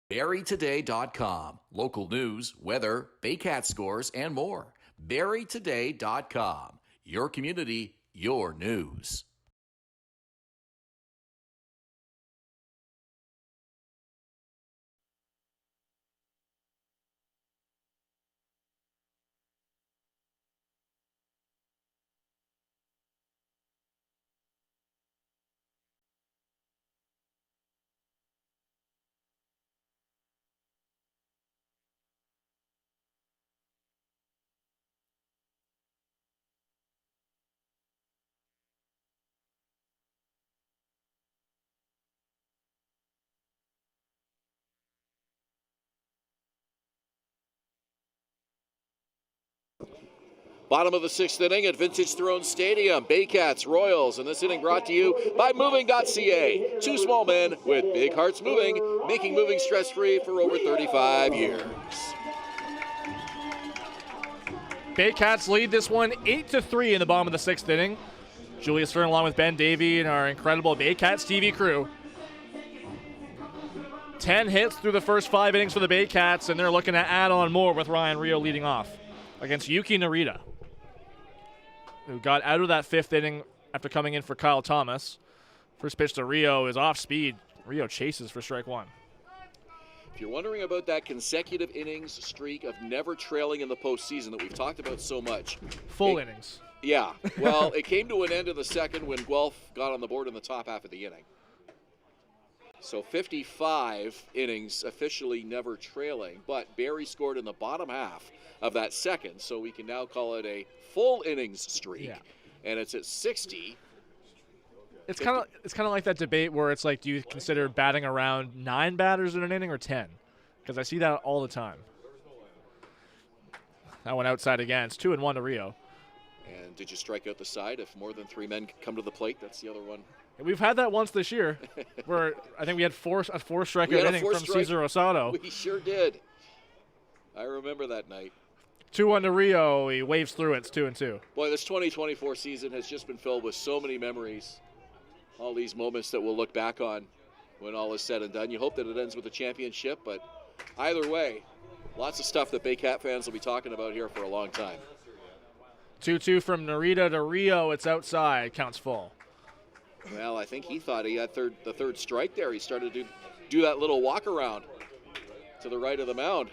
BarrieToday.com. Local news, weather, Baycat scores, and more. BarrieToday.com. Your community, your news. Bottom of the 6th inning at Vintage Throne Stadium, Baycats, Royals, and this inning brought to you by Moving.ca. Two small men with big hearts moving, making moving stress-free for over 35 years. Baycats lead this one 8-3 in the bottom of the 6th inning. Julius Hern along with Ben Davy and our incredible Baycats TV crew. 10 hits through the first 5 innings for the Baycats, and they're looking to add on more with Ryan Rio leading off against Yuki Narita, who got out of that 5th inning after coming in for Kyle Thomas. First pitch to Rio is off speed. Rio chases for strike 1. If you're wondering about that consecutive innings streak of never trailing in the postseason that we've talked about so much. Full innings. Yeah. Well, it came to an end in the 2nd when Guelph got on the board in the top half of the inning. So 55 innings officially never trailing, but Barrie scored in the bottom half of that 2nd, so we can now call it a full innings streak. Yeah. And it's at 60. It's kind of like that debate where it's like, do you consider batting around 9 batters in an inning or 10? Because I see that all the time. That one outside again. It's 2-1 to Rio. And did you strike out the side if more than 3 men come to the plate? That's the other one. We've had that once this year, where I think we had a four strikeout inning from Cesar Rosado. We sure did. I remember that night. 2-1 to Rio. He waves through it. It's 2-2. Boy, this 2024 season has just been filled with so many memories. All these moments that we'll look back on when all is said and done. You hope that it ends with a championship, but either way, lots of stuff that Baycat fans will be talking about here for a long time. 2-2 from Narita to Rio. It's outside. Counts full. Well, I think he thought he had the third strike there. He started to do that little walk around to the right of the mound.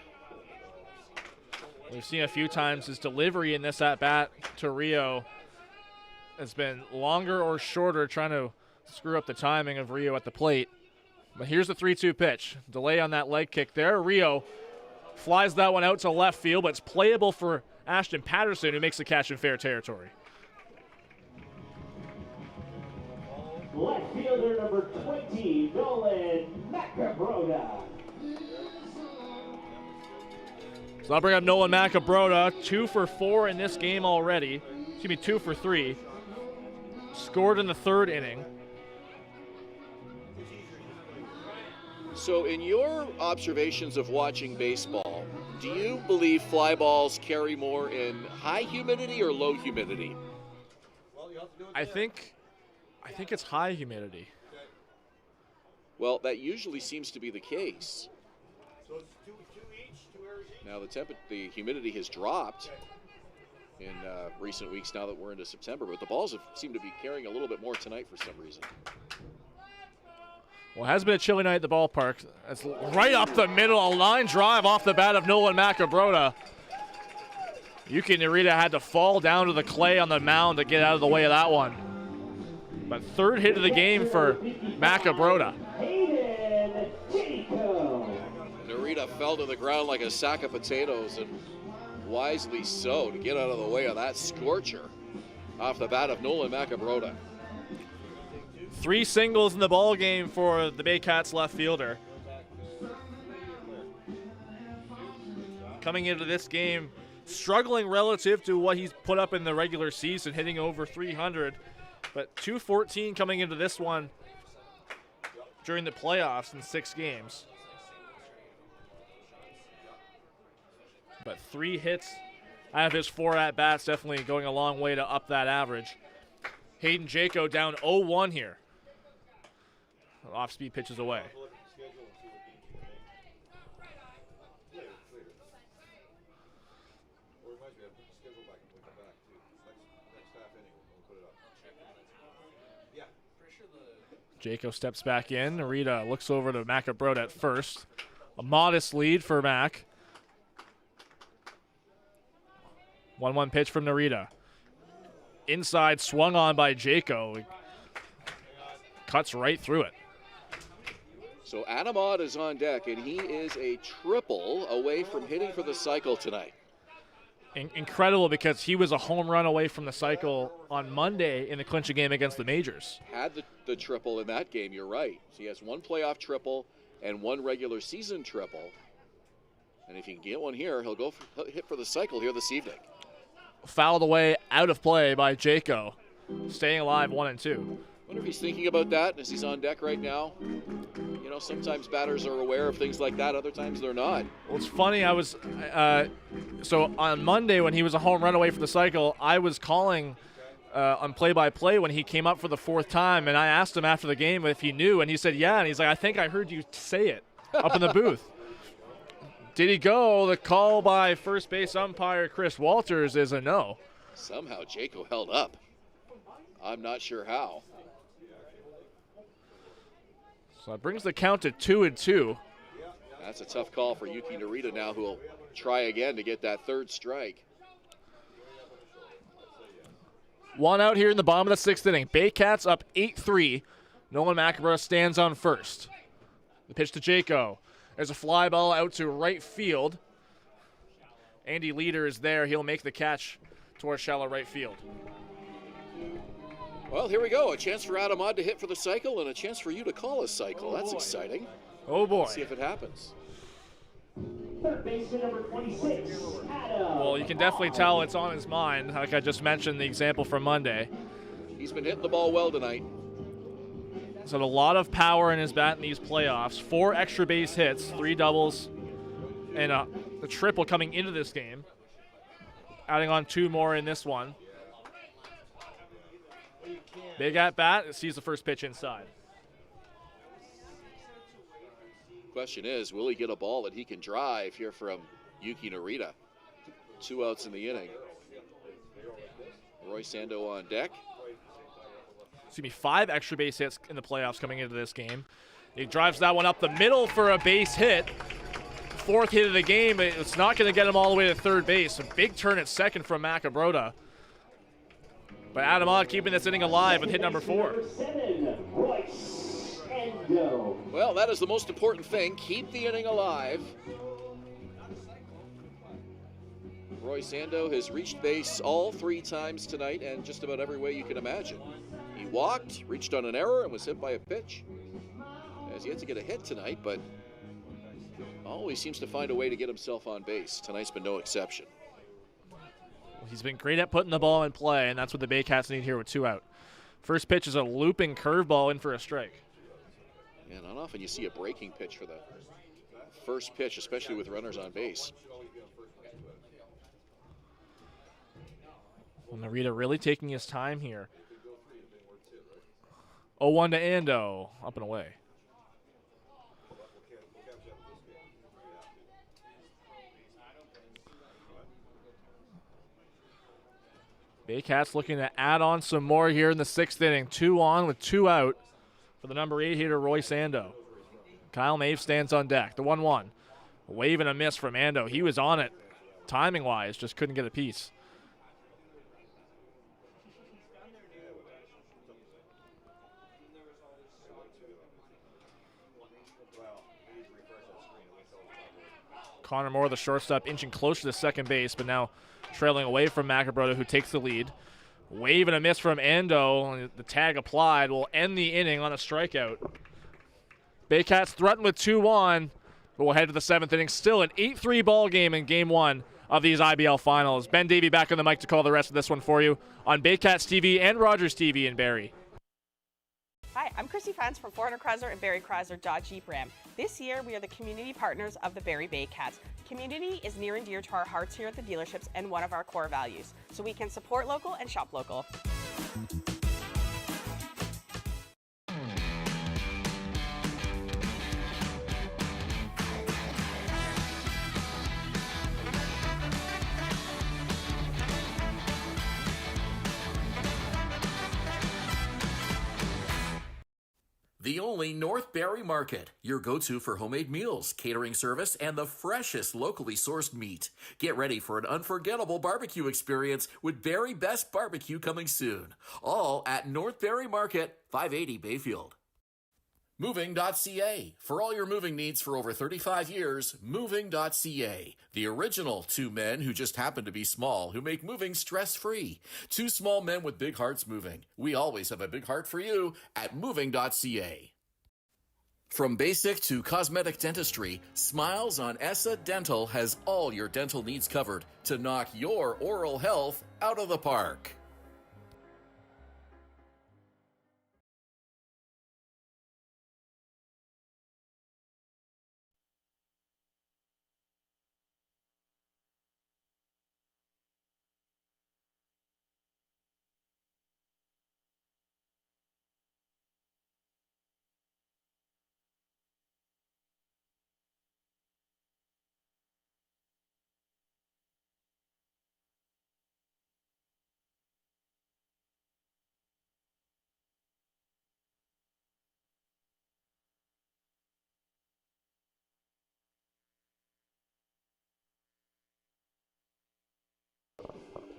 We've seen a few times his delivery in this at-bat to Rio has been longer or shorter, trying to screw up the timing of Rio at the plate. But here's the 3-2 pitch. Delay on that leg kick there. Rio flies that one out to left field, but it's playable for Ashton Patterson, who makes the catch in fair territory. Left fielder number 20, Nolan Macabrota. So I'll bring up Nolan Macabrota, 2 for 4 in this game already. 2 for 3. Scored in the 3rd inning. So in your observations of watching baseball, do you believe fly balls carry more in high humidity or low humidity? I think it's high humidity. Well, that usually seems to be the case. Now the humidity has dropped in recent weeks now that we're into September, but the balls seem to be carrying a little bit more tonight for some reason. Well, it has been a chilly night at the ballpark. It's right up the middle, a line drive off the bat of Nolan Macabrota. Yuki Narita had to fall down to the clay on the mound to get out of the way of that one. But 3rd hit of the game for Macabrota. Narita fell to the ground like a sack of potatoes, and wisely so, to get out of the way of that scorcher off the bat of Nolan Macabrota. 3 singles in the ball game for the Baycats left fielder. Coming into this game, struggling relative to what he's put up in the regular season, hitting over 300, but 214 coming into this one during the playoffs in 6 games. But 3 hits out of his 4 at-bats, definitely going a long way to up that average. Hayden Jaco down 0-1 here. Off-speed pitches away. Jaco steps back in. Narita looks over to Macabrode at first. A modest lead for Mac. 1-1 pitch from Narita. Inside, swung on by Jaco. Cuts right through it. So Adamad is on deck, and he is a triple away from hitting for the cycle tonight. Incredible, because he was a home run away from the cycle on Monday in the clinching game against the Majors. Had the triple in that game, you're right. So he has one playoff triple and one regular season triple. And if he can get one here, he'll hit for the cycle here this evening. Fouled away, out of play by Jaco. Staying alive, 1-2. Wonder if he's thinking about that as he's on deck right now. You know, sometimes batters are aware of things like that, other times they're not. Well, it's funny, so on Monday when he was a home run away from the cycle, I was calling on play-by-play when he came up for the fourth time, and I asked him after the game if he knew, and he said, yeah, and he's like, I think I heard you say it up in the booth. Did he go? The call by first base umpire Chris Walters is a no. Somehow Jaco held up. I'm not sure how. So that brings the count to 2-2. That's a tough call for Yuki Narita now, who will try again to get that third strike. One out here in the bottom of the sixth inning. Baycats up 8-3. Nolan Macabrode stands on first. The pitch to Jaco. There's a fly ball out to right field. Andy Leader is there. He'll make the catch towards shallow right field. Well, here we go. A chance for Adamad to hit for the cycle and a chance for you to call a cycle. That's exciting. Oh, boy. Let's see if it happens. Third baseman number 26, Adam. Well, you can definitely tell it's on his mind, like I just mentioned the example from Monday. He's been hitting the ball well tonight. He's had a lot of power in his bat in these playoffs. 4 extra base hits, 3 doubles, and a triple coming into this game. Adding on 2 more in this one. Big at bat, sees the first pitch inside. Question is, will he get a ball that he can drive here from Yuki Narita? 2 outs in the inning. Roy Sando on deck. 5 extra base hits in the playoffs coming into this game. He drives that one up the middle for a base hit. 4th hit of the game. It's not going to get him all the way to third base. A big turn at second from Macabrode. But Adamad keeping this inning alive with hit number 4. Well, that is the most important thing. Keep the inning alive. Roy Sando has reached base all 3 times tonight, and just about every way you can imagine. He walked, reached on an error, and was hit by a pitch. Has yet to get a hit tonight, but always seems to find a way to get himself on base. Tonight's been no exception. He's been great at putting the ball in play, and that's what the Baycats need here with 2 out. First pitch is a looping curveball in for a strike. Yeah, not often you see a breaking pitch for the first pitch, especially with runners on base. Well, Narita really taking his time here. 0-1 to Ando, up and away. Baycats looking to add on some more here in the 6th inning. 2 on with 2 out for the number 8 hitter, Roy Sando. Kyle Mave stands on deck. The 1-1. A wave and a miss from Ando. He was on it timing-wise, just couldn't get a piece. Connor Moore, the shortstop, inching closer to second base, but now trailing away from Macabrode, who takes the lead. Wave and a miss from Ando. The tag applied will end the inning on a strikeout. Baycats threatened with 2 on, but we'll head to the 7th inning. Still an 8-3 ball game in Game 1 of these IBL finals. Ben Davy back on the mic to call the rest of this one for you on Baycats TV and Rogers TV in Barrie. Hi, I'm Chrissy Fans from 400 Chrysler and Barrie Chrysler Dodge Jeep Ram. This year, we are the community partners of the Barrie Baycats. Community is near and dear to our hearts here at the dealerships and one of our core values, so we can support local and shop local. The only North Barrie Market, your go-to for homemade meals, catering service, and the freshest locally sourced meat. Get ready for an unforgettable barbecue experience with Barrie Best Barbecue coming soon. All at North Barrie Market, 580 Bayfield. Moving.ca. For all your moving needs for over 35 years, Moving.ca. The original two men who just happen to be small, who make moving stress-free. Two small men with big hearts moving. We always have a big heart for you at Moving.ca. From basic to cosmetic dentistry, Smiles on Essa Dental has all your dental needs covered to knock your oral health out of the park.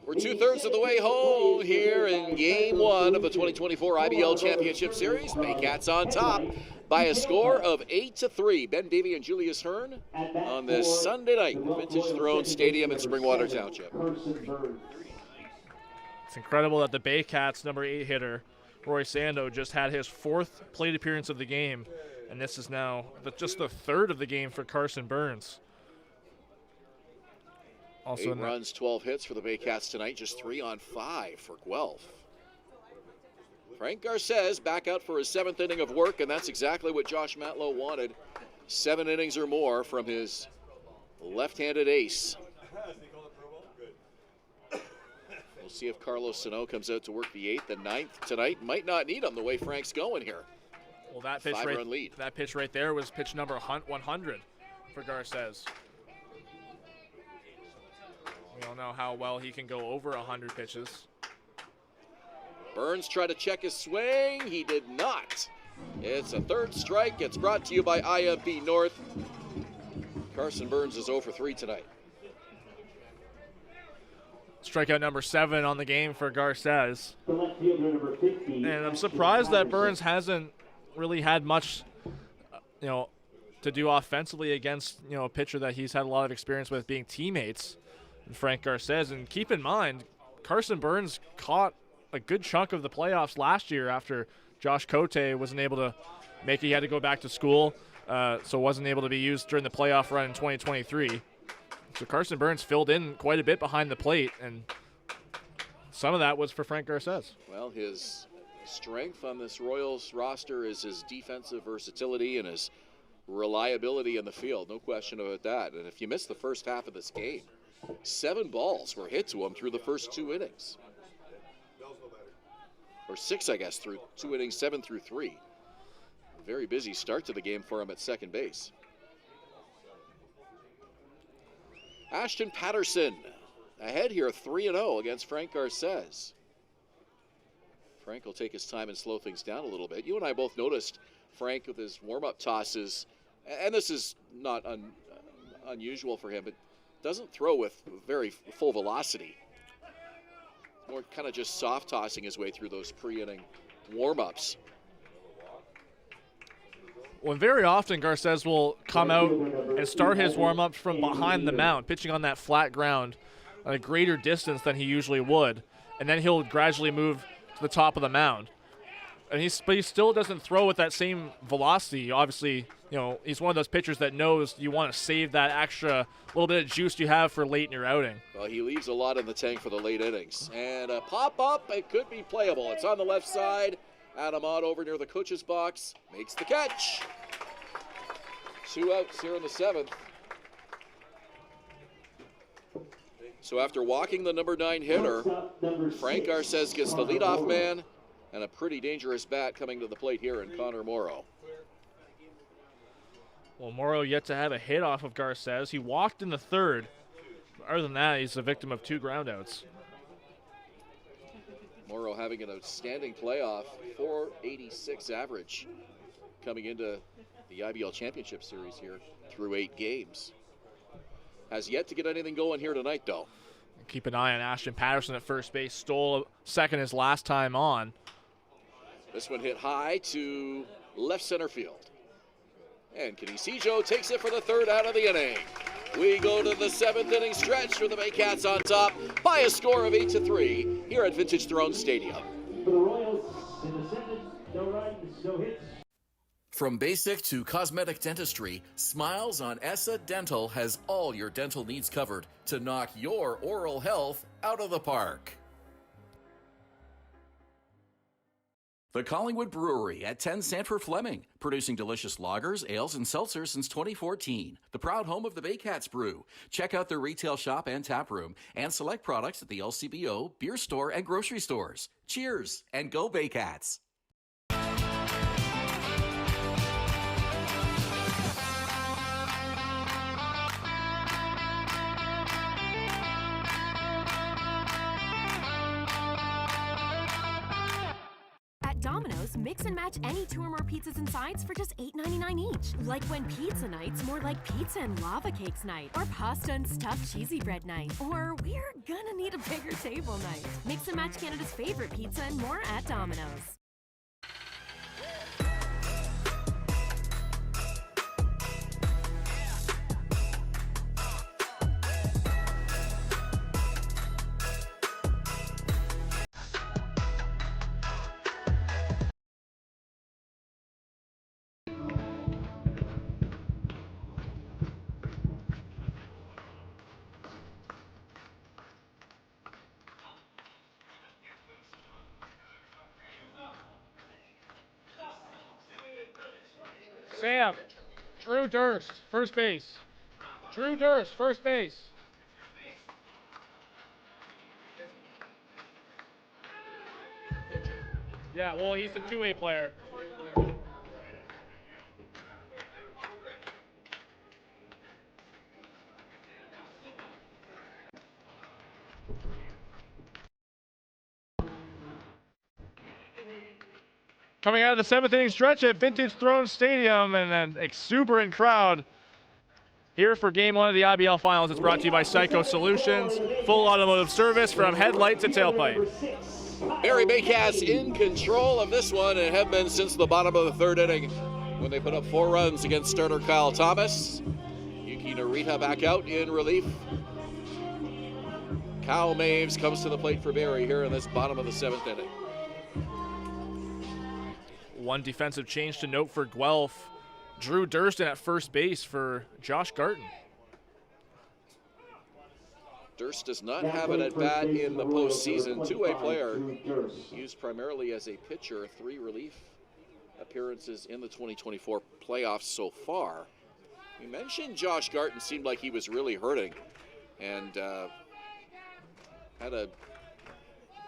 We're two-thirds of the way home here in Game 1 of the 2024 IBL Championship Series. Baycats on top by a score of 8-3. Ben Davy and Julius Hern on this Sunday night at Vintage Throne Stadium in Springwater Township. It's incredible that the Baycats number 8 hitter, Roy Sando, just had his 4th plate appearance of the game, and this is now just the 3rd of the game for Carson Burns. Also 8 runs, 12 hits for the Baycats tonight, just 3 on 5 for Guelph. Frank Garces back out for his 7th inning of work, and that's exactly what Josh Matlow wanted. 7 innings or more from his left-handed ace. We'll see if Carlos Sano comes out to work the 8th and 9th tonight. Might not need him the way Frank's going here. Well, that pitch that pitch right there was pitch number 100 for Garces. We don't know how well he can go over 100 pitches. Burns tried to check his swing. He did not. It's a 3rd strike. It's brought to you by IMP North. Carson Burns is 0 for 3 tonight. Strikeout number 7 on the game for Garces. And I'm surprised that Burns hasn't really had much, to do offensively against, a pitcher that he's had a lot of experience with, being teammates. And Frank Garces. And keep in mind, Carson Burns caught a good chunk of the playoffs last year after Josh Cote wasn't able to make it. He had to go back to school, so wasn't able to be used during the playoff run in 2023. So Carson Burns filled in quite a bit behind the plate, and some of that was for Frank Garces. Well, his strength on this Royals roster is his defensive versatility and his reliability in the field. No question about that. And if you missed the first half of this game, 7 balls were hit to him through the first 2 innings. Or 6, I guess, through 2 innings, 7 through 3. Very busy start to the game for him at second base. Ashton Patterson ahead here, 3-0 against Frank Garces. Frank will take his time and slow things down a little bit. You and I both noticed Frank with his warm-up tosses, and this is not unusual for him, but doesn't throw with very full velocity. More kind of just soft tossing his way through those pre-inning warm-ups. Well, very often Garces will come out and start his warm-ups from behind the mound, pitching on that flat ground at a greater distance than he usually would, and then he'll gradually move to the top of the mound. And but he still doesn't throw with that same velocity. Obviously, he's one of those pitchers that knows you want to save that extra little bit of juice you have for late in your outing. Well, he leaves a lot in the tank for the late innings. And a pop-up, it could be playable. It's on the left side. Adam Ott over near the coach's box makes the catch. 2 outs here in the 7th. So after walking the number 9 hitter, Frank Garces gets the leadoff man, and a pretty dangerous bat coming to the plate here in Connor Morrow. Well, Morrow yet to have a hit off of Garces. He walked in the 3rd. Other than that, he's a victim of 2 groundouts. Morrow having an outstanding playoff, .486 average coming into the IBL Championship Series here through 8 games. Has yet to get anything going here tonight, though. Keep an eye on Ashton Patterson at first base. Stole second his last time on. This one hit high to left center field. And Kinesijo takes it for the 3rd out of the inning. We go to the 7th inning stretch with the Baycats on top by a score of 8-3 here at Vintage Throne Stadium. For the Royals, in the 7th, no runs, no hits. From basic to cosmetic dentistry, Smiles on Essa Dental has all your dental needs covered to knock your oral health out of the park. The Collingwood Brewery at 10 Sanford Fleming, producing delicious lagers, ales, and seltzers since 2014. The proud home of the Baycats Brew. Check out their retail shop and tap room, and select products at the LCBO, beer store, and grocery stores. Cheers, and go Baycats! Domino's, mix and match any 2 or more pizzas and sides for just $8.99 each. Like when pizza night's more like pizza and lava cakes night, or pasta and stuffed cheesy bread night, or we're gonna need a bigger table night. Mix and match Canada's favorite pizza and more at Domino's. Sam, Drew Durst, first base. Drew Durst, first base. Yeah, well, he's the 2-way player. Coming out of the 7th inning stretch at Vintage Throne Stadium, and an exuberant crowd here for Game 1 of the IBL Finals. It's brought to you by Psycho Solutions, full automotive service from headlight to tailpipe. Barrie Baycats in control of this one and have been since the bottom of the 3rd inning when they put up 4 runs against starter Kyle Thomas. Yuki Narita back out in relief. Kyle Maves comes to the plate for Barrie here in this bottom of the 7th inning. One defensive change to note for Guelph. Drew Durston at first base for Josh Garton. Durst does not have an at-bat in the postseason. 2-way player, used primarily as a pitcher. 3 relief appearances in the 2024 playoffs so far. You mentioned Josh Garton seemed like he was really hurting and had a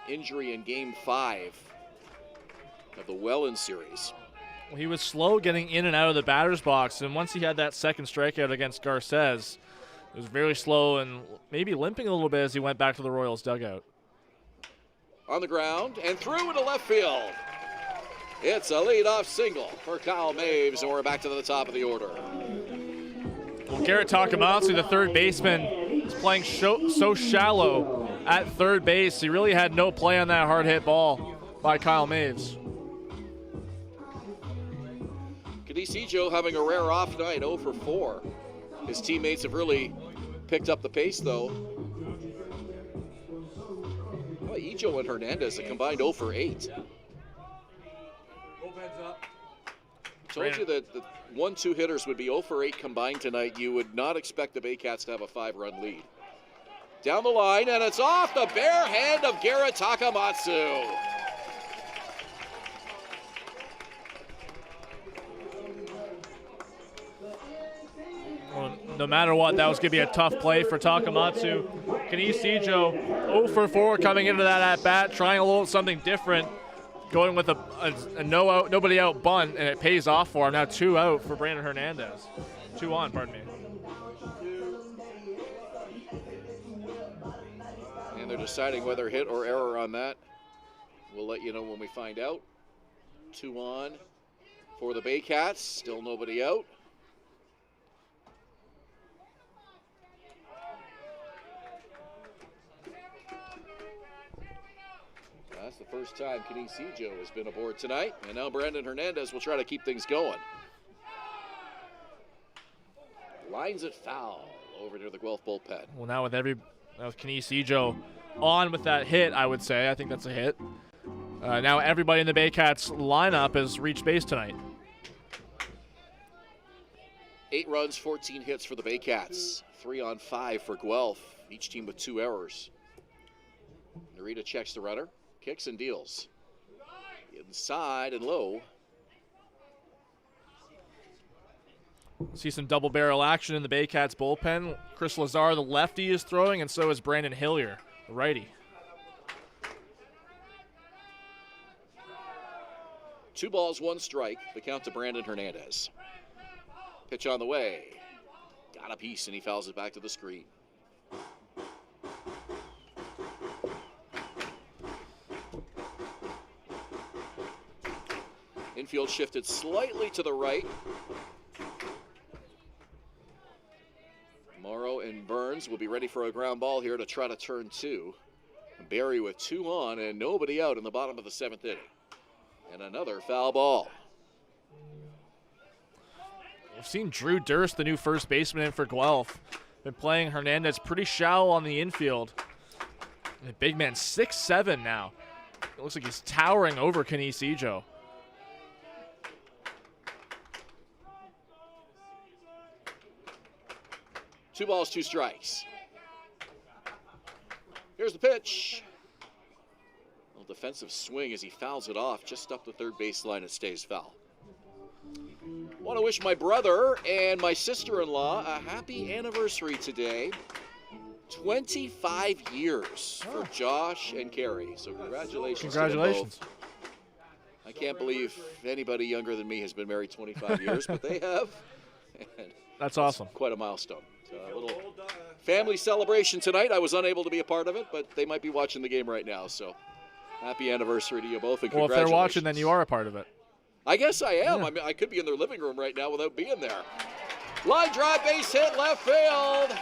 injury in Game 5 of the Welland series. Well, he was slow getting in and out of the batter's box, and once he had that second strikeout against Garces, it was very slow and maybe limping a little bit as he went back to the Royals dugout. On the ground and through into left field. It's a leadoff single for Kyle Maves, and we're back to the top of the order. Well, Garrett Takamatsu, the 3rd baseman, is playing so shallow at 3rd base. He really had no play on that hard hit ball by Kyle Maves. Kinesijo having a rare off night, 0 for 4. His teammates have really picked up the pace, though. Well, Ijo and Hernandez, a combined 0 for 8. Told you that the 1-2 hitters would be 0 for 8 combined tonight. You would not expect the Baycats to have a 5-run lead. Down the line, and it's off the bare hand of Garrett Takamatsu. Well, no matter what, that was going to be a tough play for Takamatsu. Kinesijo 0 for 4 coming into that at-bat, trying a little something different, going with a no-out, nobody-out bunt, and it pays off for him. Now 2 out for Brandon Hernandez. 2 on, pardon me. And they're deciding whether hit or error on that. We'll let you know when we find out. 2 on, For the Baycats, still nobody out. That's the first time Canisijo has been aboard tonight, and now Brandon Hernandez will try to keep things going. Lines it foul over near the Guelph bullpen. Well, now with Canisijo on with that hit, I would say. I think that's a hit. Now everybody in the Baycats lineup has reached base tonight. 8 runs, 14 hits for the Baycats. 3 on 5 for Guelph, each team with 2 errors. Narita checks the runner, kicks and deals. Inside and low. See some double barrel action in the Baycats bullpen. Chris Lazar, the lefty, is throwing, and so is Brandon Hillier, the righty. 2 balls, 1 strike. The count to Brandon Hernandez. Pitch on the way. Got a piece, and he fouls it back to the screen. Infield shifted slightly to the right. Morrow and Burns will be ready for a ground ball here to try to turn 2. Barrie with 2 on and nobody out in the bottom of the 7th inning. And another foul ball. We've seen Drew Durst, the new first baseman in for Guelph, been playing Hernandez pretty shallow on the infield. And the big man, 6'7" now. It looks like he's towering over Canisijo. Two balls, 2 strikes. Here's the pitch. A little defensive swing as he fouls it off just up the third baseline. It stays foul. Want to wish my brother and my sister-in-law a happy anniversary today. 25 years for Josh and Carrie. So congratulations. Congratulations. To them both. I can't believe anybody younger than me has been married 25 years, but they have. That's awesome. Quite a milestone. A little family celebration tonight. I was unable to be a part of it, but they might be watching the game right now. So happy anniversary to you both, and well, congratulations. if they're watching, then you are a part of it. I guess I am. Yeah. I mean, I could be in their living room right now without being there. Line drive, base hit, left field.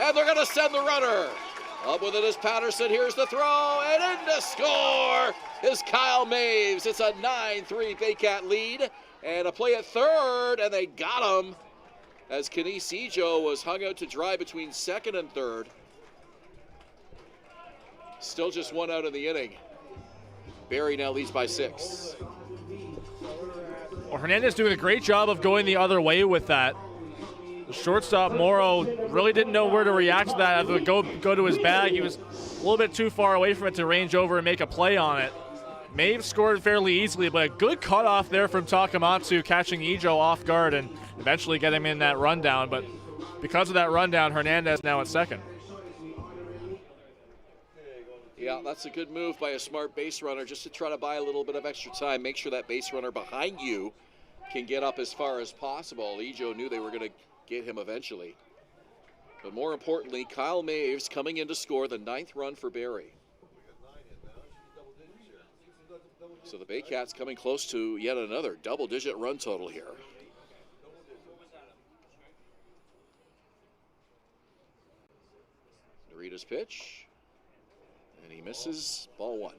And they're going to send the runner. Up with it is Patterson. Here's the throw. And in to score is Kyle Maves. It's a 9-3 Baycat lead. And a play at third, and they got him as Canisijo was hung out to dry between second and third. Still just 1 out in the inning. Barrie now leads by 6. Well, Hernandez doing a great job of going the other way with that. The shortstop, Morrow, really didn't know where to react to that. If it would go to his bag, he was a little bit too far away from it to range over and make a play on it. Maves scored fairly easily, but a good cutoff there from Takamatsu, catching Ijo off guard and eventually get him in that rundown. But because of that rundown, Hernandez now at second. Yeah, that's a good move by a smart base runner, just to try to buy a little bit of extra time, make sure that base runner behind you can get up as far as possible. Ijo knew they were going to get him eventually. But more importantly, Kyle Maves coming in to score the 9th run for Barrie. So the Baycats coming close to yet another double-digit run total here. Narita's pitch. And he misses, ball 1.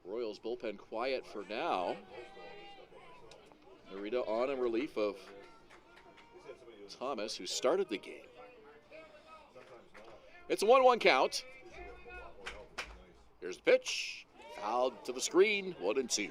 Royals bullpen quiet for now. Narita on in relief of Thomas, who started the game. It's a 1-1 count. Here's the pitch. Fouled to the screen, 1-2.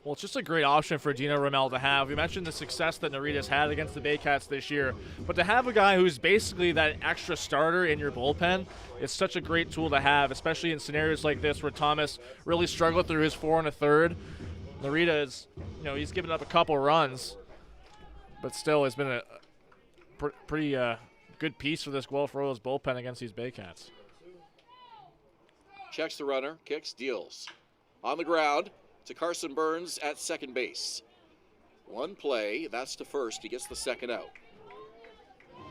Well, it's just a great option for Dino Rommel to have. We mentioned the success that Narita's had against the Baycats this year, but to have a guy who's basically that extra starter in your bullpen is such a great tool to have, especially in scenarios like this where Thomas really struggled through his 4 1/3. Narita is, he's given up a couple runs, but still has been a pretty good piece for this Guelph Royals bullpen against these Baycats. Checks the runner, kicks, deals. On the ground to Carson Burns at second base. 1 play, that's to first. He gets the second out.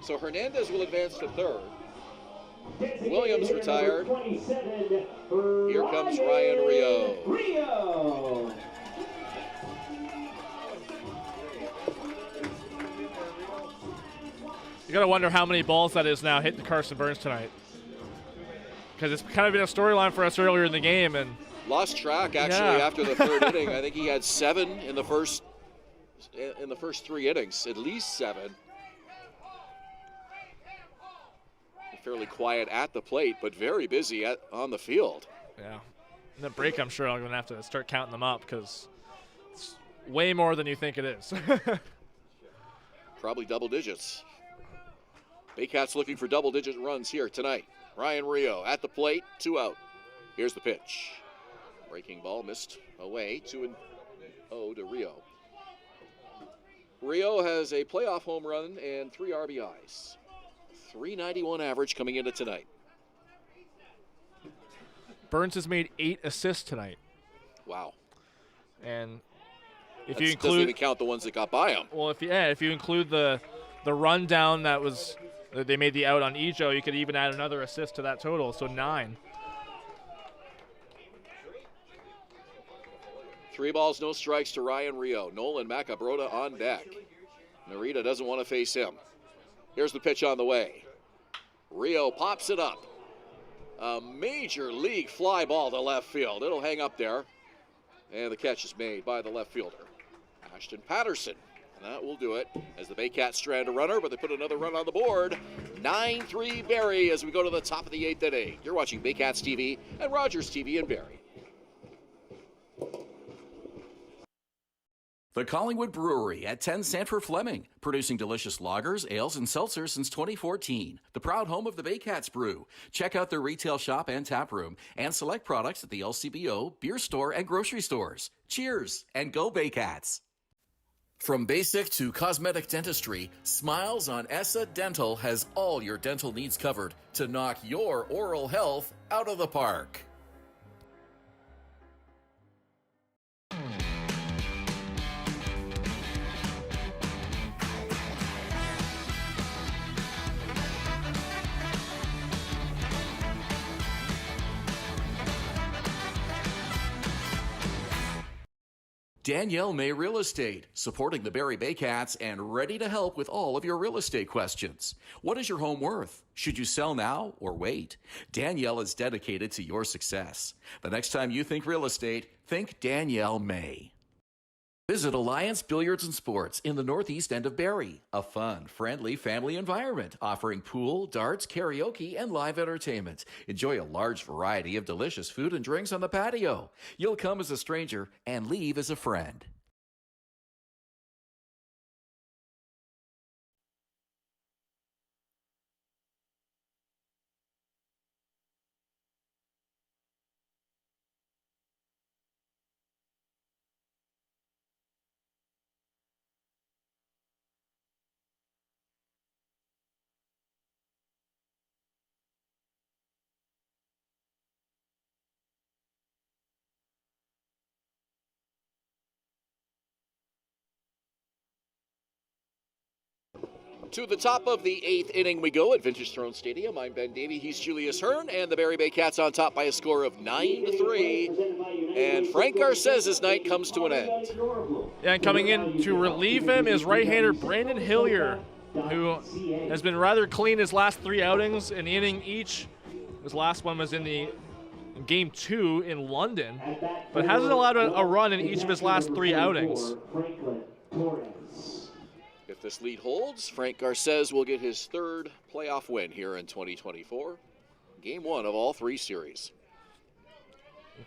So Hernandez will advance to third. Williams retired. 27, Here comes Ryan Rio. Rio. You gotta wonder how many balls that is now hitting Carson Burns tonight. Because it's kind of been a storyline for us earlier in the game, and Lost track actually after the third inning. I think he had 7 in the first 3 innings, at least 7. Fairly quiet at the plate, but very busy on the field. yeah. In the break, I'm sure I'm gonna have to start counting them up because it's way more than you think it is. Probably double digits. Baycats looking for double-digit runs here tonight. Ryan Rio at the plate, 2 out. Here's the pitch. Breaking ball missed away, 2-0 to Rio. Rio has a playoff home run and 3 RBIs. 391 average coming into tonight. Burns has made 8 assists tonight. Wow. And if That you doesn't include, even count the ones that got by him. well, if you include the rundown that they made the out on Ejo, you could even add another assist to that total, so 9. 3 balls, no strikes to Ryan Rio. Nolan Macabrota on deck. Narita doesn't want to face him. Here's the pitch on the way. Rio pops it up. A major league fly ball to left field. It'll hang up there. And the catch is made by the left fielder, Ashton Patterson. And that will do it as the Baycats strand a runner, but they put another run on the board. 9-3 Barrie as we go to the top of the 8th inning. You're watching Baycats TV and Rogers TV in Barrie. The Collingwood Brewery at 10 Sanford Fleming, producing delicious lagers, ales, and seltzers since 2014. The proud home of the Baycats Brew. Check out their retail shop and tap room and select products at the LCBO, beer store, and grocery stores. Cheers and go Baycats! From basic to cosmetic dentistry, Smiles on Essa Dental has all your dental needs covered to knock your oral health out of the park. Danielle May Real Estate, supporting the Barrie Baycats and ready to help with all of your real estate questions. What is your home worth? Should you sell now or wait? Danielle is dedicated to your success. The next time you think real estate, think Danielle May. Visit Alliance Billiards and Sports in the northeast end of Barrie. A fun, friendly family environment offering pool, darts, karaoke, and live entertainment. Enjoy a large variety of delicious food and drinks on the patio. You'll come as a stranger and leave as a friend. To the top of the 8th inning we go at Vintage Throne Stadium. I'm Ben Davy, he's Julius Hern, and the Barrie Baycats on top by a score of 9-3. And Frank Garces' night comes to an end. Yeah, and coming in to relieve him is right-hander Brandon Hillier, who has been rather clean his last 3 outings, an inning each. His last one was in Game 2 in London, but hasn't allowed a run in each of his last 3 outings. If this lead holds, Frank Garces will get his 3rd playoff win here in 2024. Game 1 of all 3 series.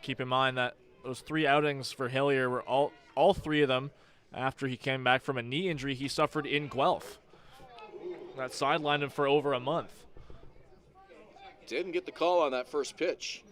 Keep in mind that those 3 outings for Hillier were all 3 of them after he came back from a knee injury he suffered in Guelph. That sidelined him for over a month. Didn't get the call on that first pitch.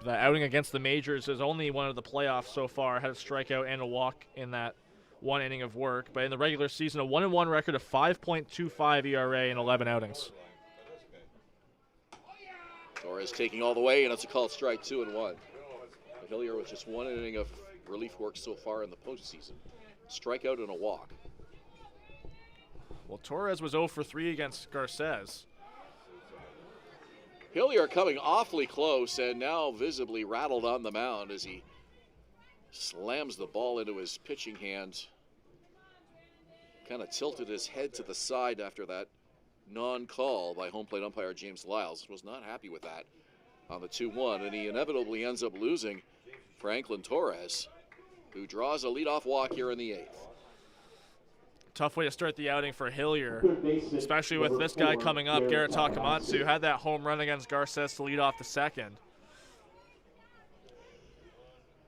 The outing against the majors is only one of the playoffs so far. Had a strikeout and a walk in that 1 inning of work. But in the regular season, a 1-1 record of 5.25 ERA in 11 outings. Torres taking all the way, and it's a called strike 2-1. Hillier with just 1 inning of relief work so far in the postseason. Strikeout and a walk. Well, Torres was 0 for 3 against Garces. Hillier coming awfully close and now visibly rattled on the mound as he slams the ball into his pitching hands. Kind of tilted his head to the side after that non-call by home plate umpire James Lyles. Was not happy with that on the 2-1, and he inevitably ends up losing Franklin Torres, who draws a leadoff walk here in the 8th. Tough way to start the outing for Hillier, especially with this guy coming up, Garrett Takamatsu, who had that home run against Garces to lead off the second.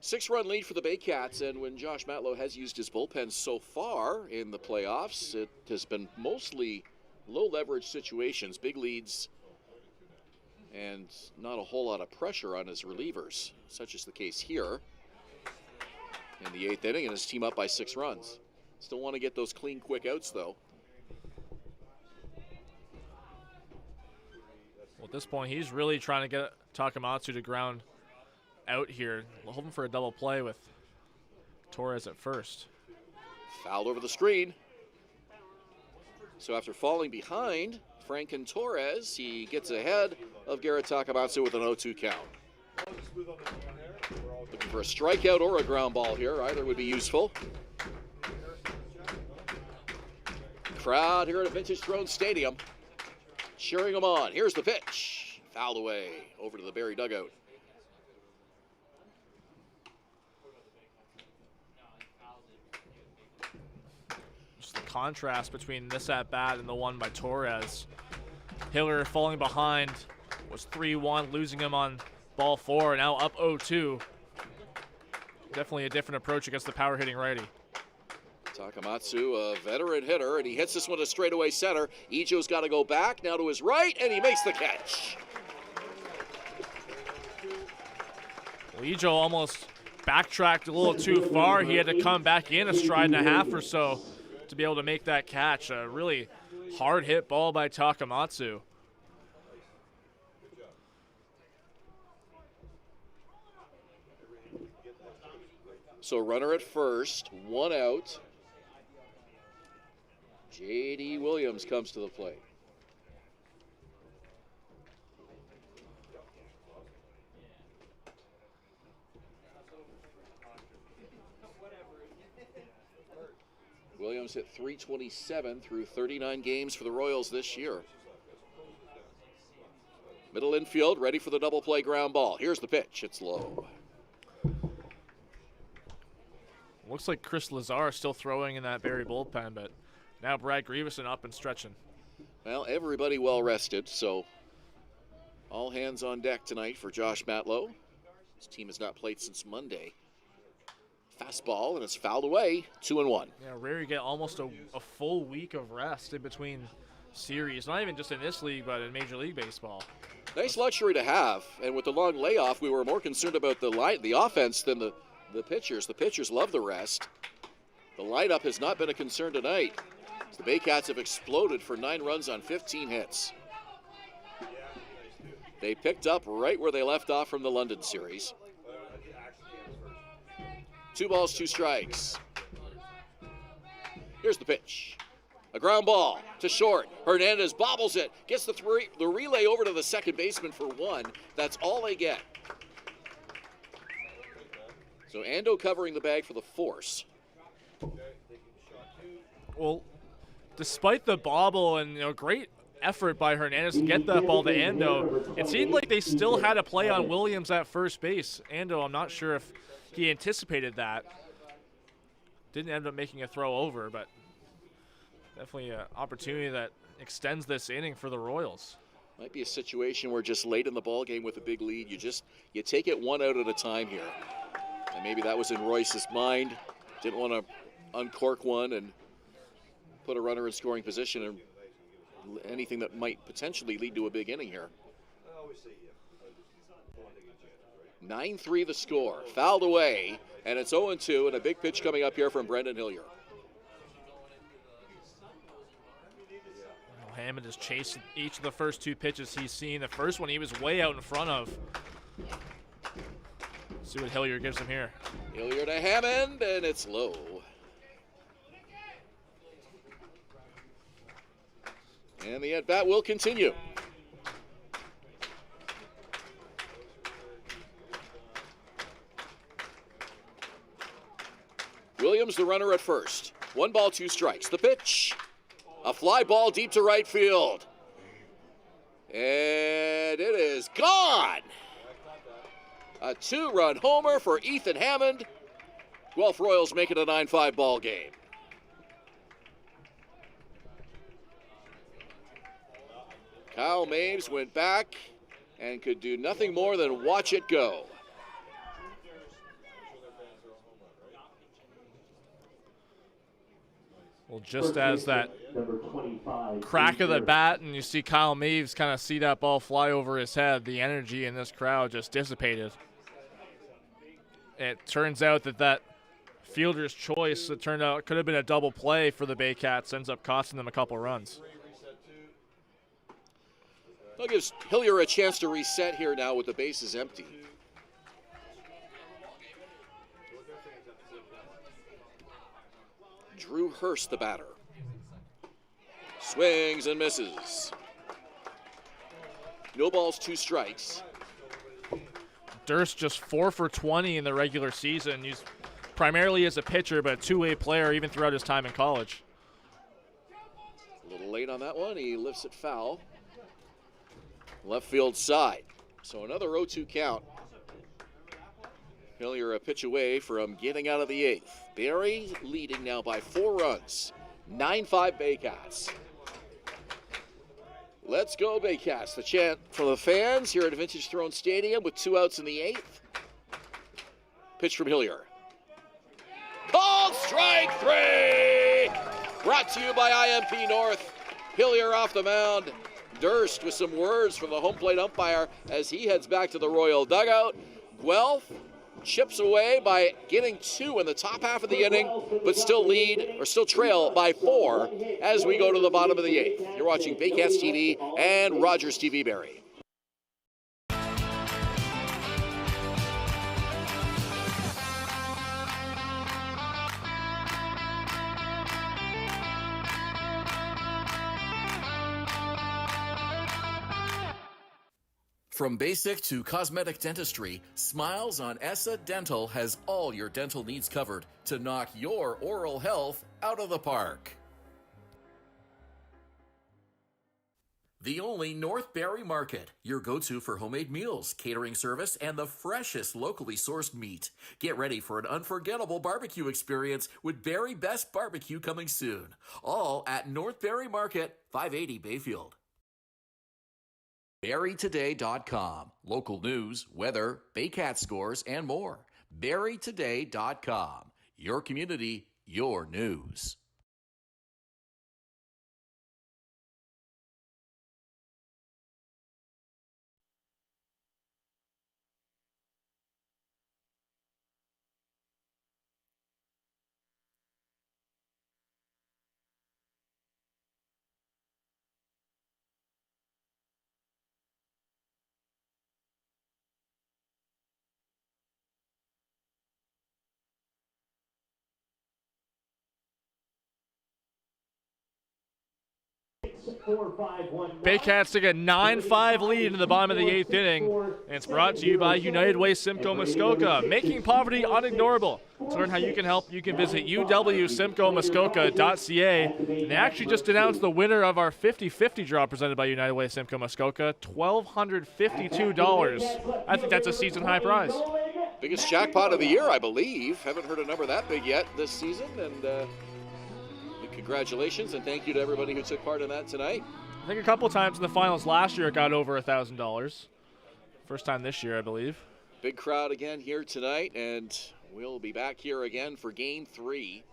6-run lead for the Baycats, and when Josh Matlow has used his bullpen so far in the playoffs, it has been mostly low-leverage situations, big leads, and not a whole lot of pressure on his relievers. Such is the case here in the 8th inning, and his team up by 6 runs. Still want to get those clean, quick outs, though. Well, at this point, he's really trying to get Takamatsu to ground out here, hoping for a double play with Torres at first. Fouled over the screen. So after falling behind Franklin Torres, he gets ahead of Garrett Takamatsu with an 0-2 count. Looking for a strikeout or a ground ball here. Either would be useful. Crowd here at Vintage Throne Stadium cheering him on. Here's the pitch. Fouled away over to the Barrie dugout. Just the contrast between this at-bat and the one by Torres. Hillier falling behind was 3-1, losing him on ball 4, now up 0-2. Definitely a different approach against the power-hitting righty. Takamatsu, a veteran hitter, and he hits this one to straightaway center. Ijo's got to go back, now to his right, and he makes the catch. Well, Ijo almost backtracked a little too far. He had to come back in a stride and a half or so to be able to make that catch. A really hard hit ball by Takamatsu. So runner at first, 1 out. J.D. Williams comes to the plate. Williams hit .327 through 39 games for the Royals this year. Middle infield, ready for the double play ground ball. Here's the pitch. It's low. Looks like Chris Lazar still throwing in that Barrie bullpen, but now Brad Grieveson up and stretching. Well, everybody well rested, so all hands on deck tonight for Josh Matlow. His team has not played since Monday. Fastball, and it's fouled away, 2-1. Yeah, rare you get almost a full week of rest in between series, not even just in this league, but in Major League Baseball. Nice luxury to have, and with the long layoff, we were more concerned about the offense than the pitchers. The pitchers love the rest. The lineup has not been a concern tonight. The Baycats have exploded for 9 runs on 15 hits. They picked up right where they left off from the London series. 2 balls, 2 strikes. Here's the pitch. A ground ball to short. Hernandez bobbles it, gets the relay over to the second baseman for 1. That's all they get. So Ando covering the bag for the force. Well, despite the bobble and great effort by Hernandez to get that ball to Ando, it seemed like they still had a play on Williams at first base. Ando, I'm not sure if he anticipated that. Didn't end up making a throw over, but definitely an opportunity that extends this inning for the Royals. Might be a situation where just late in the ball game with a big lead, you take it 1 out at a time here. And maybe that was in Royce's mind. Didn't want to uncork one and put a runner in scoring position and anything that might potentially lead to a big inning here. 9-3 the score. Fouled away, and it's 0-2, and a big pitch coming up here from Brendan Hillier. Hammond has chased each of the first 2 pitches he's seen. The first one he was way out in front of. See what Hillier gives him here. Hillier to Hammond, and it's low. And the at-bat will continue. Williams, the runner at first. 1 ball, 2 strikes. The pitch. A fly ball deep to right field. And it is gone. A 2-run homer for Ethan Hammond. Guelph Royals make it a 9-5 ball game. Kyle Maves went back and could do nothing more than watch it go. Well, just as that crack of the bat and you see Kyle Maves kind of see that ball fly over his head, the energy in this crowd just dissipated. It turns out that fielder's choice that turned out could have been a double play for the Baycats ends up costing them a couple runs. That gives Hillier a chance to reset here now with the bases empty. Drew Hurst, the batter. Swings and misses. No balls, 2 strikes. Durst just 4 for 20 in the regular season. He's primarily as a pitcher, but a two-way player even throughout his time in college. A little late on that one. He lifts it foul. Left field side. So another 0-2 count. Hillier a pitch away from getting out of the 8th. Barrie leading now by 4 runs. 9-5 Baycats. Let's go Baycats. The chant from the fans here at Vintage Throne Stadium with 2 outs in the 8th. Pitch from Hillier. Called strike 3! Brought to you by IMP North. Hillier off the mound. Durst with some words from the home plate umpire as he heads back to the Royal dugout. Guelph chips away by getting 2 in the top half of the inning, but still trail by 4 as we go to the bottom of the 8th. You're watching Baycats TV and Rogers TV Barrie. From basic to cosmetic dentistry, Smiles on Essa Dental has all your dental needs covered to knock your oral health out of the park. The only North Barrie Market, your go-to for homemade meals, catering service, and the freshest locally sourced meat. Get ready for an unforgettable barbecue experience with Barrie Best Barbecue coming soon. All at North Barrie Market, 580 Bayfield. BarrieToday.com. Local news, weather, Baycat scores, and more. BarrieToday.com. Your community, your news. Baycats take a 9-5 lead in the bottom of the 8th inning, and it's brought to you by United Way Simcoe Muskoka, making poverty unignorable. To learn how you can help, you can visit uwsimcoemuskoka.ca. And they actually just announced the winner of our 50-50 draw presented by United Way Simcoe Muskoka, $1,252. I think that's a season-high prize. Biggest jackpot of the year, I believe. Haven't heard a number that big yet this season, and congratulations and thank you to everybody who took part in that tonight. I think a couple times in the finals last year it got over $1,000. First time this year, I believe. Big crowd again here tonight, and we'll be back here again for Game 3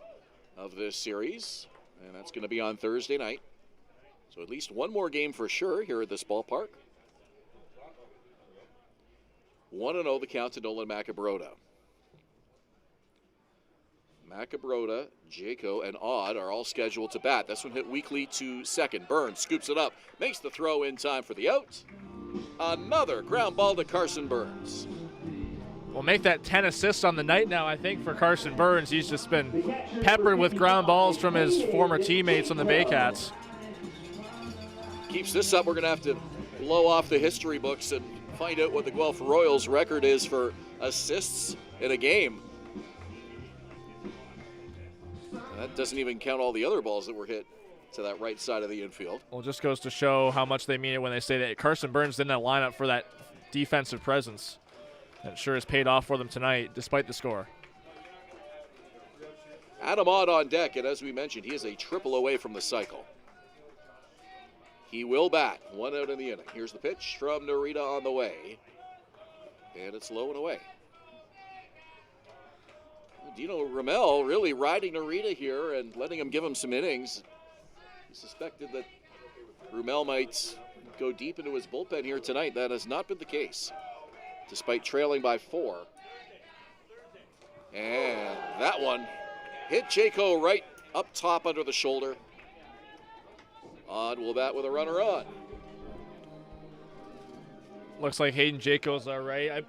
of this series, and that's going to be on Thursday night. So at least one more game for sure here at this ballpark. 1-0 the count to Nolan Macabrota. Macabrota, Jaco, and Odd are all scheduled to bat. This one hit weakly to second. Burns scoops it up, makes the throw in time for the out. Another ground ball to Carson Burns. We'll make that 10 assists on the night now, I think, for Carson Burns. He's just been peppered with ground balls from his former teammates on the Baycats. keeps this up, we're going to have to blow off the history books and find out what the Guelph Royals record is for assists in a game. And that doesn't even count all the other balls that were hit to that right side of the infield. Well, it just goes to show how much they mean it when they say that Carson Burns didn't line up for that defensive presence. It sure has paid off for them tonight, despite the score. Adam Ott on deck, and as we mentioned, he is a triple away from the cycle. He will bat, 1 out in the inning. Here's the pitch from Narita on the way, and it's low and away. Dino Ramel really riding Narita here and letting him give him some innings. He suspected that Ramel might go deep into his bullpen here tonight. That has not been the case, despite trailing by 4. And that one hit Jaco right up top under the shoulder. Odd will bat with a runner on. Looks like Hayden Jaco's all right.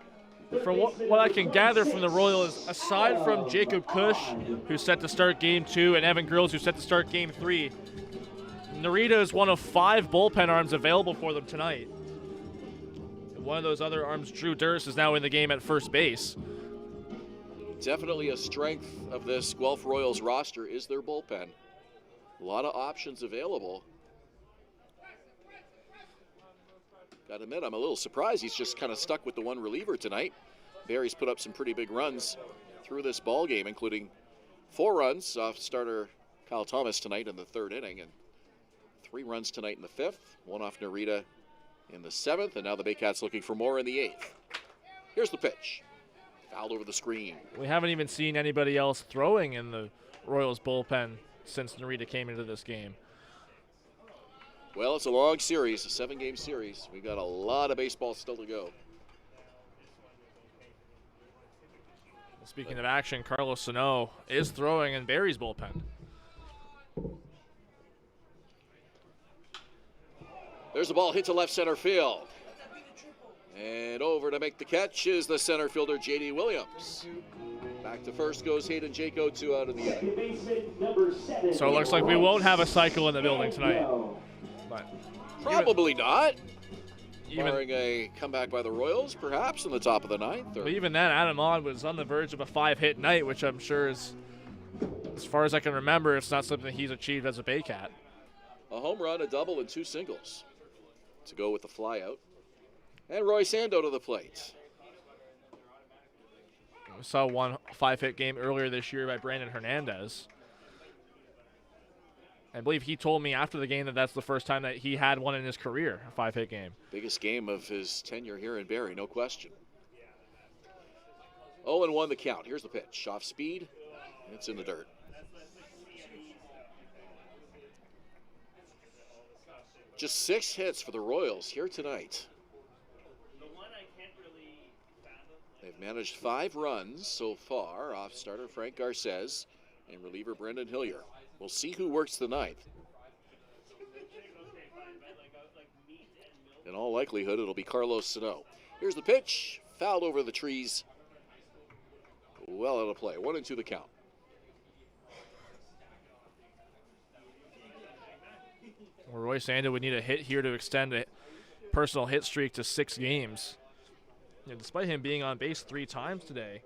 From what I can gather from the Royals, aside from Jacob Cush, who's set to start Game 2, and Evan Grills, who's set to start Game 3, Narita is one of 5 bullpen arms available for them tonight. One of those other arms, Drew Durst, is now in the game at first base. Definitely a strength of this Guelph Royals roster is their bullpen. A lot of options available. Gotta admit, I'm a little surprised he's just kind of stuck with the one reliever tonight. Barrie's put up some pretty big runs through this ball game, including 4 runs off starter Kyle Thomas tonight in the 3rd inning, and 3 runs tonight in the 5th, 1 off Narita in the 7th, and now the Baycats looking for more in the 8th. Here's the pitch. Fouled over the screen. We haven't even seen anybody else throwing in the Royals bullpen since Narita came into this game. Well, it's a long series, a 7-game series. We've got a lot of baseball still to go. Speaking of action, Carlos Sano is throwing in Barrie's bullpen. There's the ball hit to left center field. And over to make the catch is the center fielder, J.D. Williams. Back to first goes Hayden Jaco, 2 out in the inning. So it looks like we won't have a cycle in the building tonight. But probably not. Barring a comeback by the Royals, perhaps in the top of the 9th. But even then, Adam Ott was on the verge of a 5-hit night, which I'm sure is, as far as I can remember, it's not something he's achieved as a Baycat. A home run, a double, and 2 singles to go with the flyout. And Roy Sando to the plate. We saw one 5-hit game earlier this year by Brandon Hernandez. I believe he told me after the game that that's the first time that he had one in his career, a 5-hit game. Biggest game of his tenure here in Barrie, no question. 0-1 the count. Here's the pitch. Off speed. It's in the dirt. Just 6 hits for the Royals here tonight. They've managed 5 runs so far off starter Frank Garces and reliever Brendan Hillier. We'll see who works the 9th. In all likelihood, it'll be Carlos Sano. Here's the pitch. Fouled over the trees. Well out of play. 1-2 the count. Well, Roy Sando would need a hit here to extend a personal hit streak to 6 games. Despite him being on base 3 times today,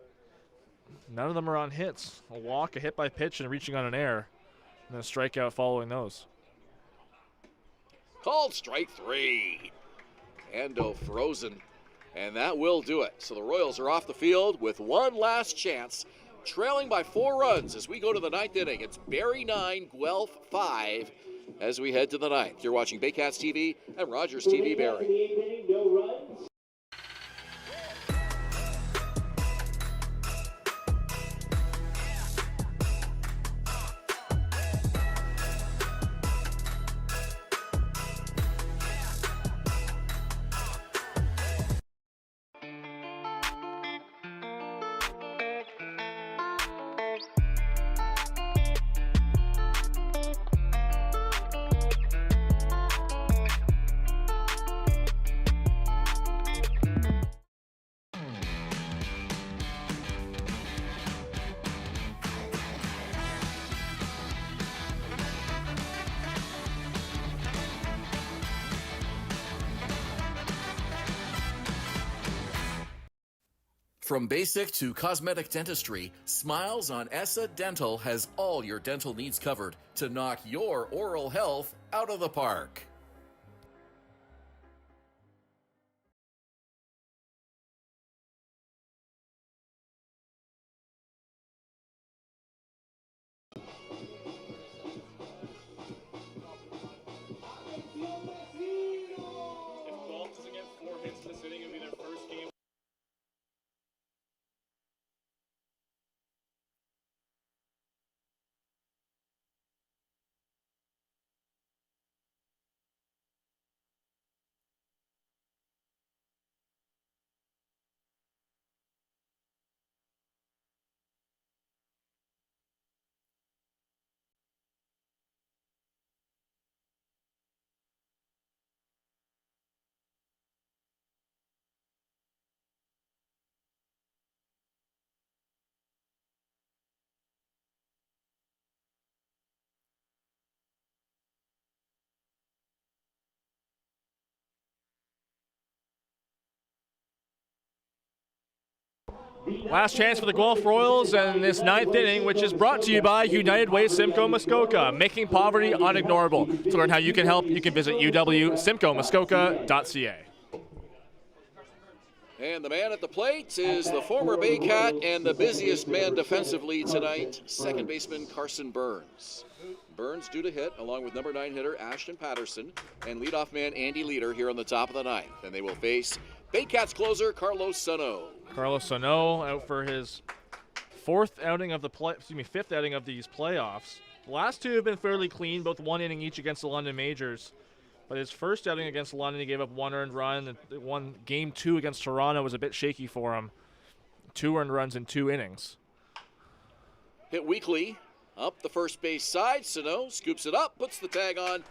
none of them are on hits. A walk, a hit by pitch, and reaching on an error. And then a strikeout following those. Called strike 3. Ando frozen, and that will do it. So the Royals are off the field with one last chance, trailing by 4 runs as we go to the 9th inning. It's Barrie 9, Guelph 5 as we head to the 9th. You're watching Baycats TV and Rogers TV Barrie. From basic to cosmetic dentistry, Smiles on ESSA Dental has all your dental needs covered to knock your oral health out of the park. If Guelph doesn't get 4 hits in this inning, it'll be their first game. Last chance for the Guelph Royals in this 9th inning, which is brought to you by United Way Simcoe Muskoka, making poverty unignorable. To learn how you can help, you can visit uwsimcoemuskoka.ca. And the man at the plate is the former Baycat and the busiest man defensively tonight, second baseman Carson Burns. Burns due to hit, along with number 9 hitter Ashton Patterson and leadoff man Andy Leader here on the top of the 9th. And they will face Baycats closer Carlos Sano. Carlos Sano out for his fifth outing of these playoffs. The last two have been fairly clean, both 1 inning each against the London Majors. But his first outing against London, he gave up 1 earned run. And game 2 against Toronto was a bit shaky for him. 2 earned runs in 2 innings. Hit weakly up the first base side. Sano scoops it up, puts the tag on,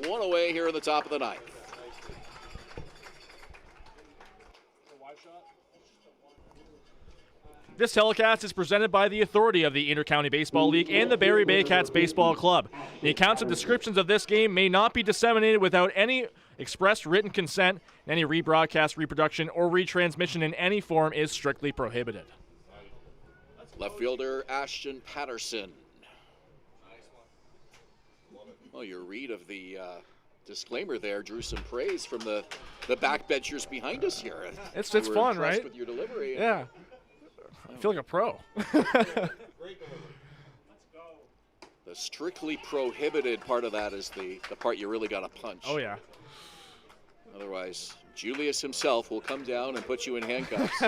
1 away here in the top of the 9th. This telecast is presented by the authority of the Intercounty Baseball League and the Barrie Baycats Baseball Club. The accounts and descriptions of this game may not be disseminated without any express written consent, and any rebroadcast, reproduction, or retransmission in any form is strictly prohibited. Left fielder Ashton Patterson. Well, your read of the disclaimer there drew some praise from the backbenchers behind us here. It's fun, right? With your delivery. Yeah. I feel like a pro. The strictly prohibited part of that is the part you really got to punch. Oh, yeah. Otherwise, Julius himself will come down and put you in handcuffs.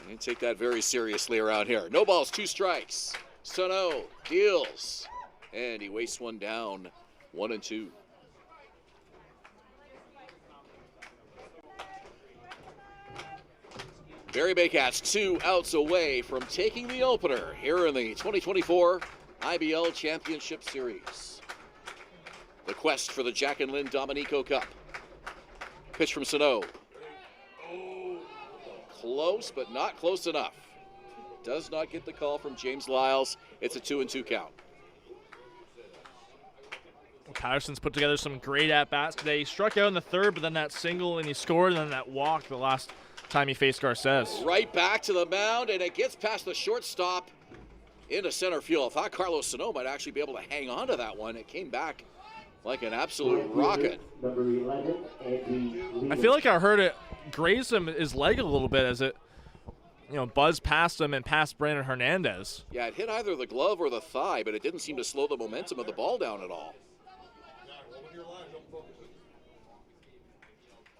You take that very seriously around here. No balls, 2 strikes. Sano deals, and he wastes one down, 1-2. Barrie Baycats 2 outs away from taking the opener here in the 2024 IBL Championship Series. The quest for the Jack and Lynn Dominico Cup. Pitch from Sano. Close, but not close enough. Does not get the call from James Lyles. It's a 2-2 count. Patterson's put together some great at-bats today. He struck out in the 3rd, but then that single, and he scored, and then that walk the last time he faced Garces. Right back to the mound, and it gets past the shortstop into center field. I thought Carlos Sano might actually be able to hang on to that one. It came back like an absolute rocket. Number 11, Andy Leader. I feel like I heard it graze his leg a little bit as it, buzzed past him and past Brandon Hernandez. Yeah, it hit either the glove or the thigh, but it didn't seem to slow the momentum of the ball down at all.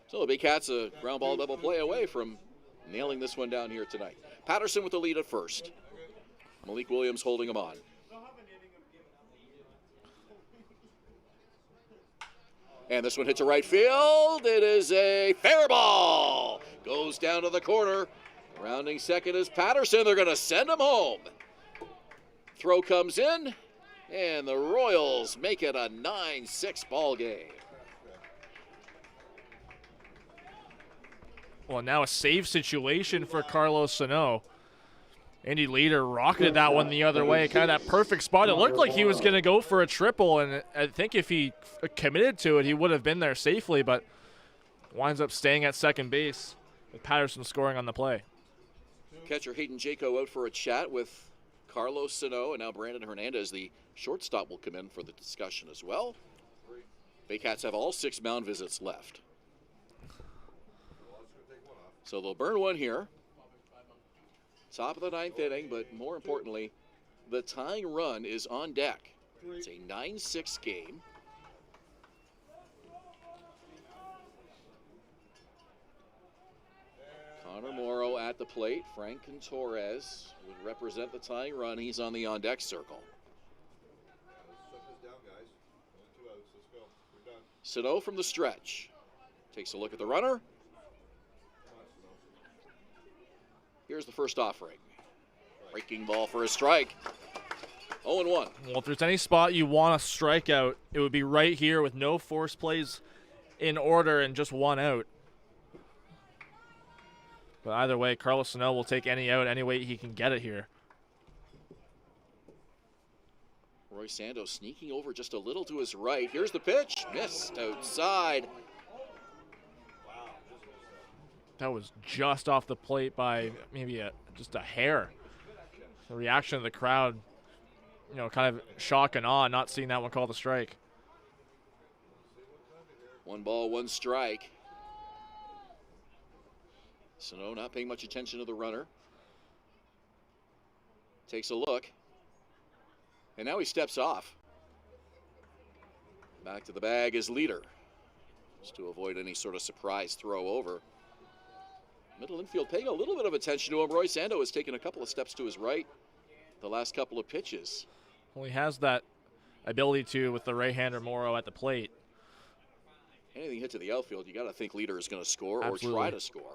So the Baycats a ground ball double play away from nailing this one down here tonight. Patterson with the lead at first. Malik Williams holding him on. And this one hits a right field. It is a fair ball. Goes down to the corner. Rounding second is Patterson. They're going to send him home. Throw comes in, and the Royals make it a 9-6 ball game. Well, now a save situation for Carlos Sano. Andy Leader rocketed that one the other way, kind of that perfect spot. It looked like he was going to go for a triple, and I think if he committed to it, he would have been there safely, but winds up staying at second base with Patterson scoring on the play. Catcher Hayden Jaco out for a chat with Carlos Sano, and now Brandon Hernandez, the shortstop, will come in for the discussion as well. Baycats have all 6 mound visits left. So they'll burn one here. Top of the 9th inning, but more importantly, the tying run is on deck. It's a 9-6 game. Connor Morrow at the plate. Frank Torres would represent the tying run. He's on the on-deck circle. Sano from the stretch. Takes a look at the runner. Here's the first offering. Breaking ball for a strike. 0-1. Well, if there's any spot you want a strikeout, it would be right here with no force plays in order and just one out. But either way, Carlos Sano will take any out any way he can get it here. Roy Santos sneaking over just a little to his right. Here's the pitch. Missed outside. That was just off the plate by maybe just a hair. The reaction of the crowd, kind of shock and awe not seeing that one called a strike. 1 ball, 1 strike. Sano not paying much attention to the runner. Takes a look. And now he steps off. Back to the bag is Leader. Just to avoid any sort of surprise throw over. Middle infield paying a little bit of attention to him. Roy Sando has taken a couple of steps to his right the last couple of pitches. Well, he has that ability to with the right-hander Morrow at the plate. Anything hit to the outfield, you got to think Leader is going to score. Absolutely. Or try to score.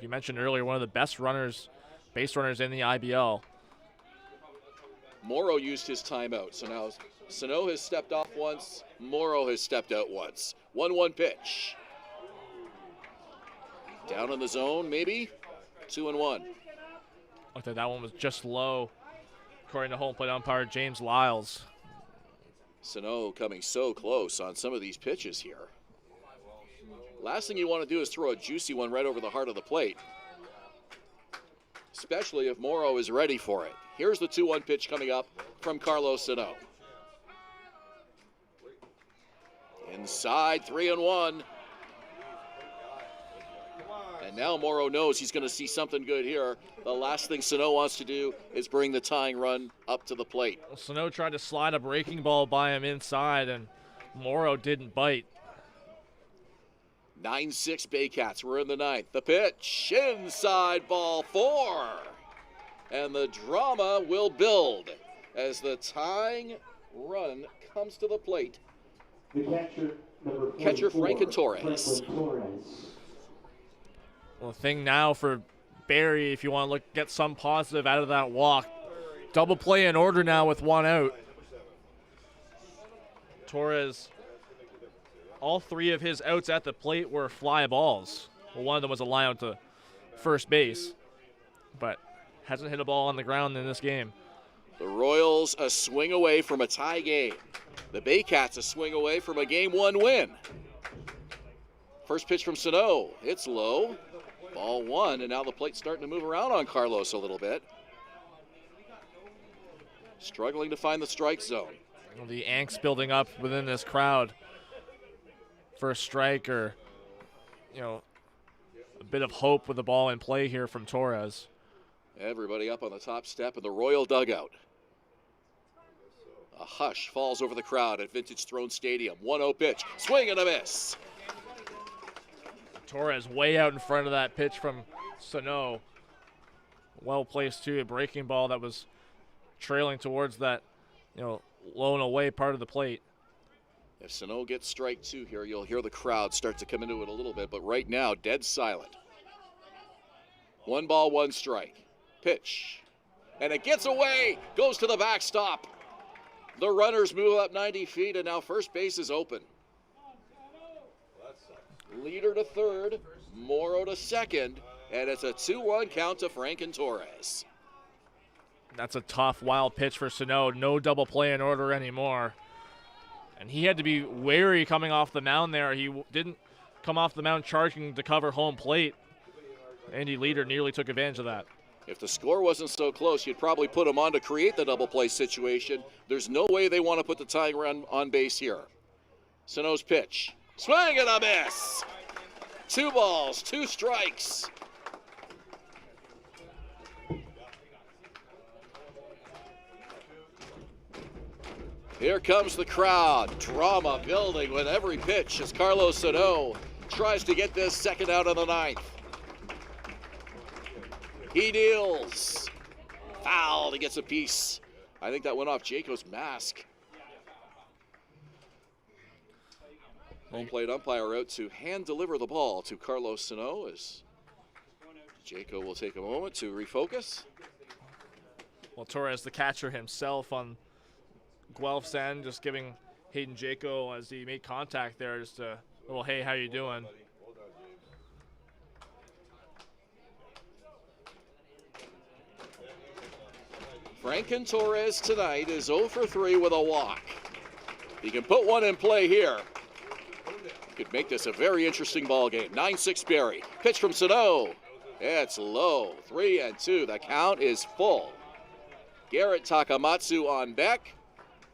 You mentioned earlier one of the best runners, base runners in the IBL. Morrow used his timeout, so now Sano has stepped off once, Morrow has stepped out once. 1-1 pitch. Down in the zone, maybe. 2-1. Looked like that one was just low, according to home plate umpire James Lyles. Sano coming so close on some of these pitches here. Last thing you want to do is throw a juicy one right over the heart of the plate, especially if Morrow is ready for it. Here's the 2-1 pitch coming up from Carlos Sano. Inside, 3-1. And now Morrow knows he's going to see something good here. The last thing Sano wants to do is bring the tying run up to the plate. Well, Sano tried to slide a breaking ball by him inside, and Morrow didn't bite. 9-6 Baycats. We're in the 9th. The pitch, inside, ball 4. And the drama will build as the tying run comes to the plate. The catcher, number 44, Catcher Frank Torres. Well, the thing now for Barrie, if you want to get some positive out of that walk, double play in order now with 1 out. Torres, all 3 of his outs at the plate were fly balls. Well, one of them was a line out to first base, but hasn't hit a ball on the ground in this game. The Royals a swing away from a tie game. The Baycats a swing away from a Game 1 win. First pitch from Sano. It's low. Ball 1, and now the plate's starting to move around on Carlos a little bit. Struggling to find the strike zone. Well, the angst building up within this crowd for a strike or, a bit of hope with the ball in play here from Torres. Everybody up on the top step of the Royal dugout. A hush falls over the crowd at Vintage Throne Stadium. 1-0 pitch. Swing and a miss. Torres way out in front of that pitch from Sano. Well placed too. A breaking ball that was trailing towards that, low and away part of the plate. If Sano gets strike 2 here, you'll hear the crowd start to come into it a little bit, but right now, dead silent. 1 ball, 1 strike. Pitch. And it gets away, goes to the backstop. The runners move up 90 feet, and now first base is open. Leader to third, Morrow to second, and it's a 2-1 count to Frank Torres. That's a tough, wild pitch for Sano. No double play in order anymore. And he had to be wary coming off the mound there. He didn't come off the mound charging to cover home plate. Andy Leader nearly took advantage of that. If the score wasn't so close, you'd probably put him on to create the double play situation. There's no way they want to put the tying run on base here. Sano's pitch. Swing and a miss. 2 balls, 2 strikes. Here comes the crowd. Drama building with every pitch as Carlos Sano tries to get this second out of the 9th. He deals. Foul. He gets a piece. I think that went off Jaco's mask. Home plate umpire out to hand deliver the ball to Carlos Sano as Jaco will take a moment to refocus. Well, Torres, the catcher himself on Guelph's end, just giving Hayden Jaco as he made contact there, just a little, hey, how you doing? Franken Torres tonight is 0 for 3 with a walk. He can put one in play here. Could make this a very interesting ball game. 9-6 Barrie. Pitch from Sano. It's low. 3-2. The count is full. Garrett Takamatsu on deck.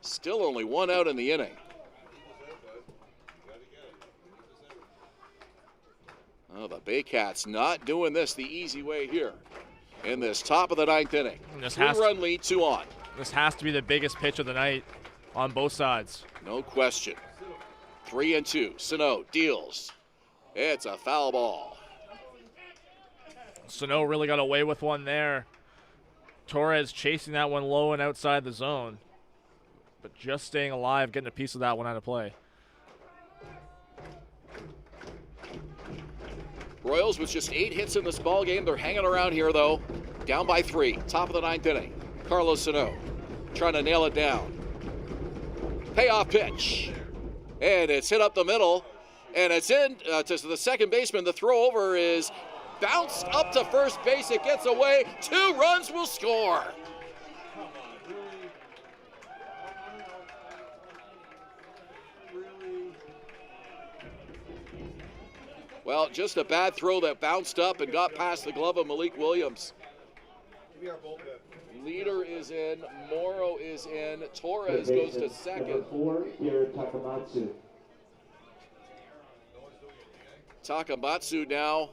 Still only 1 out in the inning. Oh, the Baycats not doing this the easy way here in this top of the 9th inning. 3-run lead, 2 on. This has to be the biggest pitch of the night on both sides. No question. 3-2. Sano deals. It's a foul ball. Sano really got away with one there. Torres chasing that one low and outside the zone, but just staying alive, getting a piece of that one out of play. Royals with just 8 hits in this ball game. They're hanging around here, though. Down by 3. Top of the 9th inning. Carlos Sano trying to nail it down. Payoff pitch. And it's hit up the middle. And it's in to the second baseman. The throw over is bounced up to first base. It gets away. 2 runs will score. Well, just a bad throw that bounced up and got past the glove of Malik Williams. Leader is in, Morrow is in, Torres goes to second. 4, Garrett Takamatsu. Takamatsu now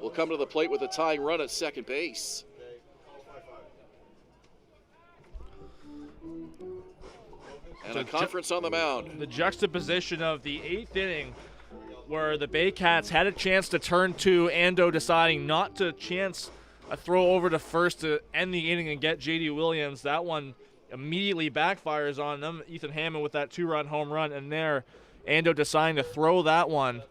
will come to the plate with a tying run at second base. And a conference on the mound. The juxtaposition of the 8th inning where the Baycats had a chance to turn 2, Ando deciding not to chance a throw over to first to end the inning and get J.D. Williams. That one immediately backfires on them. Ethan Hammond with that 2-run home run, and there Ando deciding to throw that one.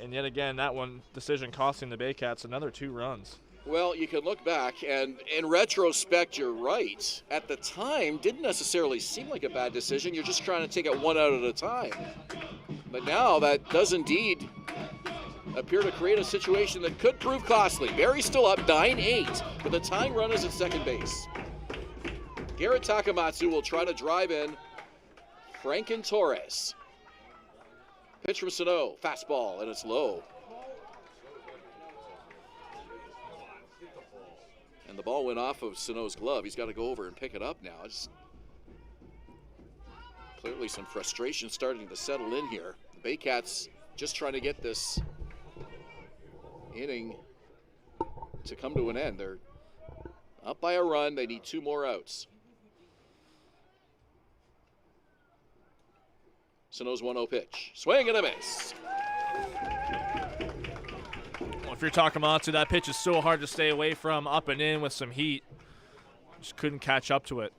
And yet again, that one decision costing the Baycats another 2 runs. Well, you can look back, and in retrospect, you're right. At the time, didn't necessarily seem like a bad decision. You're just trying to take it 1 out at a time. But now that does indeed appear to create a situation that could prove costly. Barrie's still up 9-8, but the tying run is at second base. Garrett Takamatsu will try to drive in Franken Torres. Pitch from Sano, fastball, and it's low. And the ball went off of Sano's glove. He's got to go over and pick it up now. It's clearly some frustration starting to settle in here. The Baycats just trying to get this inning to come to an end. They're up by a run. They need 2 more outs. Sano's 1-0 pitch. Swing and a miss. Well, if you're Takamatsu, that pitch is so hard to stay away from, up and in with some heat. Just couldn't catch up to it.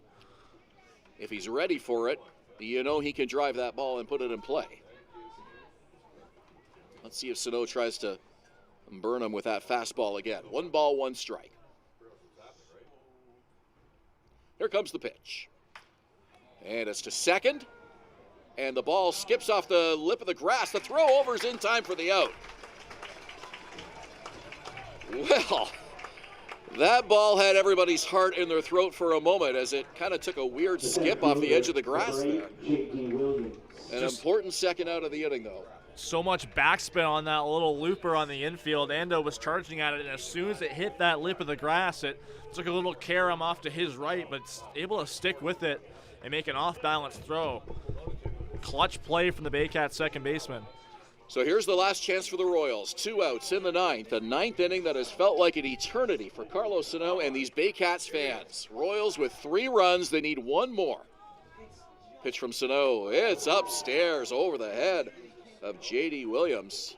If he's ready for it, you know he can drive that ball and put it in play. Let's see if Sano tries to burn him with that fastball again. 1 ball, 1 strike. Here comes the pitch. And it's to second. And the ball skips off the lip of the grass. The throw over's in time for the out. Well, That ball had everybody's heart in their throat for a moment as it kind of took a weird skip off the edge of the grass there. An important second out of the inning, though. So much backspin on that little looper on the infield. Ando was charging at it, and as soon as it hit that lip of the grass, it took a little carom off to his right, but able to stick with it and make an off-balance throw. Clutch play from the Baycats second baseman. So here's the last chance for the Royals. 2 outs in the ninth. A ninth inning that has felt like an eternity for Carlos Sano and these Baycats fans. Royals with 3 runs. They need 1 more. Pitch from Sano. It's upstairs over the head of J.D. Williams.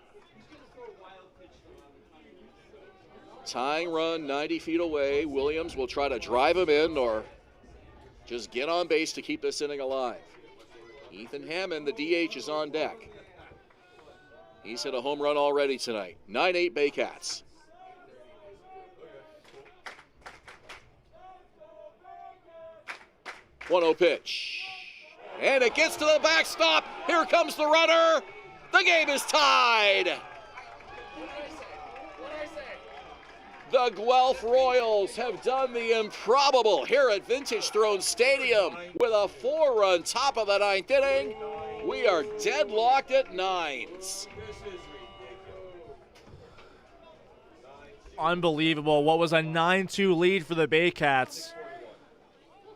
Tying run 90 feet away. Williams will try to drive him in or just get on base to keep this inning alive. Ethan Hammond, the DH, is on deck. He's hit a home run already tonight. 9-8 Baycats. One-0 pitch. And it gets to the backstop. Here comes the runner. The game is tied. The Guelph Royals have done the improbable here at Vintage Throne Stadium with a 4-run top of the 9th inning. We are deadlocked at 9s. Unbelievable. What was a 9-2 lead for the Baycats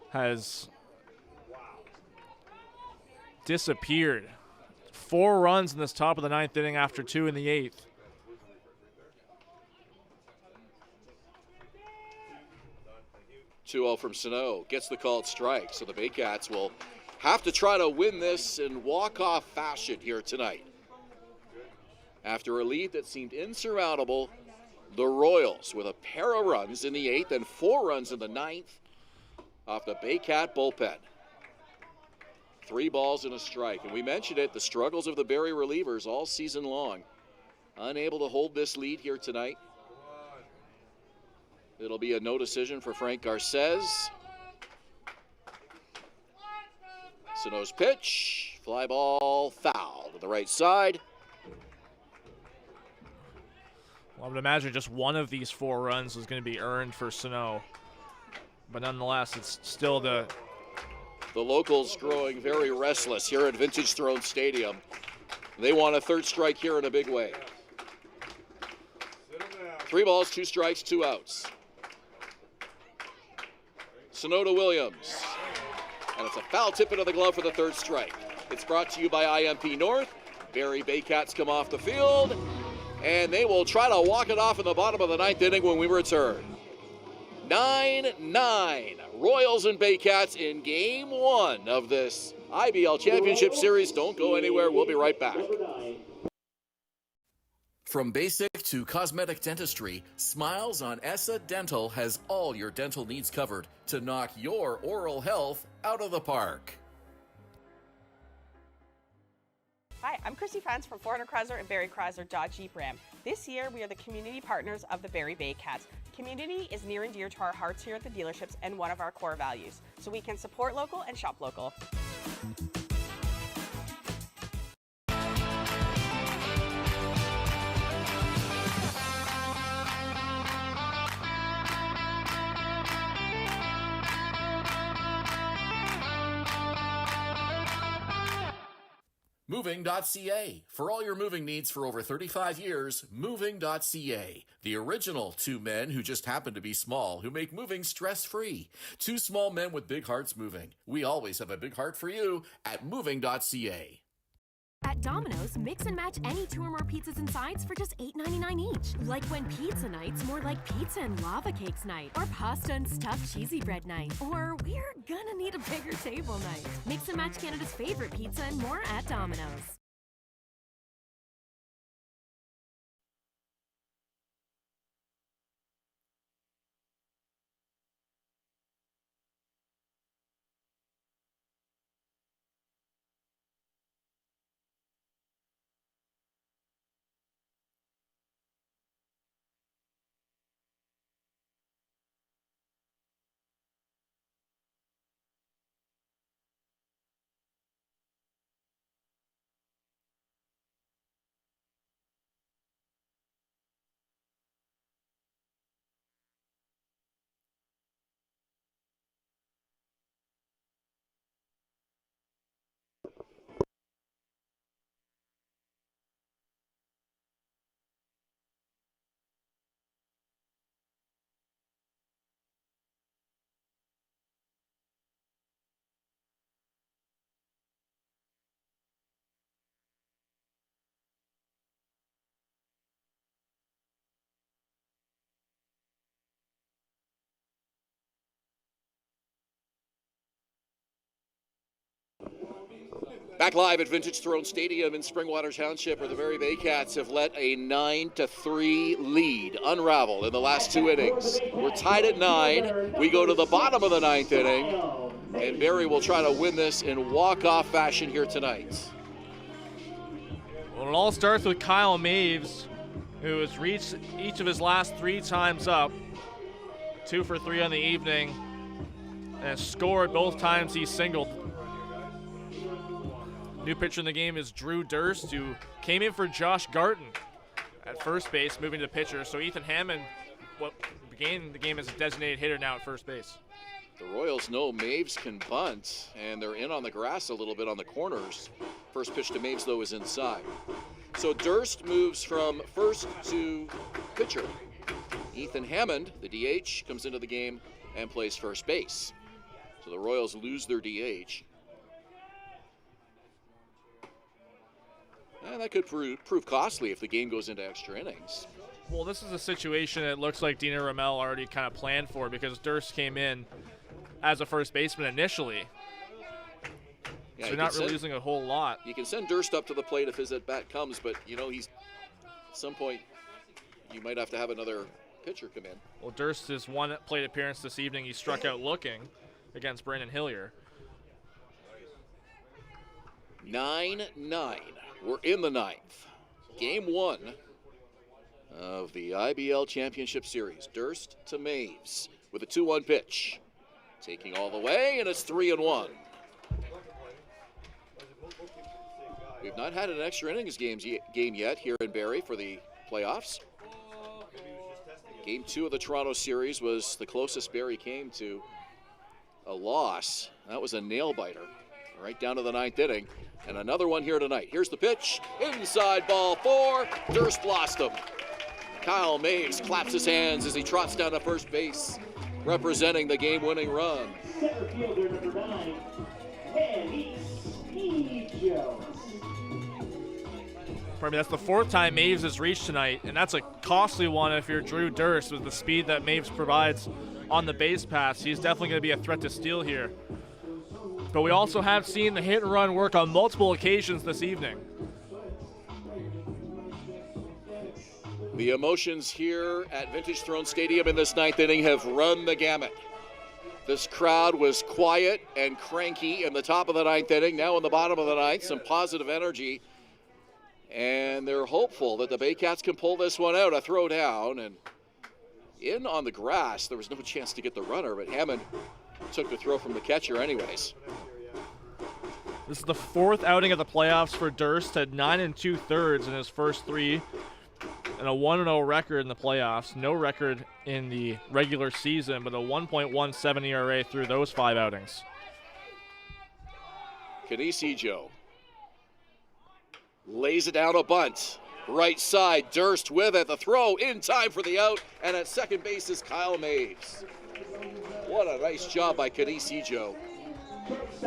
has disappeared. 4 runs in this top of the 9th inning after 2 in the 8th. Two-0 from Sano. Gets the called strike, so the Baycats will have to try to win this in walk-off fashion here tonight. After a lead that seemed insurmountable, the Royals with a pair of runs in the 8th and 4 runs in the 9th off the Baycat bullpen. 3 balls and a strike. And we mentioned it, the struggles of the Barrie relievers all season long. Unable to hold this lead here tonight. It'll be a no decision for Frank Garces. Sano's pitch, fly ball, foul to the right side. Well, I would imagine just one of these 4 runs is going to be earned for Sano. But nonetheless, it's still the locals growing very restless here at Vintage Throne Stadium. They want a 3rd strike here in a big way. 3 balls, 2 strikes, 2 outs. Sano to Williams. And it's a foul tip into the glove for the 3rd strike. It's brought to you by IMP North. Barrie Baycats come off the field, and they will try to walk it off in the bottom of the 9th inning when we return. 9-9, Royals and Baycats in Game 1 of this IBL Championship Series. Don't go anywhere. We'll be right back. From basic to cosmetic dentistry, Smiles on Essa Dental has all your dental needs covered to knock your oral health out of the park. Hi, I'm Chrissy Fans from 400 Chrysler and Barrie Chrysler Dodge Jeep Ram. This year, we are the community partners of the Barrie Baycats. Community is near and dear to our hearts here at the dealerships and one of our core values, so we can support local and shop local. Moving.ca. For all your moving needs for over 35 years, Moving.ca. The original 2 men who just happen to be small, who make moving stress-free. 2 small men with big hearts moving. We always have a big heart for you at Moving.ca. At Domino's, mix and match any 2 or more pizzas and sides for just $8.99 each. Like when pizza night's more like pizza and lava cakes night, or pasta and stuffed cheesy bread night, or we're gonna need a bigger table night. Mix and match Canada's favorite pizza and more at Domino's. Back live at Vintage Throne Stadium in Springwater Township, where the Barrie Baycats have let a 9-3 lead unravel in the last 2 innings. We're tied at 9. We go to the bottom of the 9th inning, and Barrie will try to win this in walk-off fashion here tonight. Well, it all starts with Kyle Maves, who has reached each of his last 3 times up, 2 for 3 on the evening, and has scored both times he singled. New pitcher in the game is Drew Durst, who came in for Josh Garton at first base, moving to pitcher. So Ethan Hammond began the game as a designated hitter now at first base. The Royals know Maves can bunt, and they're in on the grass a little bit on the corners. First pitch to Maves, though, is inside. So Durst moves from first to pitcher. Ethan Hammond, the DH, comes into the game and plays first base. So the Royals lose their DH. And that could prove costly if the game goes into extra innings. Well, this is a situation it looks like Dina Ramel already kind of planned for, because Durst came in as a first baseman initially. Yeah, so you're not really losing a whole lot. You can send Durst up to the plate if his at-bat comes, but, you know, he's at some point you might have to have another pitcher come in. Well, Durst, his one plate appearance this evening, he struck out looking against Brandon Hillier. 9-9. We're in the 9th. Game 1 of the IBL Championship Series. Durst to Maves with a 2-1 pitch. Taking all the way, and it's 3-1. We've not had an extra innings game yet here in Barrie for the playoffs. Game 2 of the Toronto series was the closest Barrie came to a loss. That was a nail-biter right down to the 9th inning. And another one here tonight. Here's the pitch. Inside ball 4. Durst lost him. Kyle Maves claps his hands as he trots down to first base, representing the game-winning run. Center fielder number 9, Probably that's the 4th time Maves has reached tonight, and that's a costly one if you're Drew Durst with the speed that Maves provides on the base paths. He's definitely going to be a threat to steal here. But we also have seen the hit and run work on multiple occasions this evening. The emotions here at Vintage Throne Stadium in this 9th inning have run the gamut. This crowd was quiet and cranky in the top of the 9th inning. Now in the bottom of the 9th, some positive energy. And they're hopeful that the Baycats can pull this one out. A throw down, and in on the grass. There was no chance to get the runner, but Hammond took the throw from the catcher anyways. This is the 4th outing of the playoffs for Durst. Had 9 2/3 in his first 3, and a 1-0 record in the playoffs. No record in the regular season, but a 1.17 ERA through those 5 outings. Joe lays it down a bunt. Right side, Durst with it. The throw in time for the out, and at second base is Kyle Maves. What a nice job by Joe.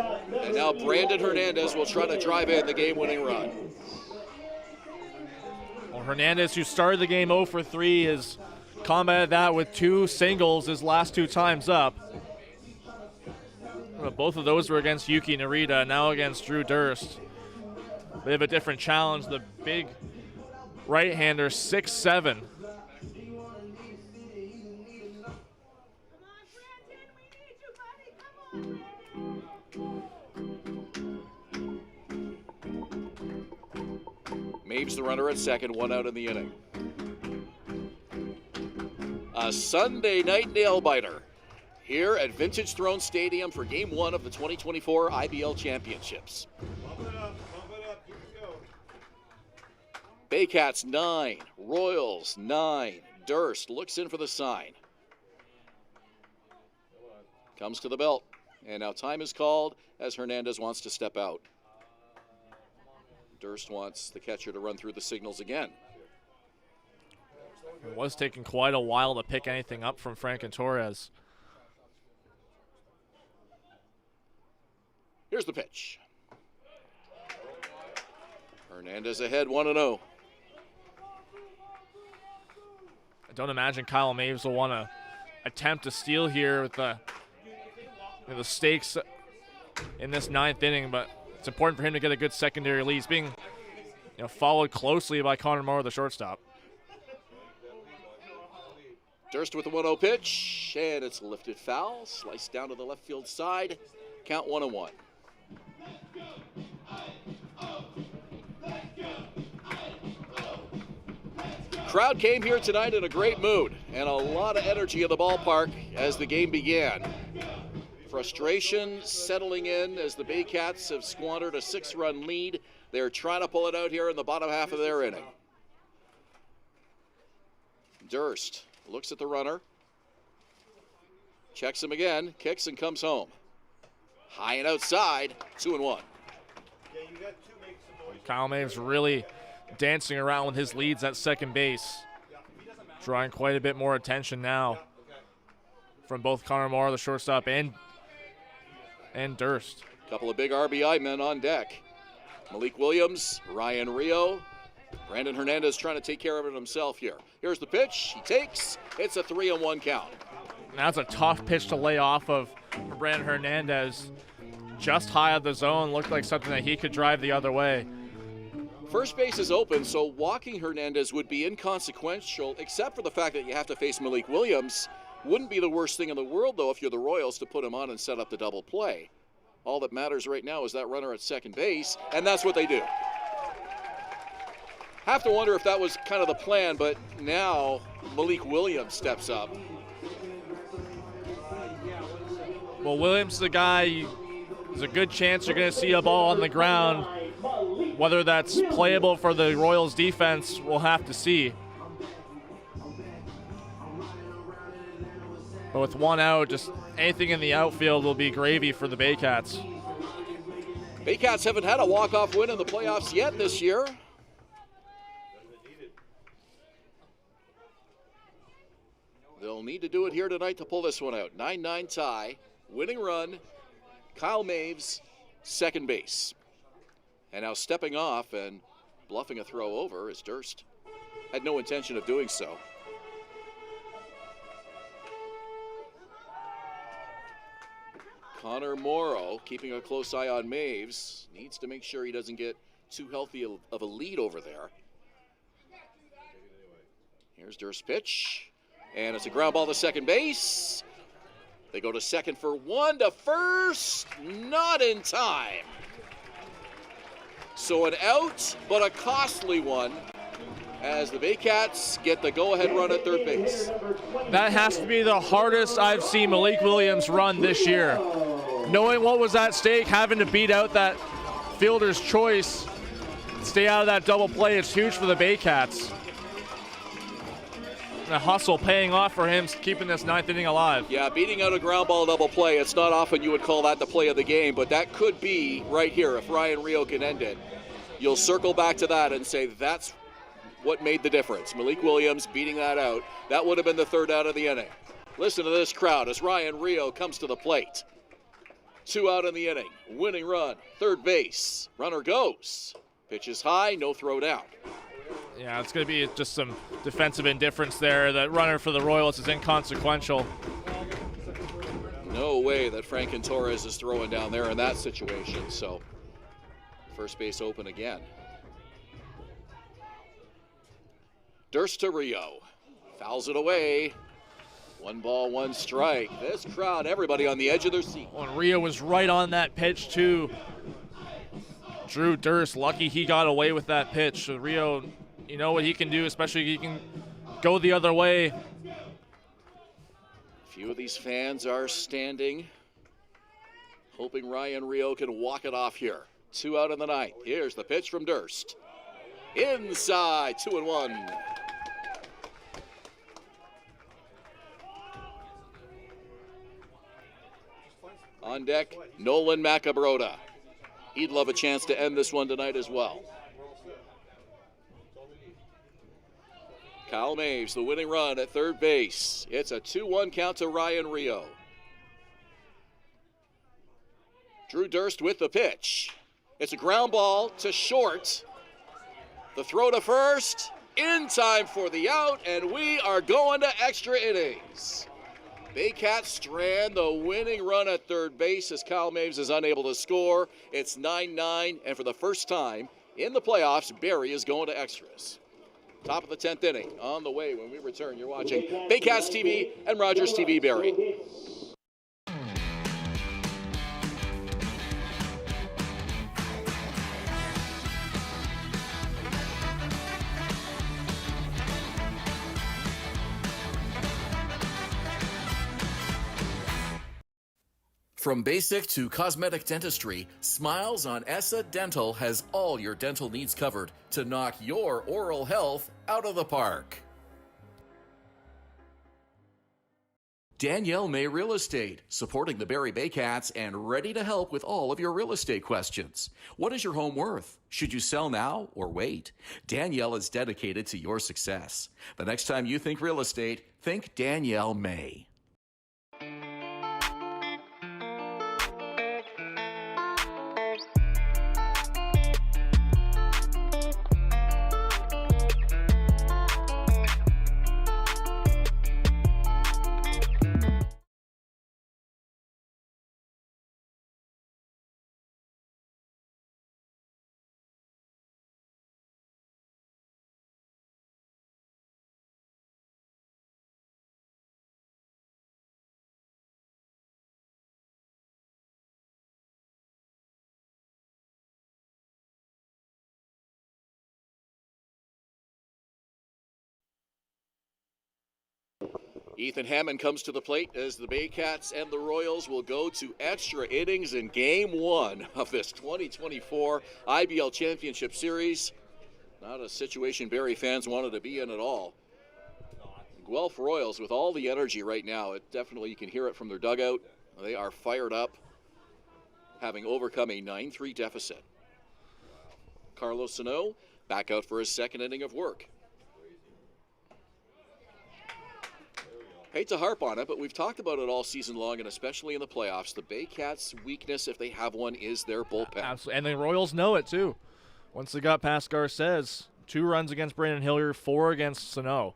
And now Brandon Hernandez will try to drive in the game-winning run. Well, Hernandez, who started the game 0 for 3, has combated that with 2 singles his last 2 times up. Both of those were against Yuki Narita, now against Drew Durst. They have a different challenge. The big right-hander, 6'7". Maves the runner at second, 1 out in the inning. A Sunday night nail-biter here at Vintage Throne Stadium for Game 1 of the 2024 IBL Championships. Pump it up, keep it going. Baycats 9, Royals 9. Durst looks in for the sign. Comes to the belt, and now time is called as Hernandez wants to step out. Durst wants the catcher to run through the signals again. It was taking quite a while to pick anything up from Franken Torres. Here's the pitch. Hernandez ahead 1-0. I don't imagine Kyle Maves will want to attempt to steal here with the stakes in this 9th inning, but it's important for him to get a good secondary lead. He's being followed closely by Connor Morrow, the shortstop. Durst with the 1-0 pitch, and it's a lifted foul, sliced down to the left field side. Count 1-1. Crowd came here tonight in a great mood and a lot of energy in the ballpark as the game began. Frustration settling in as the Baycats have squandered a 6-run lead. They're trying to pull it out here in the bottom half of their inning. Durst looks at the runner, checks him again, kicks and comes home. High and outside, 2-1. Kyle Maves really dancing around with his leads at second base, drawing quite a bit more attention now from both Connor Morrow, the shortstop, and Durst. Couple of big RBI men on deck. Malik Williams, Ryan Rio, Brandon Hernandez trying to take care of it himself here. Here's the pitch, he takes, it's a 3-1 count. That's a tough pitch to lay off of for Brandon Hernandez. Just high of the zone, looked like something that he could drive the other way. First base is open, so walking Hernandez would be inconsequential, except for the fact that you have to face Malik Williams. Wouldn't be the worst thing in the world, though, if you're the Royals, to put him on and set up the double play. All that matters right now is that runner at second base, and that's what they do. Have to wonder if that was kind of the plan, but now Malik Williams steps up. Well, Williams is the guy, there's a good chance you're going to see a ball on the ground. Whether that's playable for the Royals defense, we'll have to see. But with one out, just anything in the outfield will be gravy for the Baycats. Baycats haven't had a walk-off win in the playoffs yet this year. They'll need to do it here tonight to pull this one out. 9-9 tie, winning run, Kyle Maves, second base. And now stepping off and bluffing a throw over is Durst. Had no intention of doing so. Connor Morrow, keeping a close eye on Maves, needs to make sure he doesn't get too healthy of a lead over there. Here's Durst's pitch, and it's a ground ball to second base. They go to second for one, to first, not in time. So an out, but a costly one, as the Baycats get the go-ahead run at third base. That has to be the hardest I've seen Malik Williams run this year. Knowing what was at stake, having to beat out that fielder's choice, stay out of that double play, it's huge for the Baycats. The hustle paying off for him, keeping this ninth inning alive. Yeah, beating out a ground ball double play, it's not often you would call that the play of the game, but that could be right here if Ryan Rio can end it. You'll circle back to that and say that's what made the difference. Malik Williams beating that out. That would have been the third out of the inning. Listen to this crowd as Ryan Rio comes to the plate. 2 out in the inning. Winning run, third base. Runner goes. Pitch is high, no throw down. Yeah, it's going to be just some defensive indifference there. That runner for the Royals is inconsequential. No way that Franken Torres is throwing down there in that situation. So, first base open again. Durst to Rio. Fouls it away. 1 ball, 1 strike. This crowd, everybody on the edge of their seat. And Rio was right on that pitch, too. Drew Durst, lucky he got away with that pitch. So Rio, you know what he can do, especially he can go the other way. A few of these fans are standing, hoping Ryan Rio can walk it off here. 2 out in the ninth. Here's the pitch from Durst. Inside, 2-1. On deck, Nolan Macabrota. He'd love a chance to end this one tonight as well. Kyle Maves, the winning run at third base. It's a 2-1 count to Ryan Rio. Drew Durst with the pitch. It's a ground ball to short. The throw to first, in time for the out, and we are going to extra innings. Baycats strand the winning run at third base as Kyle Maves is unable to score. It's 9-9, and for the first time in the playoffs, Barrie is going to extras. Top of the 10th inning on the way when we return. You're watching Baycats TV and Rogers TV Barrie. From basic to cosmetic dentistry, Smiles on Essa Dental has all your dental needs covered to knock your oral health out of the park. Danielle May Real Estate, supporting the Barrie Baycats and ready to help with all of your real estate questions. What is your home worth? Should you sell now or wait? Danielle is dedicated to your success. The next time you think real estate, think Danielle May. Ethan Hammond comes to the plate as the Baycats and the Royals will go to extra innings in Game 1 of this 2024 IBL Championship Series. Not a situation Barrie fans wanted to be in at all. Guelph Royals with all the energy right now. It definitely, you can hear it from their dugout. They are fired up, having overcome a 9-3 deficit. Carlos Sano back out for his second inning of work. Hate to harp on it, but we've talked about it all season long, and especially in the playoffs. The Baycats' weakness, if they have one, is their bullpen. Absolutely. And the Royals know it, too. Once they got past Garces, 2 runs against Brandon Hillier, 4 against Sano.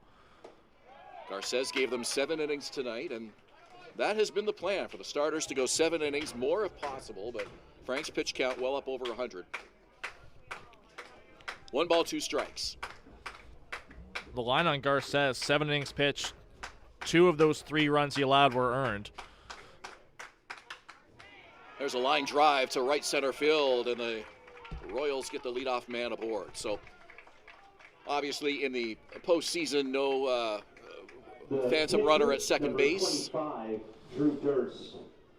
Garces gave them 7 innings tonight, and that has been the plan for the starters to go 7 innings, more if possible, but Frank's pitch count well up over 100. 1 ball, 2 strikes. The line on Garces, 7 innings pitched. 2 of those 3 runs he allowed were earned. There's a line drive to right center field, and the Royals get the leadoff man aboard. So, obviously, in the postseason, no phantom runner at second base.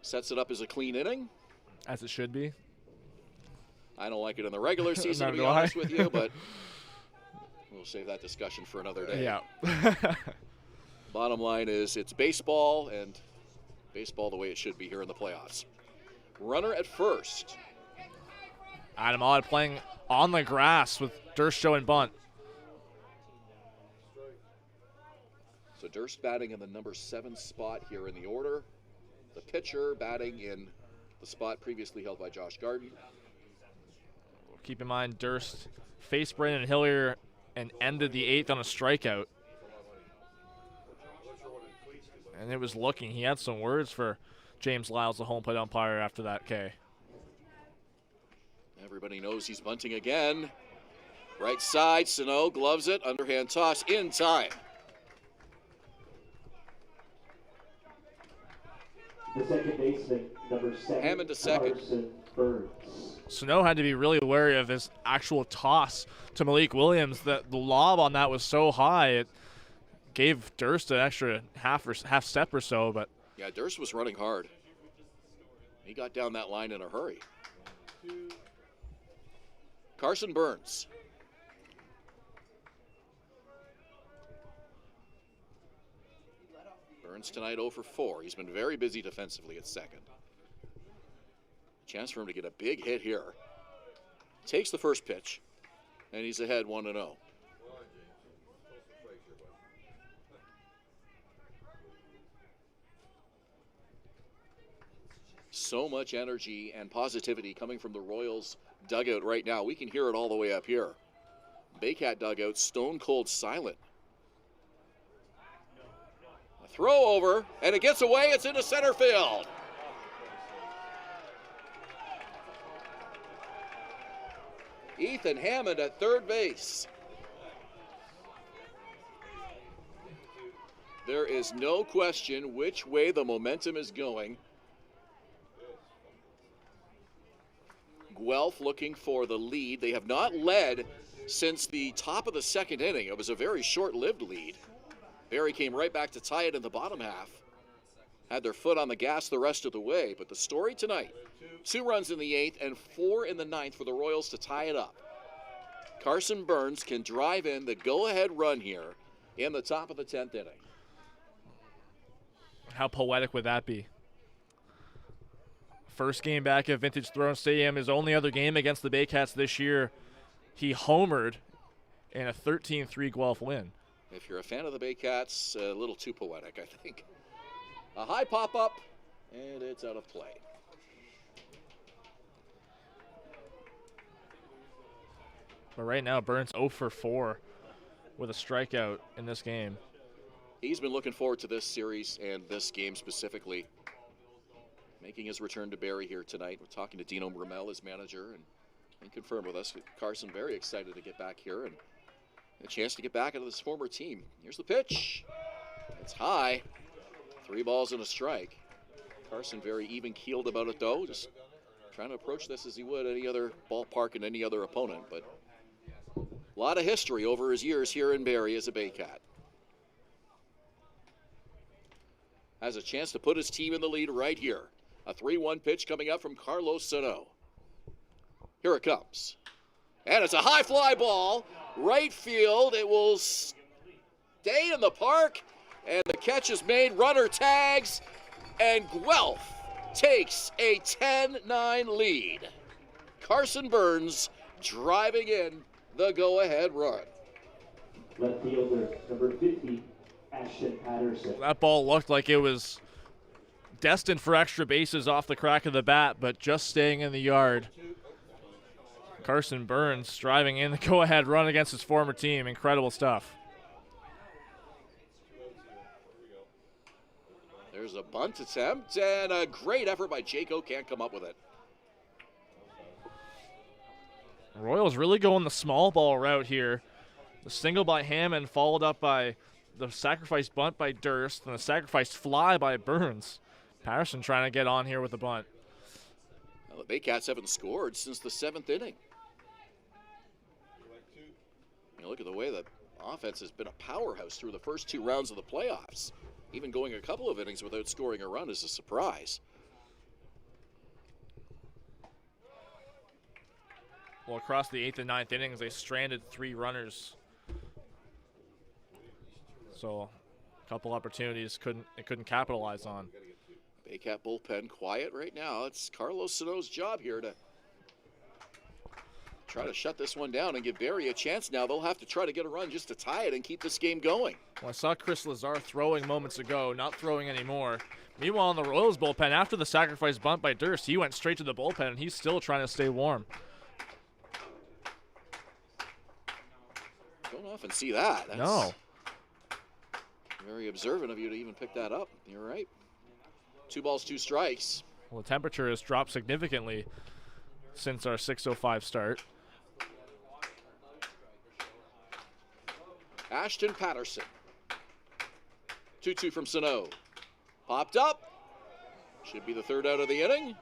Sets it up as a clean inning. As it should be. I don't like it in the regular season, to be honest with you, but we'll save that discussion for another day. Yeah. Bottom line is it's baseball, and baseball the way it should be here in the playoffs. Runner at first. Adam Odd playing on the grass with Durst showing bunt. So Durst batting in the number 7 spot here in the order. The pitcher batting in the spot previously held by Josh Garden. Keep in mind, Durst faced Brandon Hillier and ended the 8th on a strikeout. And it was looking. He had some words for James Lyles, the home plate umpire, after that K. Everybody knows he's bunting again. Right side, Sano gloves it. Underhand toss in time. The second baseman, number 7, Hammond to second. Carson Burns. Sano had to be really wary of his actual toss to Malik Williams. The lob on that was so high, it gave Durst an extra half step or so. But yeah, Durst was running hard. He got down that line in a hurry. Carson Burns. Burns tonight 0 for 4. He's been very busy defensively at second. Chance for him to get a big hit here. Takes the first pitch, and he's ahead 1-0. So much energy and positivity coming from the Royals dugout right now. We can hear it all the way up here. Baycat dugout stone cold silent. A Throw over, and it gets away. It's into center field. Ethan Hammond at third base. There is no question which way the momentum is going. Guelph looking for the lead. They have not led since the top of the second inning. It was a very short-lived lead. Barrie came right back to tie it in the bottom half. Had their foot on the gas the rest of the way. But the story tonight, 2 runs in the 8th and 4 in the 9th for the Royals to tie it up. Carson Burns can drive in the go-ahead run here in the top of the 10th inning. How poetic would that be? First game back at Vintage Throne Stadium, his only other game against the Baycats this year. He homered in a 13-3 Guelph win. If you're a fan of the Baycats, a little too poetic, I think. A high pop-up, and it's out of play. But right now, Burns 0 for 4 with a strikeout in this game. He's been looking forward to this series and this game specifically. Making his return to Barrie here tonight. We're talking to Dino Rommel, his manager, and confirmed with us. Carson very excited to get back here and a chance to get back into this former team. Here's the pitch. It's high. 3 balls and a strike. Carson very even-keeled about it, though. Just trying to approach this as he would any other ballpark and any other opponent. But a lot of history over his years here in Barrie as a Baycat. Has a chance to put his team in the lead right here. A 3-1 pitch coming up from Carlos Sano. Here it comes. And it's a high fly ball. Right field. It will stay in the park. And the catch is made. Runner tags. And Guelph takes a 10-9 lead. Carson Burns driving in the go-ahead run. Left fielder, number 50, Ashton Patterson. That ball looked like it was destined for extra bases off the crack of the bat, but just staying in the yard. Carson Burns driving in the go-ahead run against his former team. Incredible stuff. There's a bunt attempt, and a great effort by Jaco. Can't come up with it. Royals really going the small ball route here. The single by Hammond followed up by the sacrifice bunt by Durst and the sacrifice fly by Burns. Patterson trying to get on here with the bunt. Well, the Baycats haven't scored since the 7th inning. You look at the way the offense has been a powerhouse through the first 2 rounds of the playoffs. Even going a couple of innings without scoring a run is a surprise. Well, across the 8th and 9th innings, they stranded 3 runners. So, a couple opportunities couldn't capitalize on. Baycat bullpen quiet right now. It's Carlos Sano's job here to try to shut this one down and give Barrie a chance now. They'll have to try to get a run just to tie it and keep this game going. Well, I saw Chris Lazar throwing moments ago, not throwing anymore. Meanwhile, in the Royals bullpen, after the sacrifice bunt by Durst, he went straight to the bullpen, and he's still trying to stay warm. Don't often see that. That's no. Very observant of you to even pick that up. You're right. 2 balls, 2 strikes. Well, the temperature has dropped significantly since our 6:05 start. Ashton Patterson. 2-2 from Sano. Popped up. Should be the 3rd out of the inning.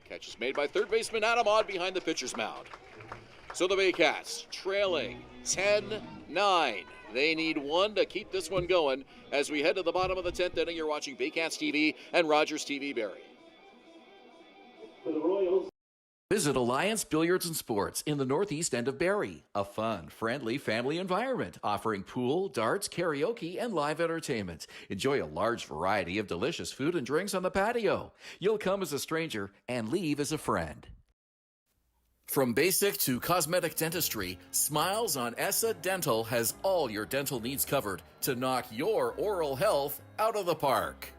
Catch is made by third baseman Adam Odd behind the pitcher's mound. So the Baycats trailing 10-9. They need 1 to keep this one going. As we head to the bottom of the 10th inning, you're watching Baycats TV and Rogers TV Barrie. For the Royals. Visit Alliance Billiards and Sports in the northeast end of Barrie. A fun, friendly family environment offering pool, darts, karaoke, and live entertainment. Enjoy a large variety of delicious food and drinks on the patio. You'll come as a stranger and leave as a friend. From basic to cosmetic dentistry, Smiles on Essa Dental has all your dental needs covered to knock your oral health out of the park.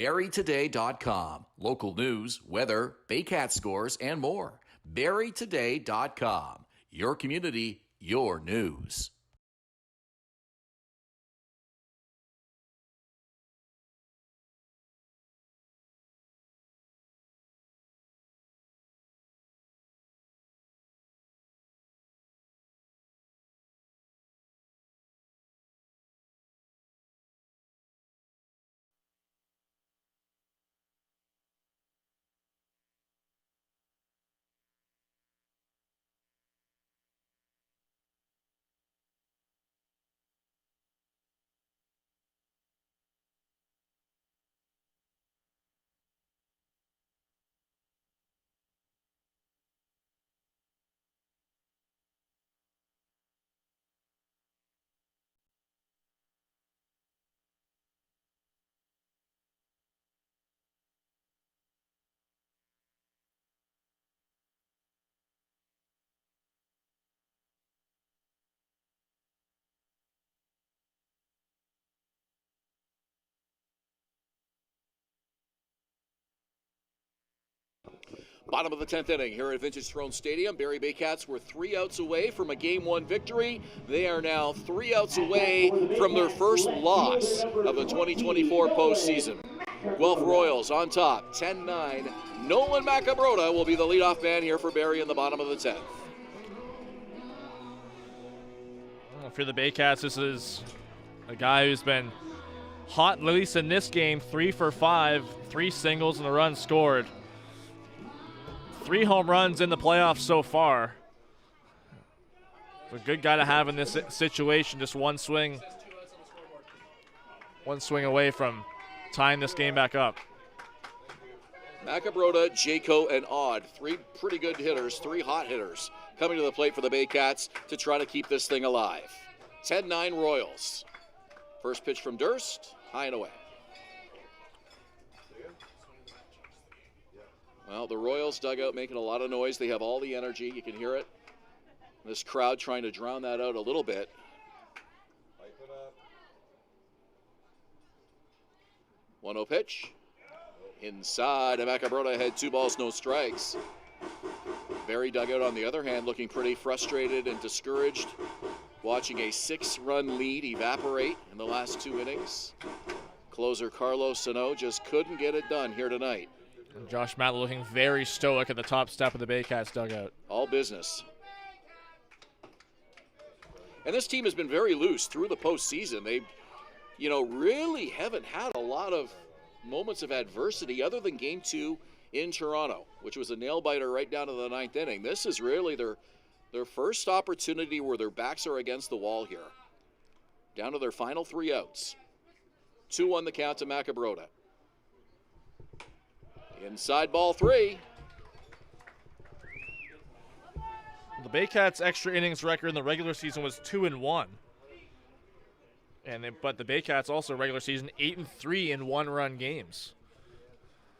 BarrieToday.com. Local news, weather, Baycats scores, and more. BarrieToday.com. Your community, your news. Bottom of the 10th inning here at Vintage Throne Stadium. Barrie Baycats were 3 outs away from a Game 1 victory. They are now 3 outs away from their first loss of the 2024 postseason. Guelph Royals on top, 10-9. Nolan Macabrota will be the leadoff man here for Barrie in the bottom of the 10th. For the Baycats, this is a guy who's been hot, at least in this game, 3 for 5, 3 singles and a run scored. 3 home runs in the playoffs so far. A good guy to have in this situation. Just one swing away from tying this game back up. Macabrota, Jaco, and Odd, 3 pretty good hitters, 3 hot hitters coming to the plate for the Baycats to try to keep this thing alive. 10-9 Royals. First pitch from Durst, high and away. Well, the Royals dugout making a lot of noise. They have all the energy. You can hear it. This crowd trying to drown that out a little bit. 1-0 pitch. Inside, and Macabrota had 2 balls, no strikes. Barrie dugout, on the other hand, looking pretty frustrated and discouraged, watching a 6-run lead evaporate in the last 2 innings. Closer Carlos Sano just couldn't get it done here tonight. Josh Matlow looking very stoic at the top step of the Baycats dugout. All business. And this team has been very loose through the postseason. They, really haven't had a lot of moments of adversity other than Game 2 in Toronto, which was a nail-biter right down to the 9th inning. This is really their first opportunity where their backs are against the wall here. Down to their final 3 outs. 2-1 the count to Macabrota. Inside ball 3. The Baycats' extra innings record in the regular season was 2-1. But the Baycats also regular season 8-3 in 1-run games.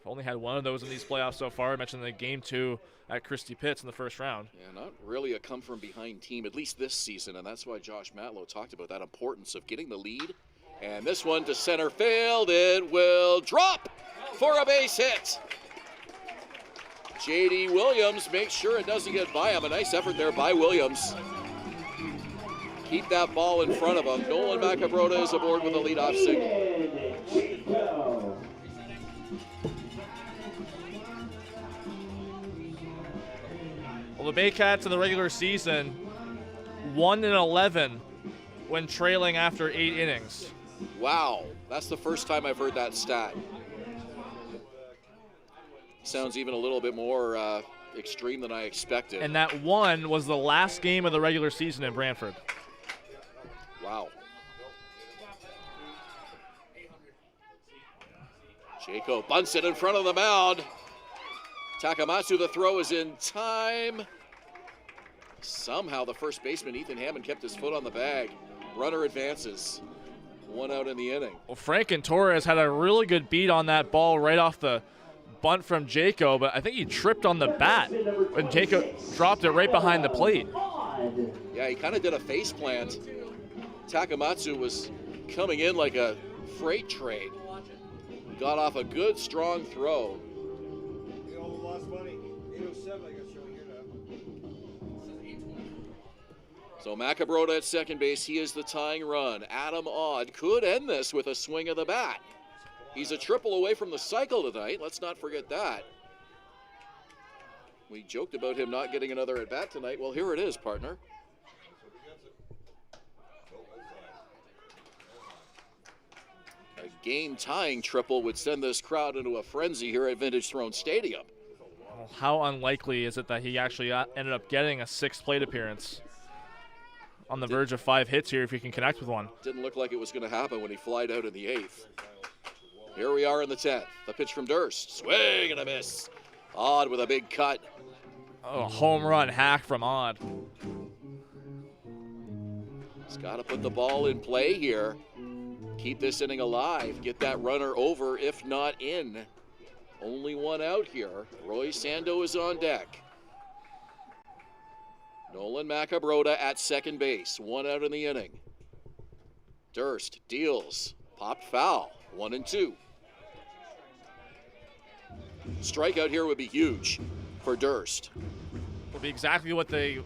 Only had 1 of those in these playoffs so far. I mentioned the Game 2 at Christie Pitts in the first round. Yeah, not really a come-from-behind team, at least this season, and that's why Josh Matlow talked about that importance of getting the lead. And this one to center field, it will drop for a base hit. J.D. Williams makes sure it doesn't get by him. A nice effort there by Williams. Keep that ball in front of him. Nolan Macabrota is aboard with a leadoff single. Well, the Baycats in the regular season 1-11 when trailing after 8 innings. Wow, that's the first time I've heard that stat. Sounds even a little bit more extreme than I expected. And that 1 was the last game of the regular season in Brantford. Wow. Jaco bunts it in front of the mound. Takamatsu, the throw is in time. Somehow the first baseman, Ethan Hammond, kept his foot on the bag. Runner advances. 1 out in the inning. Well, Franken Torres had a really good beat on that ball right off the bunt from Jaco, but I think he tripped on the bat when Jaco dropped it right behind the plate. Yeah, he kind of did a face plant. Takamatsu was coming in like a freight train. got off a good, strong throw. We all lost money. 807, I got showing here now. So Macabrota at second base, he is the tying run. Adam Odd could end this with a swing of the bat. He's a triple away from the cycle tonight. Let's not forget that. We joked about him not getting another at bat tonight. Well, here it is, partner. A game-tying triple would send this crowd into a frenzy here at Vintage Throne Stadium. Well, how unlikely is it that he actually ended up getting a 6th plate appearance? On the verge of 5 hits here if he can connect with one. Didn't look like it was going to happen when he flied out in the 8th. Here we are in the 10th. The pitch from Durst. Swing and a miss. Odd with a big cut. Oh, a home run hack from Odd. He's got to put the ball in play here. Keep this inning alive. Get that runner over, if not in. Only one out here. Roy Sando is on deck. Nolan Macabrota at second base. 1 out in the inning. Durst deals. Popped foul. 1-2. Strikeout here would be huge for Durst. Would be exactly what the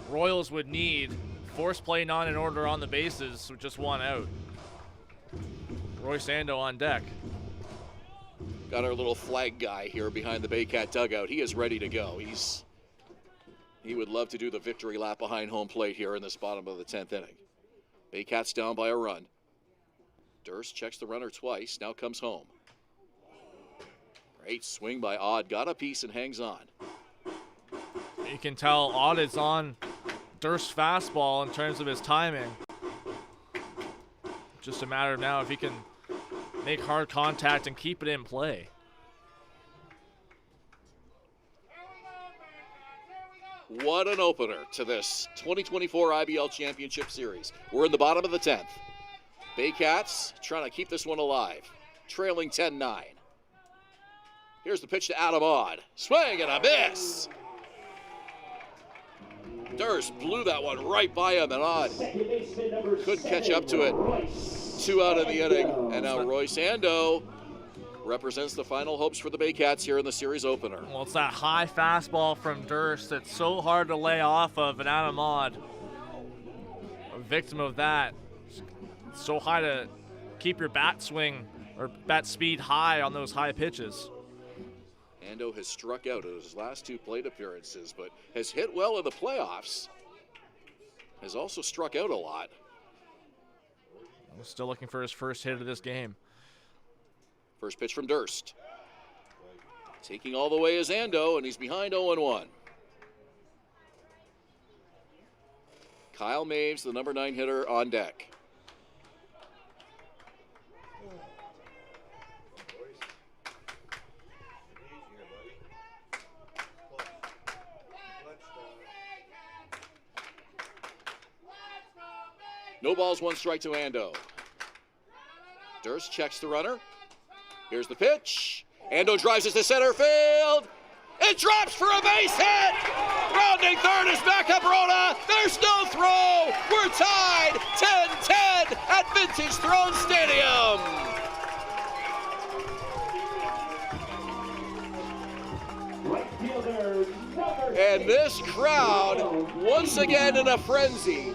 Royals would need. Force play not in order on the bases with just 1 out. Roy Sando on deck. Got our little flag guy here behind the Baycat dugout. He is ready to go. He would love to do the victory lap behind home plate here in this bottom of the 10th inning. Baycats down by a run. Durst checks the runner twice, now comes home. Great swing by Odd, got a piece and hangs on. You can tell Odd is on Durst's fastball in terms of his timing. Just a matter of now if he can make hard contact and keep it in play. What an opener to this 2024 IBL Championship Series. We're in the bottom of the 10th. Baycats trying to keep this one alive, trailing 10-9. Here's the pitch to Adam Odd. Swing and a miss. Durst blew that one right by him, and Odd couldn't catch up to it. 2 out in the inning, and now Roy Sando represents the final hopes for the Baycats here in the series opener. Well, it's that high fastball from Durst that's so hard to lay off of, and Adam Odd, a victim of that. It's so high to keep your bat swing or bat speed high on those high pitches. Ando has struck out in his last 2 plate appearances, but has hit well in the playoffs. Has also struck out a lot. Still looking for his first hit of this game. First pitch from Durst. Taking all the way is Ando, and he's behind 0-1. Kyle Maves, the number 9 hitter, on deck. No balls, 1 strike to Ando. Durst checks the runner. Here's the pitch. Ando drives it to center field. It drops for a base hit. Rounding third is Macabrota. There's no throw. We're tied 10-10 at Vintage Throne Stadium. And this crowd, once again in a frenzy.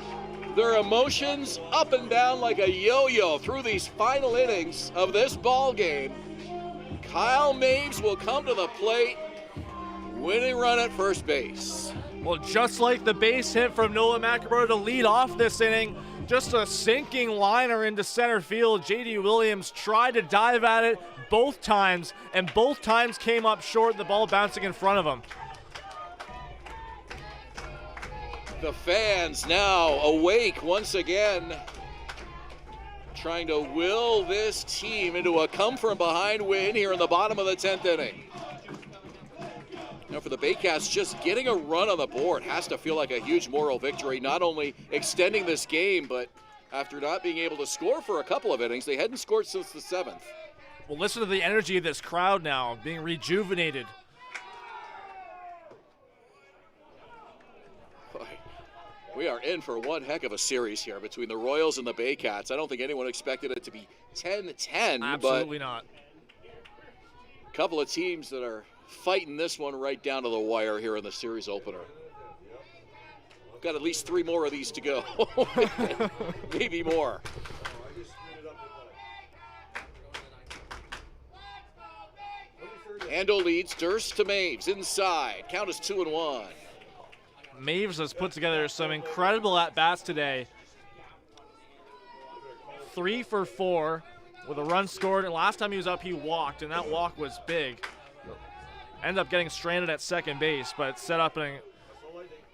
Their emotions up and down like a yo-yo through these final innings of this ball game. Kyle Maves will come to the plate, winning run at first base. Well, just like the base hit from Nolan Macabrota to lead off this inning, just a sinking liner into center field. J.D. Williams tried to dive at it both times, and both times came up short, the ball bouncing in front of him. The fans now awake once again, trying to will this team into a come-from-behind win here in the bottom of the 10th inning. Now for the Baycats, just getting a run on the board has to feel like a huge moral victory, not only extending this game, but after not being able to score for a couple of innings, they hadn't scored since the 7th. Well, listen to the energy of this crowd now, being rejuvenated. We are in for one heck of a series here between the Royals and the Baycats. I don't think anyone expected it to be 10-10. Absolutely not. Couple of teams that are fighting this one right down to the wire here in the series opener. Got at least 3 more of these to go. Maybe more. Ando leads, Durst to Maves, inside. Count is 2-1. Maves has put together some incredible at-bats today. 3 for 4 with a run scored, and last time he was up, he walked, and that walk was big. Ended up getting stranded at second base, but set up an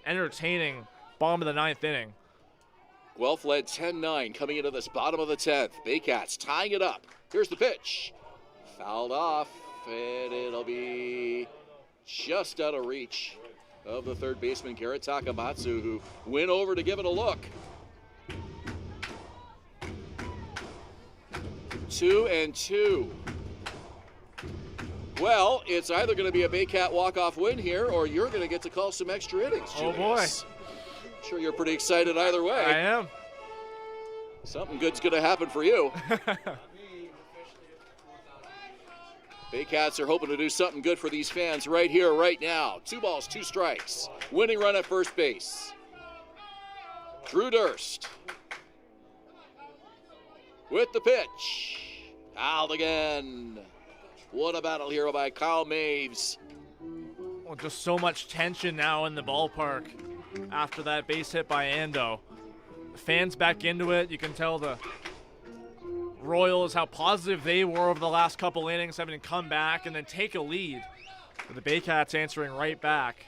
entertaining bottom of the 9th inning. Guelph led 10-9 coming into this bottom of the 10th. Baycats tying it up. Here's the pitch. Fouled off, and it'll be just out of reach of the third baseman, Garrett Takamatsu, who went over to give it a look. 2-2. Well, it's either going to be a Baycat walk-off win here, or you're going to get to call some extra innings, Julius. Oh, boy. I'm sure you're pretty excited either way. I am. Something good's going to happen for you. Baycats are hoping to do something good for these fans right here, right now. 2 balls, 2 strikes. Winning run at first base. Drew Durst with the pitch. Fouled again. What a battle here by Kyle Maves. Well, just so much tension now in the ballpark after that base hit by Ando. The fans back into it. You can tell the Royals how positive they were over the last couple innings, having to come back and then take a lead. But the Baycats answering right back.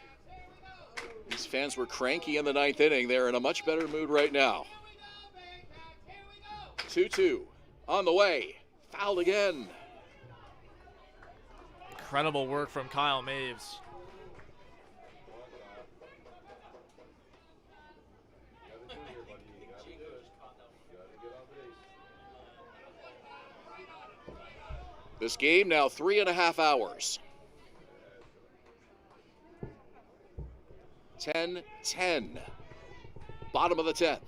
These fans were cranky in the 9th inning. They're in a much better mood right now. 2-2 on the way. Fouled again. Incredible work from Kyle Maves. This game now 3.5 hours. 10-10. Bottom of the 10th.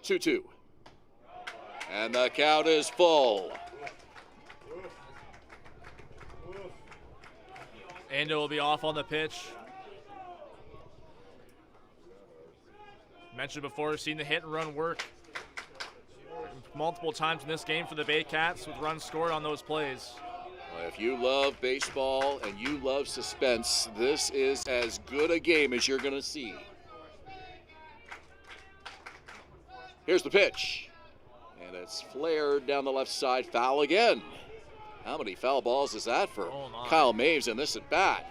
Two. And the count is full. Ando will be off on the pitch. Mentioned before, seen the hit and run work multiple times in this game for the Baycats with runs scored on those plays. Well, if you love baseball and you love suspense, this is as good a game as you're going to see. Here's the pitch. And it's flared down the left side. Foul again. How many foul balls is that for Kyle Maves in this at bat?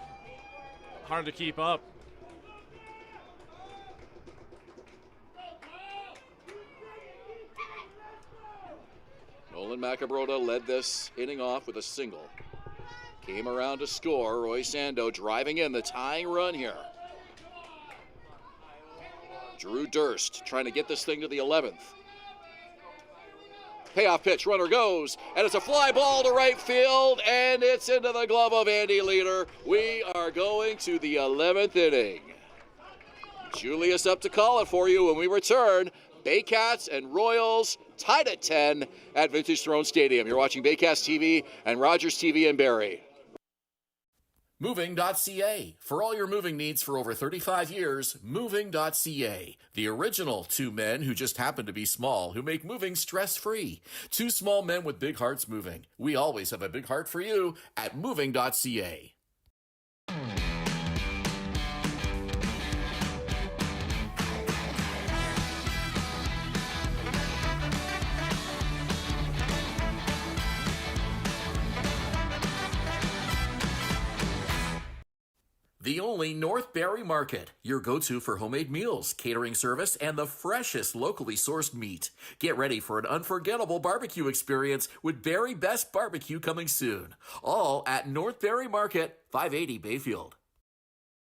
Hard to keep up. Nolan Macabrota led this inning off with a single. Came around to score. Royce Ando driving in the tying run here. Drew Durst trying to get this thing to the 11th. Payoff pitch, runner goes, and it's a fly ball to right field, and it's into the glove of Andy Leader. We are going to the 11th inning. Julius up to call it for you when we return. Baycats and Royals tied at 10 at Vintage Throne Stadium. You're watching Baycats TV and Rogers TV in Barrie. Moving.ca. For all your moving needs for over 35 years, Moving.ca. The original 2 men who just happen to be small, who make moving stress-free. 2 small men with big hearts moving. We always have a big heart for you at Moving.ca. The only North Barrie Market, your go-to for homemade meals, catering service, and the freshest locally sourced meat. Get ready for an unforgettable barbecue experience with Barrie Best Barbecue coming soon. All at North Barrie Market, 580 Bayfield.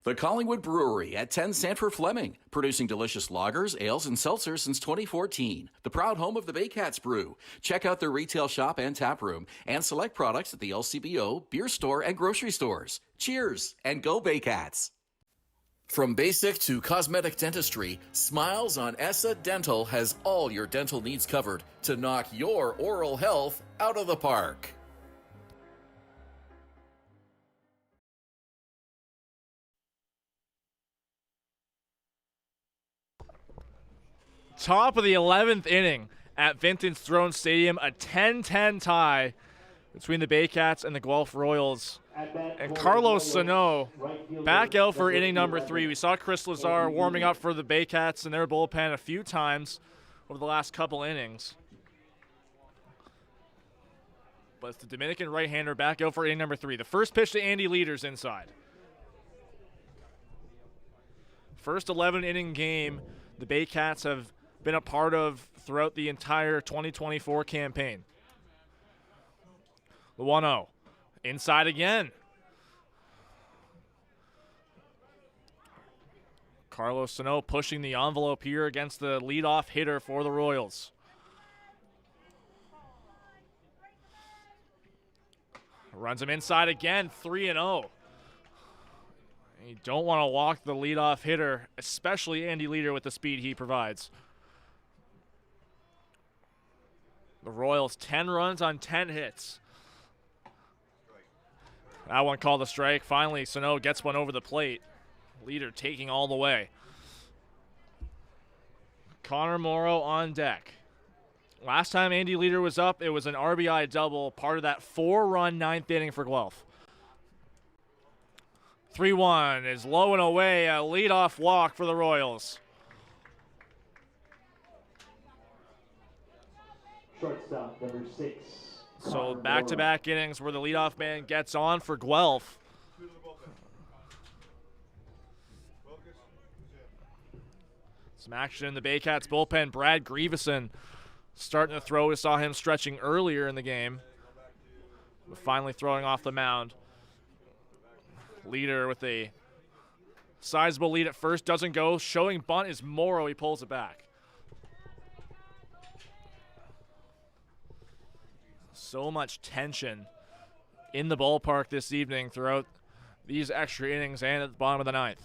The Collingwood Brewery at 10 Sanford Fleming, producing delicious lagers, ales, and seltzers since 2014. The proud home of the Baycats Brew. Check out their retail shop and tap room, and select products at the LCBO, beer store, and grocery stores. Cheers, and go Baycats! From basic to cosmetic dentistry, Smiles on ESSA Dental has all your dental needs covered to knock your oral health out of the park. Top of the 11th inning at Vinton's Throne Stadium, a 10-10 tie between the Baycats and the Guelph Royals. And Carlos Sano back out for inning number 3. We saw Chris Lazar warming up for the Baycats in their bullpen a few times over the last couple innings. But it's the Dominican right-hander back out for inning number 3. The first pitch to Andy Leaders inside. First 11-inning game the Baycats have been a part of throughout the entire 2024 campaign. The 1-0. Inside again. Carlos Sano pushing the envelope here against the leadoff hitter for the Royals. Runs him inside again, 3-0. You don't want to walk the leadoff hitter, especially Andy Leader with the speed he provides. The Royals 10 runs on 10 hits. That one called a strike. Finally, Sano gets one over the plate. Leader taking all the way. Connor Morrow on deck. Last time Andy Leader was up, it was an RBI double, part of that 4-run 9th inning for Guelph. 3-1 is low and away, a leadoff walk for the Royals. Shortstop, number 6. So back-to-back innings where the leadoff man gets on for Guelph. Some action in the Baycats bullpen. Brad Grieveson starting to throw. We saw him stretching earlier in the game, but finally throwing off the mound. Leader with a sizable lead at first. Doesn't go. Showing bunt is Morrow. He pulls it back. So much tension in the ballpark this evening throughout these extra innings and at the bottom of the 9th.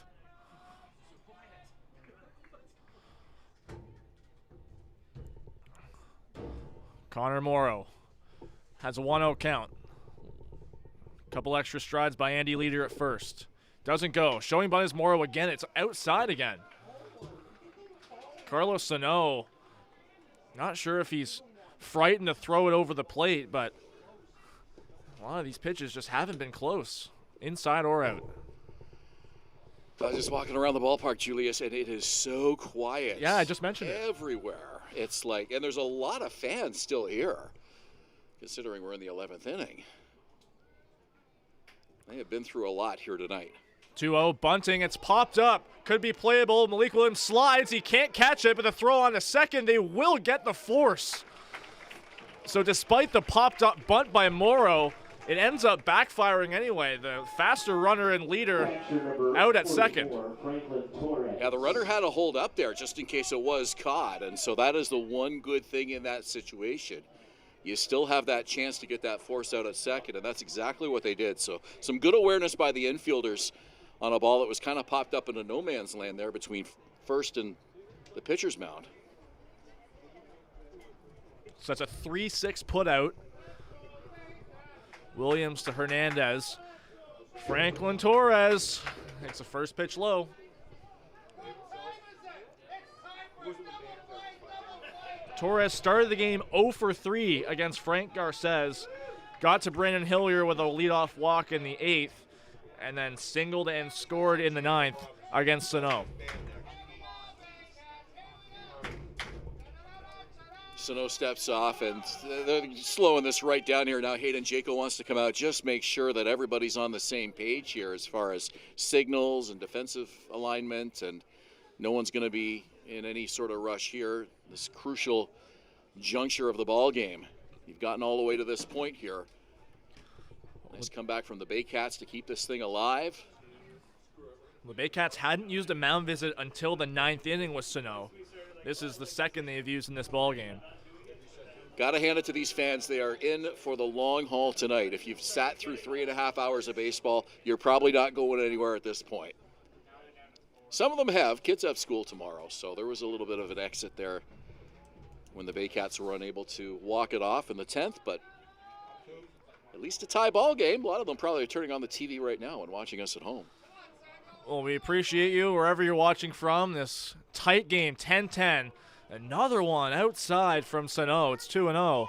Connor Morrow has a 1-0 count. Couple extra strides by Andy Leader at first. Doesn't go. Showing bunt is Morrow again. It's outside again. Carlos Sano, not sure if he's frightened to throw it over the plate, but a lot of these pitches just haven't been close, inside or out. I was just walking around the ballpark, Julius, and it is so quiet. Yeah, I just mentioned it. Everywhere. It's like, and there's a lot of fans still here, considering we're in the 11th inning. They have been through a lot here tonight. 2-0 bunting. It's popped up. Could be playable. Malik Williams slides. He can't catch it, but the throw on the second, they will get the force. So despite the popped up bunt by Morrow, it ends up backfiring anyway. The faster runner and Leader out at second. Yeah, the runner had a hold up there just in case it was caught, and so that is the one good thing in that situation. You still have that chance to get that force out at second, and that's exactly what they did. So some good awareness by the infielders on a ball that was kind of popped up into no man's land there between first and the pitcher's mound. So that's a 3-6 put out. Williams to Hernandez. Franklin Torres takes the first pitch low. Torres started the game 0 for 3 against Frank Garces. Got to Brandon Hillier with a leadoff walk in the 8th, and then singled and scored in the 9th against Sano. Sano steps off, and they're slowing this right down here now. Hayden Jaco wants to come out, just make sure that everybody's on the same page here as far as signals and defensive alignment, and no one's going to be in any sort of rush here. This crucial juncture of the ball game. You've gotten all the way to this point here. Nice comeback from the Baycats to keep this thing alive. The Baycats hadn't used a mound visit until the 9th inning with Sano. This is the second they've used in this ball game. Got to hand it to these fans. They are in for the long haul tonight. If you've sat through 3.5 hours of baseball, you're probably not going anywhere at this point. Some of them have. Kids have school tomorrow, so there was a little bit of an exit there when the Baycats were unable to walk it off in the 10th, but at least a tie ball game. A lot of them probably are turning on the TV right now and watching us at home. Well, we appreciate you wherever you're watching from. This tight game, 10-10. Another one outside from Sano. It's 2-0.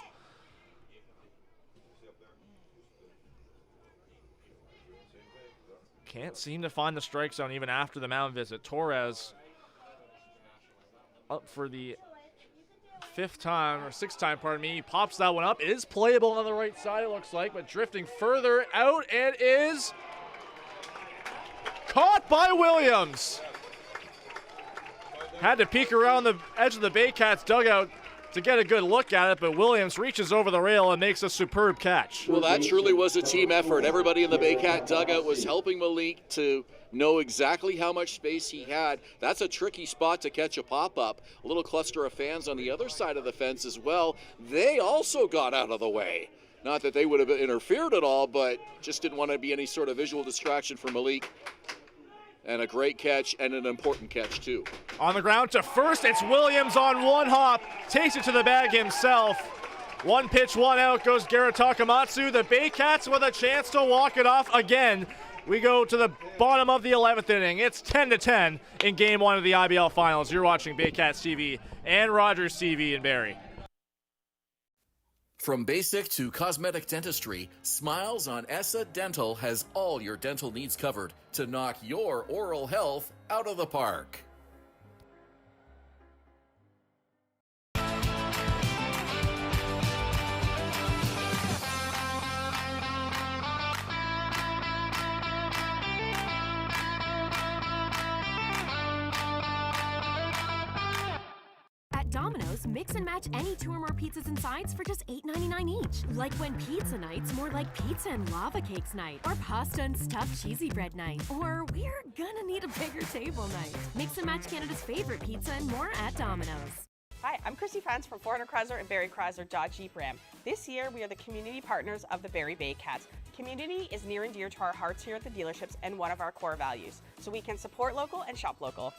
Can't seem to find the strike zone even after the mound visit. Torres up for the sixth time, pardon me. He pops that one up. It is playable on the right side, it looks like, but drifting further out, it is caught by Williams. Had to peek around the edge of the Baycats dugout to get a good look at it, but Williams reaches over the rail and makes a superb catch. Well, that truly was a team effort. Everybody in the Baycat dugout was helping Malik to know exactly how much space he had. That's a tricky spot to catch a pop-up. A little cluster of fans on the other side of the fence as well. They also got out of the way. Not that they would have interfered at all, but just didn't want to be any sort of visual distraction for Malik. And a great catch, and an important catch, too. On the ground to first, it's Williams on one hop. Takes it to the bag himself. One pitch, one out goes Garrett Takamatsu. The Baycats with a chance to walk it off again. We go to the bottom of the 11th inning. It's 10-10 in Game 1 of the IBL Finals. You're watching Baycats TV and Rogers TV in Barrie. From basic to cosmetic dentistry, Smiles on ESSA Dental has all your dental needs covered to knock your oral health out of the park. Domino's, mix and match any 2 or more pizzas and sides for just $8.99 each. Like when pizza night's more like pizza and lava cakes night, or pasta and stuffed cheesy bread night, or we're gonna need a bigger table night. Mix and match Canada's favorite pizza and more at Domino's. Hi, I'm Chrissy Fans from Hern and Barrie Dodge Jeep Ram. This year, we are the community partners of the Barrie Baycats. Community is near and dear to our hearts here at the dealerships and one of our core values, so we can support local and shop local.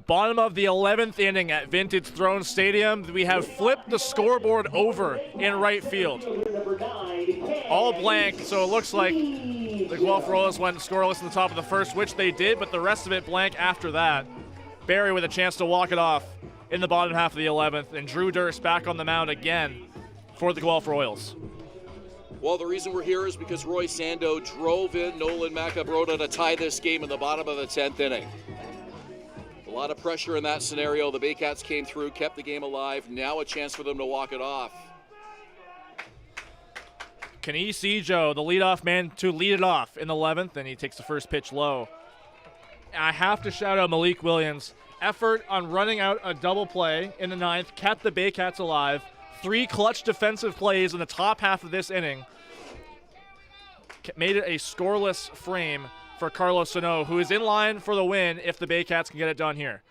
Bottom of the 11th inning at Vintage Throne Stadium. We have flipped the scoreboard over in right field. All blank, so it looks like the Guelph Royals went scoreless in the top of the first, which they did, but the rest of it blank after that. Barrie with a chance to walk it off in the bottom half of the 11th, and Drew Durst back on the mound again for the Guelph Royals. Well, the reason we're here is because Roy Sando drove in Nolan Macabrota to tie this game in the bottom of the 10th inning. A lot of pressure in that scenario. The Baycats came through, kept the game alive. Now a chance for them to walk it off. Kenny Sejo, the leadoff man, to lead it off in the 11th, and he takes the first pitch low. I have to shout out Malik Williams' effort on running out a double play in the 9th, kept the Baycats alive. 3 clutch defensive plays in the top half of this inning. Made it a scoreless frame for Carlos Sano, who is in line for the win if the Baycats can get it done here.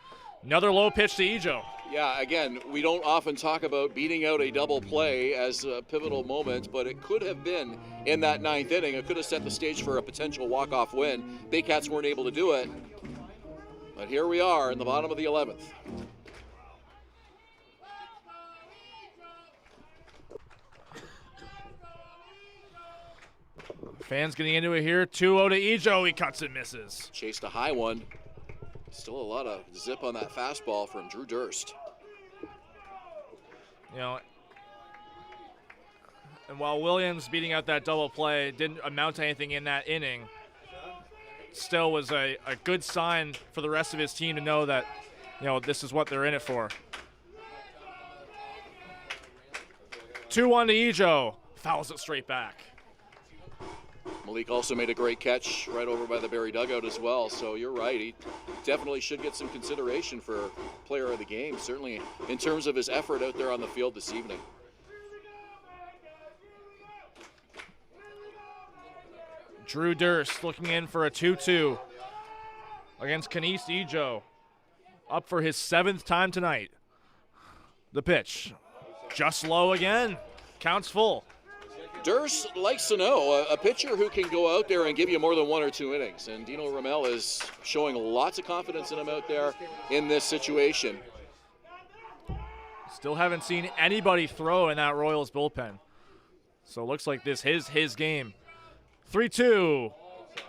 Another low pitch to Ejo. Yeah, again, we don't often talk about beating out a double play as a pivotal moment, but it could have been in that 9th inning. It could have set the stage for a potential walk-off win. Baycats weren't able to do it. But here we are in the bottom of the 11th. Fans getting into it here. 2-0 to Ejo. He cuts and misses. Chased a high one. Still a lot of zip on that fastball from Drew Durst. You know, and while Williams beating out that double play didn't amount to anything in that inning, still was a good sign for the rest of his team to know that, you know, this is what they're in it for. 2-1 to Ejo. Fouls it straight back. Malik also made a great catch right over by the Barrie dugout as well, so you're right. He definitely should get some consideration for player of the game, certainly in terms of his effort out there on the field this evening. Drew Durst looking in for a 2-2 against Kenise Ejo. Up for his 7th time tonight. The pitch. Just low again. Counts full. Durst likes to know a pitcher who can go out there and give you more than 1 or 2 innings. And Dino Ramel is showing lots of confidence in him out there in this situation. Still haven't seen anybody throw in that Royals bullpen. So it looks like this is his game. 3-2.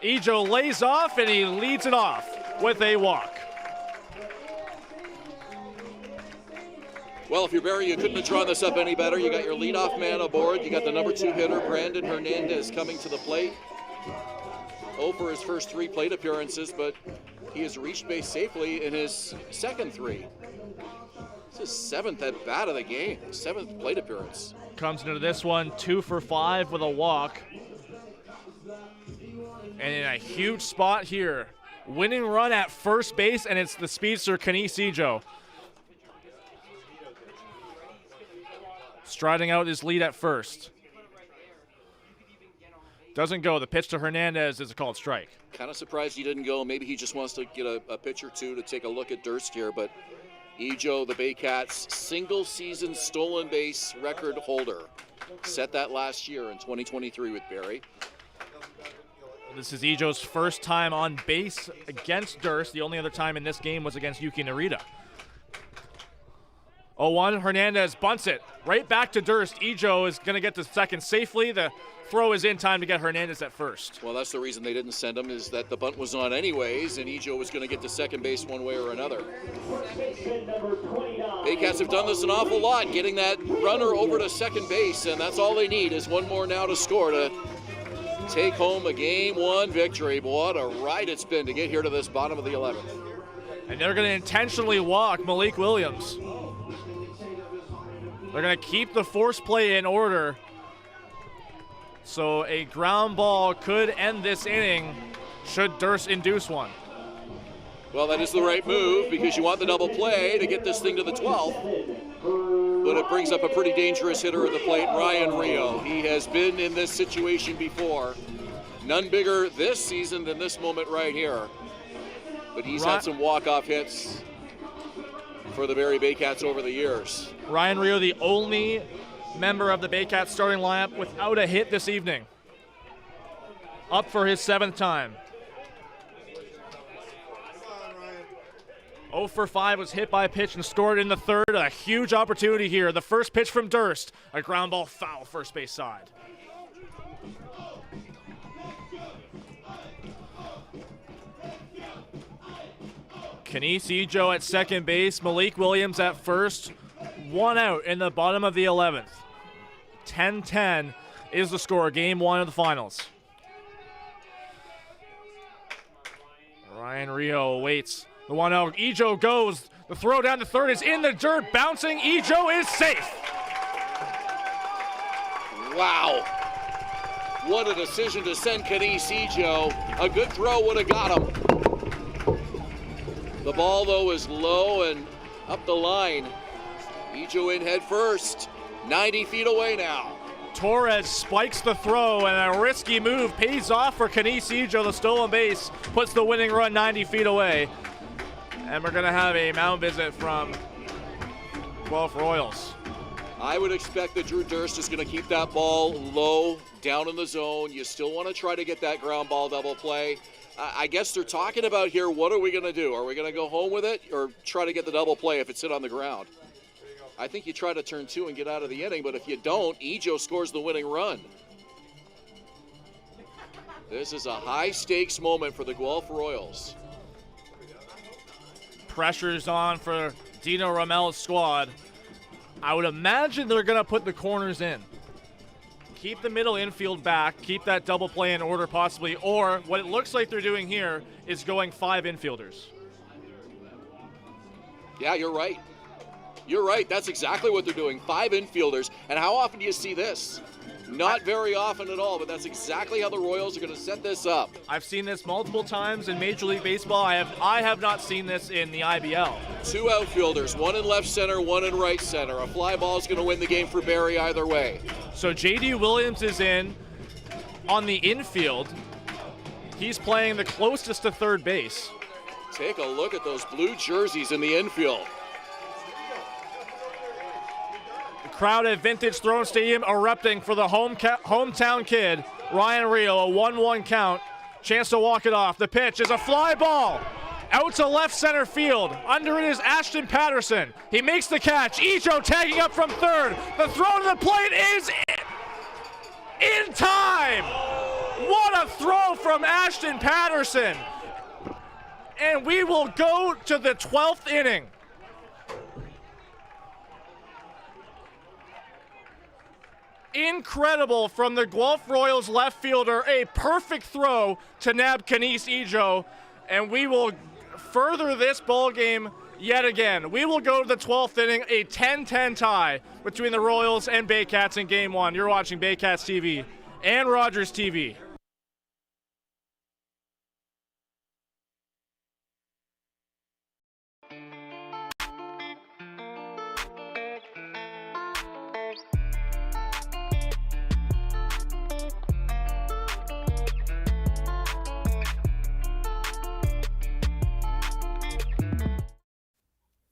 Ejo lays off and he leads it off with a walk. Well, if you're Barrie, you couldn't have drawn this up any better. You got your leadoff man aboard. You got the number 2 hitter, Brandon Hernandez, coming to the plate. 0 for his first 3 plate appearances, but he has reached base safely in his second 3. It's his 7th at bat of the game, 7th plate appearance. Comes into this one 2 for 5 with a walk. And in a huge spot here, winning run at first base, and it's the speedster Kenise Ejo. Striding out his lead at first. Doesn't go. The pitch to Hernandez is a called strike. Kind of surprised he didn't go. Maybe he just wants to get a pitch or two to take a look at Durst here, but Ejo, the Baycats, single-season stolen base record holder. Set that last year in 2023 with Barrie. This is Ejo's first time on base against Durst. The only other time in this game was against Yuki Narita. 0-1, Hernandez bunts it right back to Durst. Ejo is going to get to second safely. The throw is in time to get Hernandez at first. Well, that's the reason they didn't send him, is that the bunt was on anyways, and Ejo was going to get to second base one way or another. Baycats have done this an awful lot, getting that runner over to second base, and that's all they need is one more now to score to take home a Game 1 victory. But what a ride it's been to get here to this bottom of the 11th. And they're going to intentionally walk Malik Williams. They're going to keep the force play in order. So a ground ball could end this inning should Durst induce one. Well, that is the right move because you want the double play to get this thing to the 12th. But it brings up a pretty dangerous hitter at the plate, Ryan Rio. He has been in this situation before. None bigger this season than this moment right here. But he's had some walk-off hits for the Barrie Baycats over the years. Ryan Rio, the only member of the Baycats starting lineup without a hit this evening. Up for his 7th time. 0 for 5 was hit by a pitch and scored in the 3rd. A huge opportunity here. The first pitch from Durst. A ground ball foul first base side. Kenise Ejo at second base. Malik Williams at first. 1 out in the bottom of the 11th. 10-10 is the score. Game 1 of the finals. Ryan Rio waits. The 1-0. Ejo goes. The throw down the 3rd is in the dirt. Bouncing. Ejo is safe. Wow. What a decision to send Kenise Ejo. A good throw would have got him. The ball, though, is low and up the line. Ejo in head first. 90 feet away now. Torres spikes the throw, and a risky move pays off for Kenise Ejo. The stolen base puts the winning run 90 feet away. And we're going to have a mound visit from Guelph Royals. I would expect that Drew Durst is going to keep that ball low, down in the zone. You still want to try to get that ground ball double play. I guess they're talking about here, what are we going to do? Are we going to go home with it or try to get the double play if it's hit on the ground? I think you try to turn 2 and get out of the inning, but if you don't, Ejo scores the winning run. This is a high-stakes moment for the Guelph Royals. Pressure's on for Dino Romel's squad. I would imagine they're going to put the corners in. Keep the middle infield back, keep that double play in order possibly, or what it looks like they're doing here is going 5 infielders. Yeah, you're right. You're right. That's exactly what they're doing. 5 infielders. And how often do you see this? Not very often at all, but that's exactly how the Royals are going to set this up. I've seen this multiple times in Major League Baseball. I have not seen this in the IBL. 2 outfielders, 1 in left center, 1 in right center. A fly ball is going to win the game for Barrie either way. So J.D. Williams is in on the infield. He's playing the closest to third base. Take a look at those blue jerseys in the infield. Crowd at Vintage Throne Stadium erupting for the hometown kid, Ryan Rio. A 1-1 count. Chance to walk it off. The pitch is a fly ball. Out to left center field. Under it is Ashton Patterson. He makes the catch. Ejo tagging up from third. The throw to the plate is in time. What a throw from Ashton Patterson. And we will go to the 12th inning. Incredible from the Guelph Royals left fielder. A perfect throw to nab Kenise Ejo. And we will further this ball game yet again. We will go to the 12th inning, a 10-10 tie between the Royals and Baycats in Game 1. You're watching Baycats TV and Rogers TV.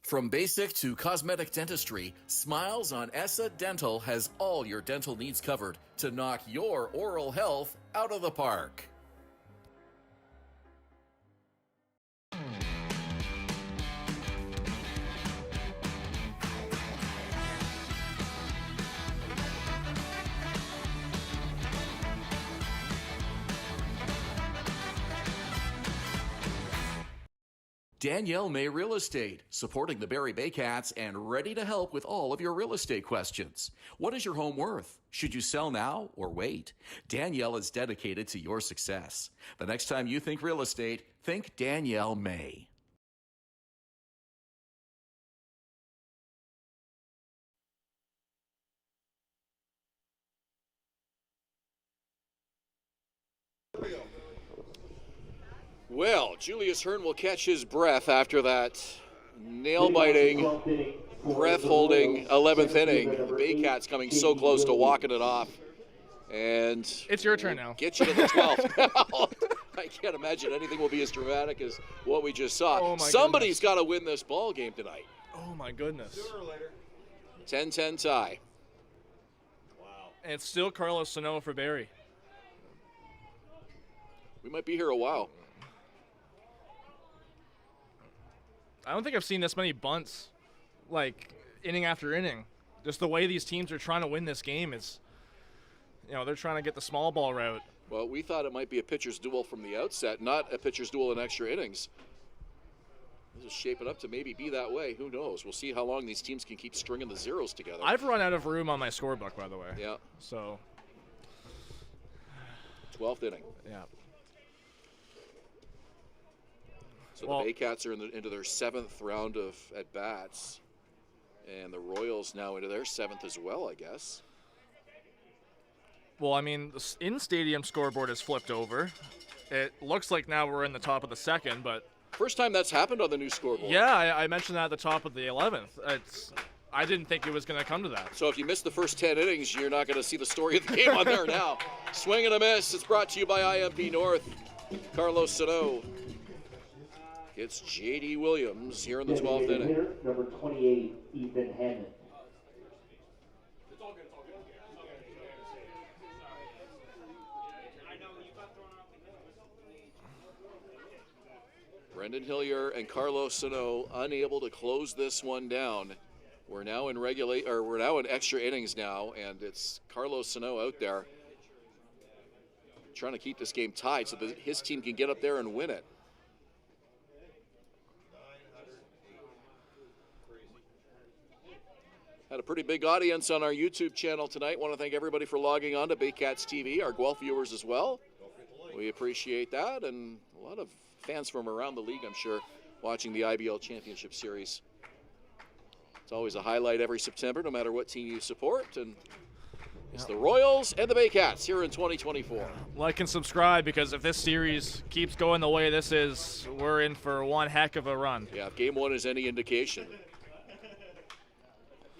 From basic to cosmetic dentistry, Smiles on Essa Dental has all your dental needs covered to knock your oral health out of the park. Danielle May Real Estate, supporting the Barrie Baycats and ready to help with all of your real estate questions. What is your home worth? Should you sell now or wait? Danielle is dedicated to your success. The next time you think real estate, think Danielle May. Well, Julius Hern will catch his breath after that nail-biting, breath-holding 11th inning. The Baycats coming so close to walking it off. And it's your turn now. Get you to the 12th. I can't imagine anything will be as dramatic as what we just saw. Oh, Somebody's got to win this ball game tonight. Oh, my goodness. Sooner or later. 10-10 tie. Wow. And it's still Carlos Sano for Barrie. We might be here a while. I don't think I've seen this many bunts, like, inning after inning. Just the way these teams are trying to win this game is, you know, they're trying to get the small ball route. Well, we thought it might be a pitcher's duel from the outset, not a pitcher's duel in extra innings. This is shaping up to maybe be that way. Who knows? We'll see how long these teams can keep stringing the zeros together. I've run out of room on my scorebook, by the way. Yeah. So. 12th inning. Yeah. So the Baycats are into their 7th round of at-bats, and the Royals now into their 7th as well, I guess. Well, I mean, the in-stadium scoreboard is flipped over. It looks like now we're in the top of the 2nd, but... First time that's happened on the new scoreboard. Yeah, I mentioned that at the top of the 11th. I didn't think it was going to come to that. So if you missed the first 10 innings, you're not going to see the story of the game on there now. Swing and a miss. It's brought to you by IMP North. Carlos Sano. It's J.D. Williams here in the 12th inning. Number 28, Ethan Hammond. Brendan Hillier and Carlos Sano unable to close this one down. We're now in extra innings now, and it's Carlos Sano out there trying to keep this game tied so that his team can get up there and win it. Had a pretty big audience on our YouTube channel tonight. Want to thank everybody for logging on to Baycats TV, our Guelph viewers as well. We appreciate that, and a lot of fans from around the league, I'm sure, watching the IBL Championship Series. It's always a highlight every September, no matter what team you support, and it's the Royals and the Baycats here in 2024. Like and subscribe, because if this series keeps going the way this is, we're in for one heck of a run. Yeah, if game one is any indication.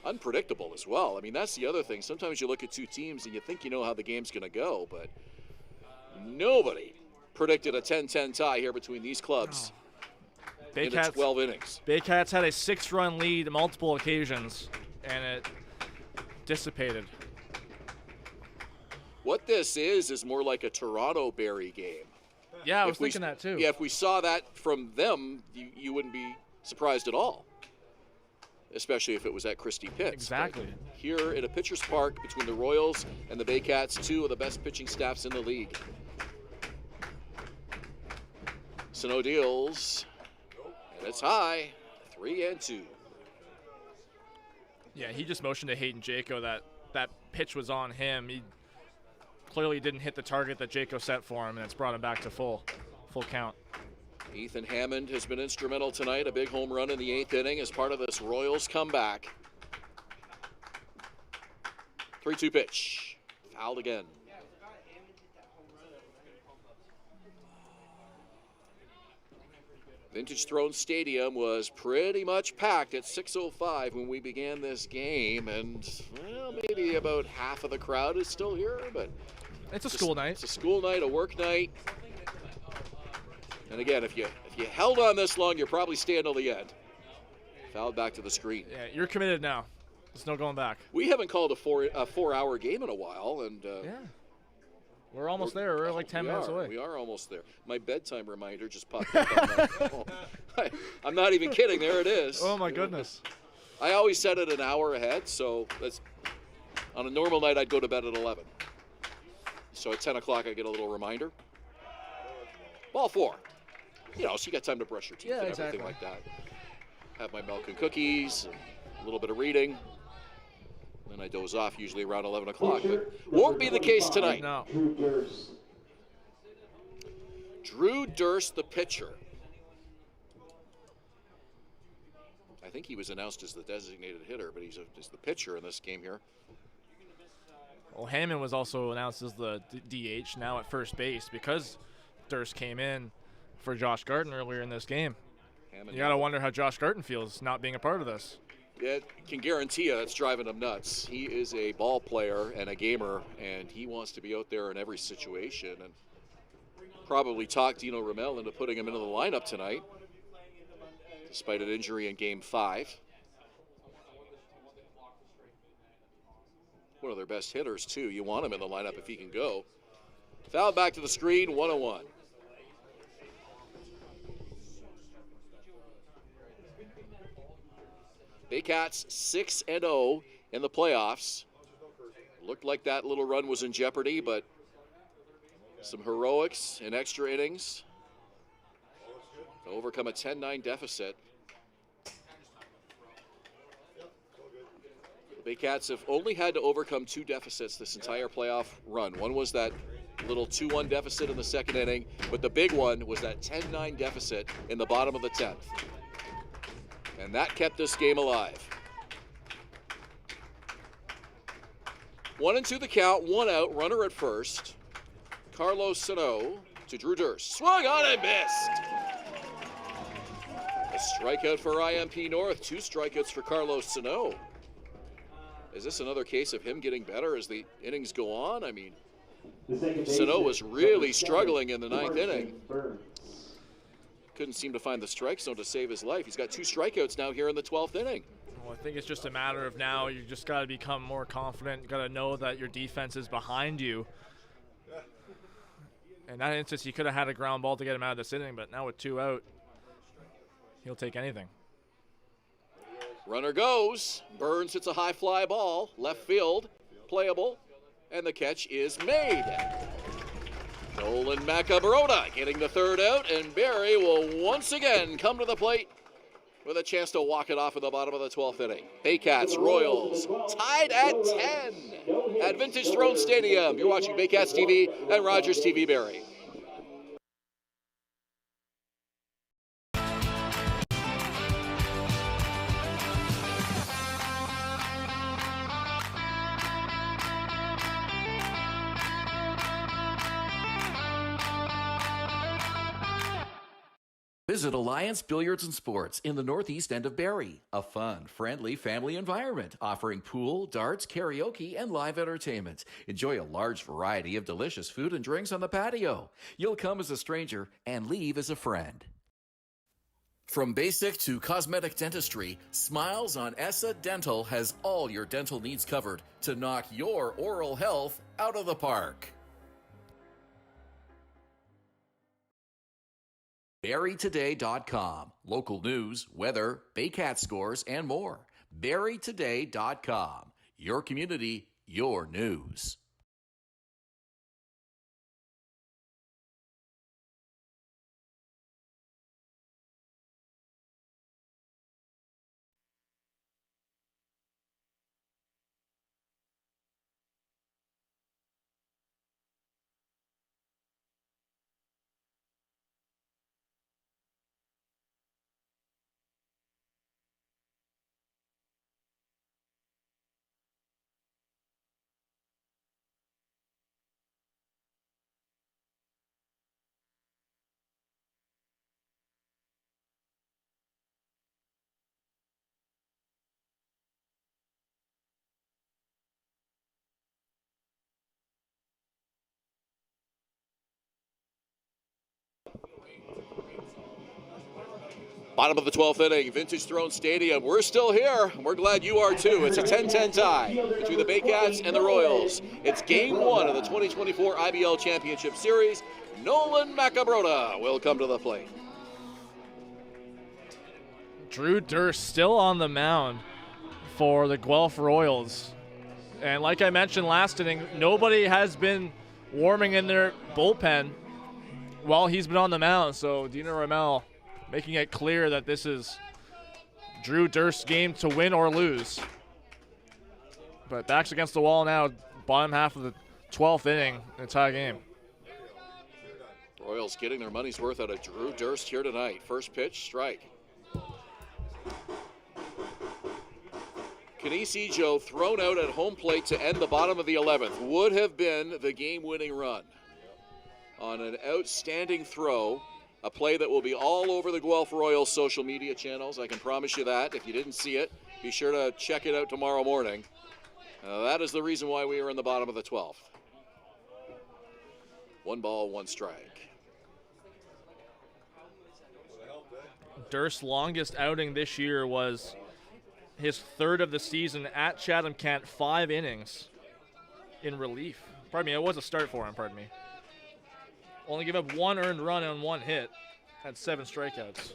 Unpredictable as well. I mean, that's the other thing. Sometimes you look at two teams and you think you know how the game's going to go, but nobody predicted a 10-10 tie here between these clubs in 12 innings. Baycats had a 6-run lead on multiple occasions, and it dissipated. What this is more like a Toronto-Barrie game. Yeah, I was thinking that too. Yeah, if we saw that from them, you wouldn't be surprised at all, especially if it was at Christie Pitts. Exactly. But here at a pitcher's park between the Royals and the Baycats, two of the best pitching staffs in the league. Sano deals, and it's high, 3-2. Yeah, he just motioned to Hayden Jaco that pitch was on him. He clearly didn't hit the target that Jaco set for him, and it's brought him back to full count. Ethan Hammond has been instrumental tonight, a big home run in the 8th inning as part of this Royals comeback. 3-2 pitch, fouled again. Vintage Throne Stadium was pretty much packed at 6:05 when we began this game, and well, maybe about half of the crowd is still here, but it's a school night. It's a school night, a work night. And again, if you held on this long, you're probably staying till the end. Fouled back to the screen. Yeah, you're committed now. There's no going back. We haven't called a 4-hour game in a while, and yeah. We're almost there. We're like 10 minutes away. We are almost there. My bedtime reminder just popped up on my phone. I'm not even kidding. There it is. Oh, my goodness. I always set it an hour ahead, so on a normal night, I'd go to bed at 11. So at 10 o'clock, I get a little reminder. Ball 4. So you got time to brush your teeth and everything like that. Have my milk and cookies, and a little bit of reading. Then I doze off usually around 11 o'clock, but won't be the case tonight. No. Drew Durst, the pitcher. I think he was announced as the designated hitter, but he's the pitcher in this game here. Well, Hammond was also announced as the DH now at first base because Durst came in for Josh Garten earlier in this game. You got to wonder how Josh Garten feels not being a part of this. Yeah, can guarantee you that's driving him nuts. He is a ball player and a gamer, and he wants to be out there in every situation, and probably talked Dino Ramel into putting him into the lineup tonight, despite an injury in Game 5. One of their best hitters, too. You want him in the lineup if he can go. Foul back to the screen, 1-1. Baycats 6-0 in the playoffs. Looked like that little run was in jeopardy, but some heroics in extra innings to overcome a 10-9 deficit. The Baycats have only had to overcome 2 deficits this entire playoff run. One was that little 2-1 deficit in the 2nd inning, but the big one was that 10-9 deficit in the bottom of the 10th. And that kept this game alive. 1-2 the count, 1 out, runner at first. Carlos Sano to Drew Durst. Swung on and missed. A strikeout for IMP North, 2 strikeouts for Carlos Sano. Is this another case of him getting better as the innings go on? I mean, Sano was really struggling in the 9th inning. Couldn't seem to find the strike zone to save his life. He's got 2 strikeouts now here in the 12th inning. Well, I think it's just a matter of now you just got to become more confident. You got to know that your defense is behind you. In that instance, he could have had a ground ball to get him out of this inning, but now with 2 out, He'll take anything. Runner goes. Burns hits a high fly ball. Left field. Playable. And the catch is made. Nolan Macabrota getting the third out, and Barrie will once again come to the plate with a chance to walk it off at the bottom of the 12th inning. Baycats, Royals, tied at 10 at Vintage Throne Stadium. You're watching Baycats TV and Rogers TV Barrie. Visit Alliance Billiards and Sports in the northeast end of Barrie. A fun, friendly family environment offering pool, darts, karaoke, and live entertainment. Enjoy a large variety of delicious food and drinks on the patio. You'll come as a stranger and leave as a friend. From basic to cosmetic dentistry, Smiles on Essa Dental has all your dental needs covered to knock your oral health out of the park. BarrieToday.com. Local news, weather, Baycat scores, and more. BarrieToday.com. Your community, your news. Bottom of the 12th inning, Vintage Throne Stadium. We're still here. We're glad you are too. It's a 10-10 tie between the Baycats and the Royals. It's game one of the 2024 IBL Championship Series. Nolan Macabrota will come to the plate. Drew Durst still on the mound for the Guelph Royals. And like I mentioned last inning, nobody has been warming in their bullpen while he's been on the mound. So Dino Ramel making it clear that this is Drew Durst's game to win or lose. But backs against the wall now, bottom half of the 12th inning, in a tie game. Royals getting their money's worth out of Drew Durst here tonight. First pitch, strike. Kanisi Joe thrown out at home plate to end the bottom of the 11th. Would have been the game-winning run on an outstanding throw. A play that will be all over the Guelph Royals social media channels. I can promise you that. If you didn't see it, be sure to check it out tomorrow morning. That is the reason why we are in the bottom of the 12th. 1 ball, 1 strike. Durst's longest outing this year was his third of the season at Chatham Kent, 5 innings in relief. Pardon me, it was a start for him, pardon me. Only give up 1 earned run and 1 hit. Had 7 strikeouts.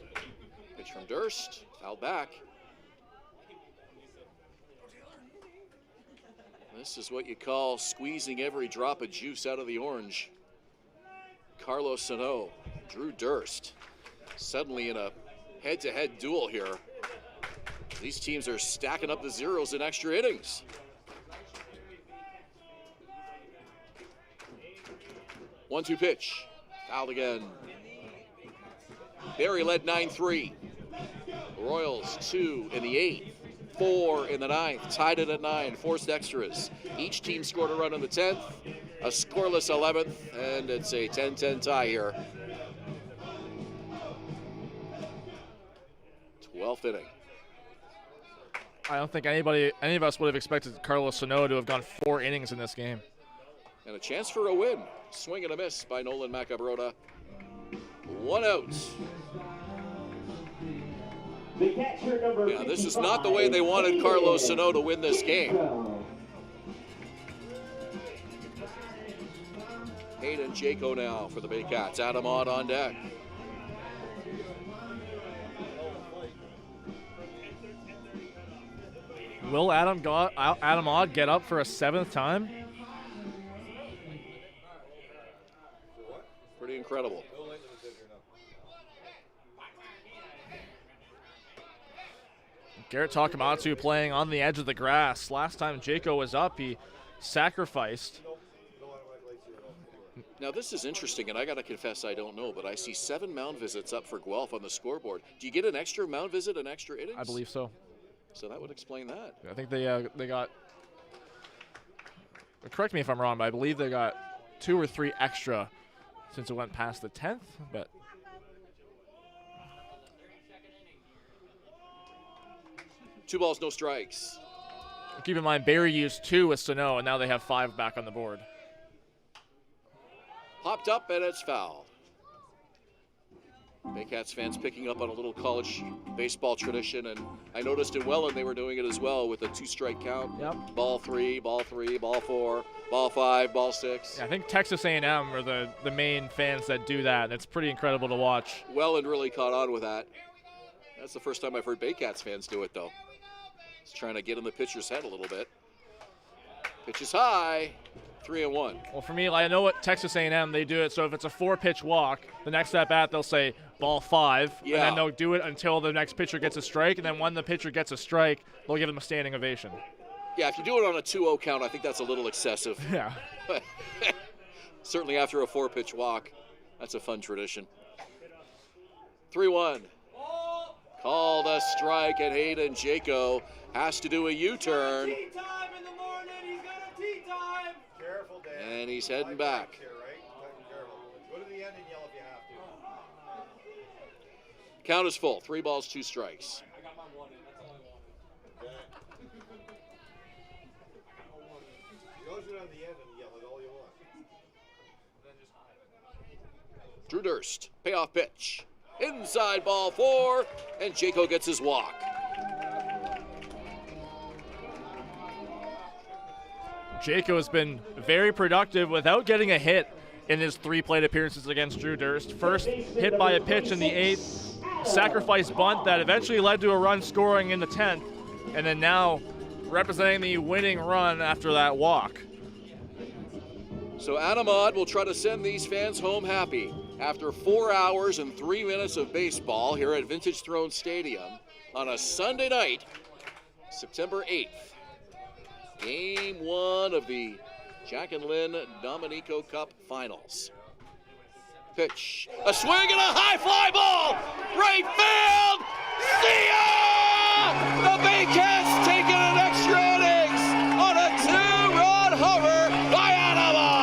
Pitch from Durst, fouled back. This is what you call squeezing every drop of juice out of the orange. Carlos Sano, Drew Durst, suddenly in a head-to-head duel here. These teams are stacking up the zeros in extra innings. One-two pitch, fouled again. Barrie led 9-3. Royals 2 in the 8th, 4 in the 9th, tied it at 9, forced extras. Each team scored a run in the 10th, a scoreless 11th, and it's a 10-10 tie here. 12th inning. I don't think any of us would have expected Carlos Sano to have gone 4 innings in this game. And a chance for a win. Swing and a miss by Nolan Macabrota. 1 out. Yeah, this is not the way they wanted Carlos Sano to win this game. Hayden Jaco now for the Baycats. Adam Ott on deck. Will Adam Odd get up for a 7th time? Pretty incredible. Garrett Takamatsu playing on the edge of the grass. Last time Jaco was up, he sacrificed. Now this is interesting, and I got to confess I don't know, but I see 7 mound visits up for Guelph on the scoreboard. Do you get an extra mound visit, an extra innings? I believe so. So that would explain that. I think they got, correct me if I'm wrong, but I believe they got 2 or 3 extra since it went past the 10th, but. Two balls, no strikes. Keep in mind, Barrie used 2 with Sano, and now they have 5 back on the board. Popped up, and it's foul. Baycats fans picking up on a little college baseball tradition, and I noticed in Welland they were doing it as well with a 2-strike count. Yep. Ball 3, ball 3, ball 4, ball 5, ball 6. Yeah, I think Texas A&M are the main fans that do that, and it's pretty incredible to watch. Welland really caught on with that. That's the first time I've heard Baycats fans do it, though. It's trying to get in the pitcher's head a little bit. Pitch is high, 3-1. Well, for me, I know what Texas A&M, they do it, so if it's a 4-pitch walk, the next at bat they'll say ball 5, Yeah. and then they'll do it until the next pitcher gets a strike, and then when the pitcher gets a strike, they'll give them a standing ovation. Yeah, if you do it on a 2-0 count, I think that's a little excessive. Yeah. Certainly after a 4-pitch walk, that's a fun tradition. 3-1. Called a strike, and Hayden Jaco has to do a U-turn. Careful, Dan. And he's heading back. Here, right? Careful. Go to the end and yell if you have to. Count is full. 3 balls, 2 strikes. You always go down the end and yell it all you want. Drew Durst, payoff pitch. Inside ball 4, and Jaco gets his walk. Jaco has been very productive without getting a hit in his 3 plate appearances against Drew Durst. First hit by a pitch in the 8th, sacrifice bunt that eventually led to a run scoring in the 10th, and then now representing the winning run after that walk. So Adam Odd will try to send these fans home happy after 4 hours and 3 minutes of baseball here at Vintage Throne Stadium on a Sunday night, September 8th. Game 1 of the Jack and Lynn Dominico Cup Finals. Pitch, a swing and a high fly ball, right field, see ya! The Baycats taking an extra innings on a 2-run homer by Adam Odd.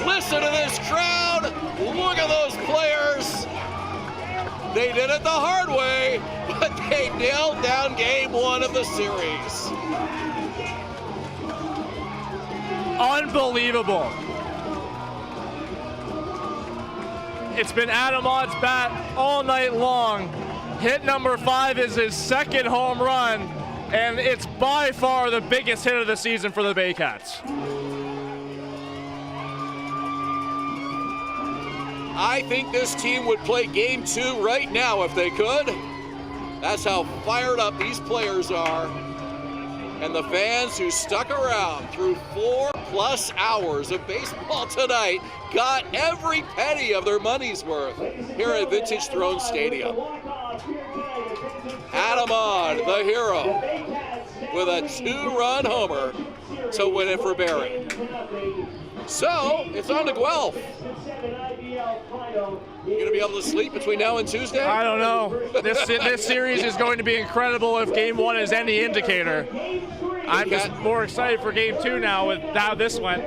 Listen to this crowd. Look at those players. They did it the hard way, but they nailed down game 1 of the series. Unbelievable. It's been Adam Odd's bat all night long. Hit number 5 is his 2nd home run, and it's by far the biggest hit of the season for the Baycats. I think this team would play game 2 right now if they could. That's how fired up these players are. And the fans who stuck around through 4+ hours of baseball tonight got every penny of their money's worth here at Vintage Throne Stadium. Adam Odd, the hero, with a 2-run homer to win it for Barrie. So, it's on to Guelph. You gonna be able to sleep between now and Tuesday? I don't know. This series is going to be incredible if game 1 is any indicator. I'm just more excited for game 2 now with how this went.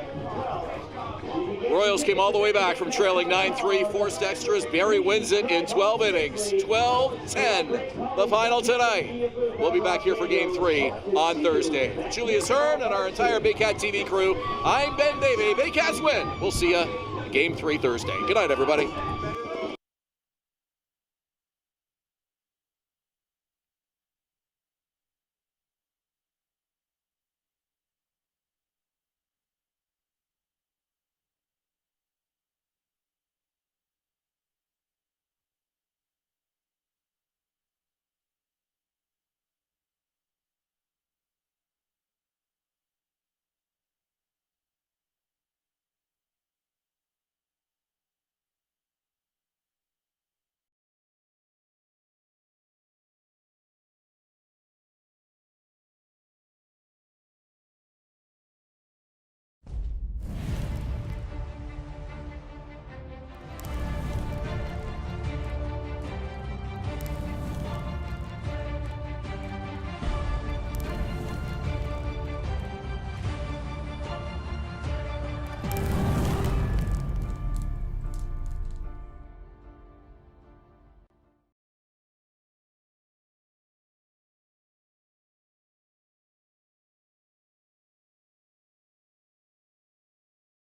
Royals came all the way back from trailing 9-3, forced extras. Barrie wins it in 12 innings, 12-10, the final tonight. We'll be back here for game 3 on Thursday. For Julius, Hern, and our entire Baycat TV crew, I'm Ben Davy. Baycats win. We'll see you game 3 Thursday. Good night, everybody.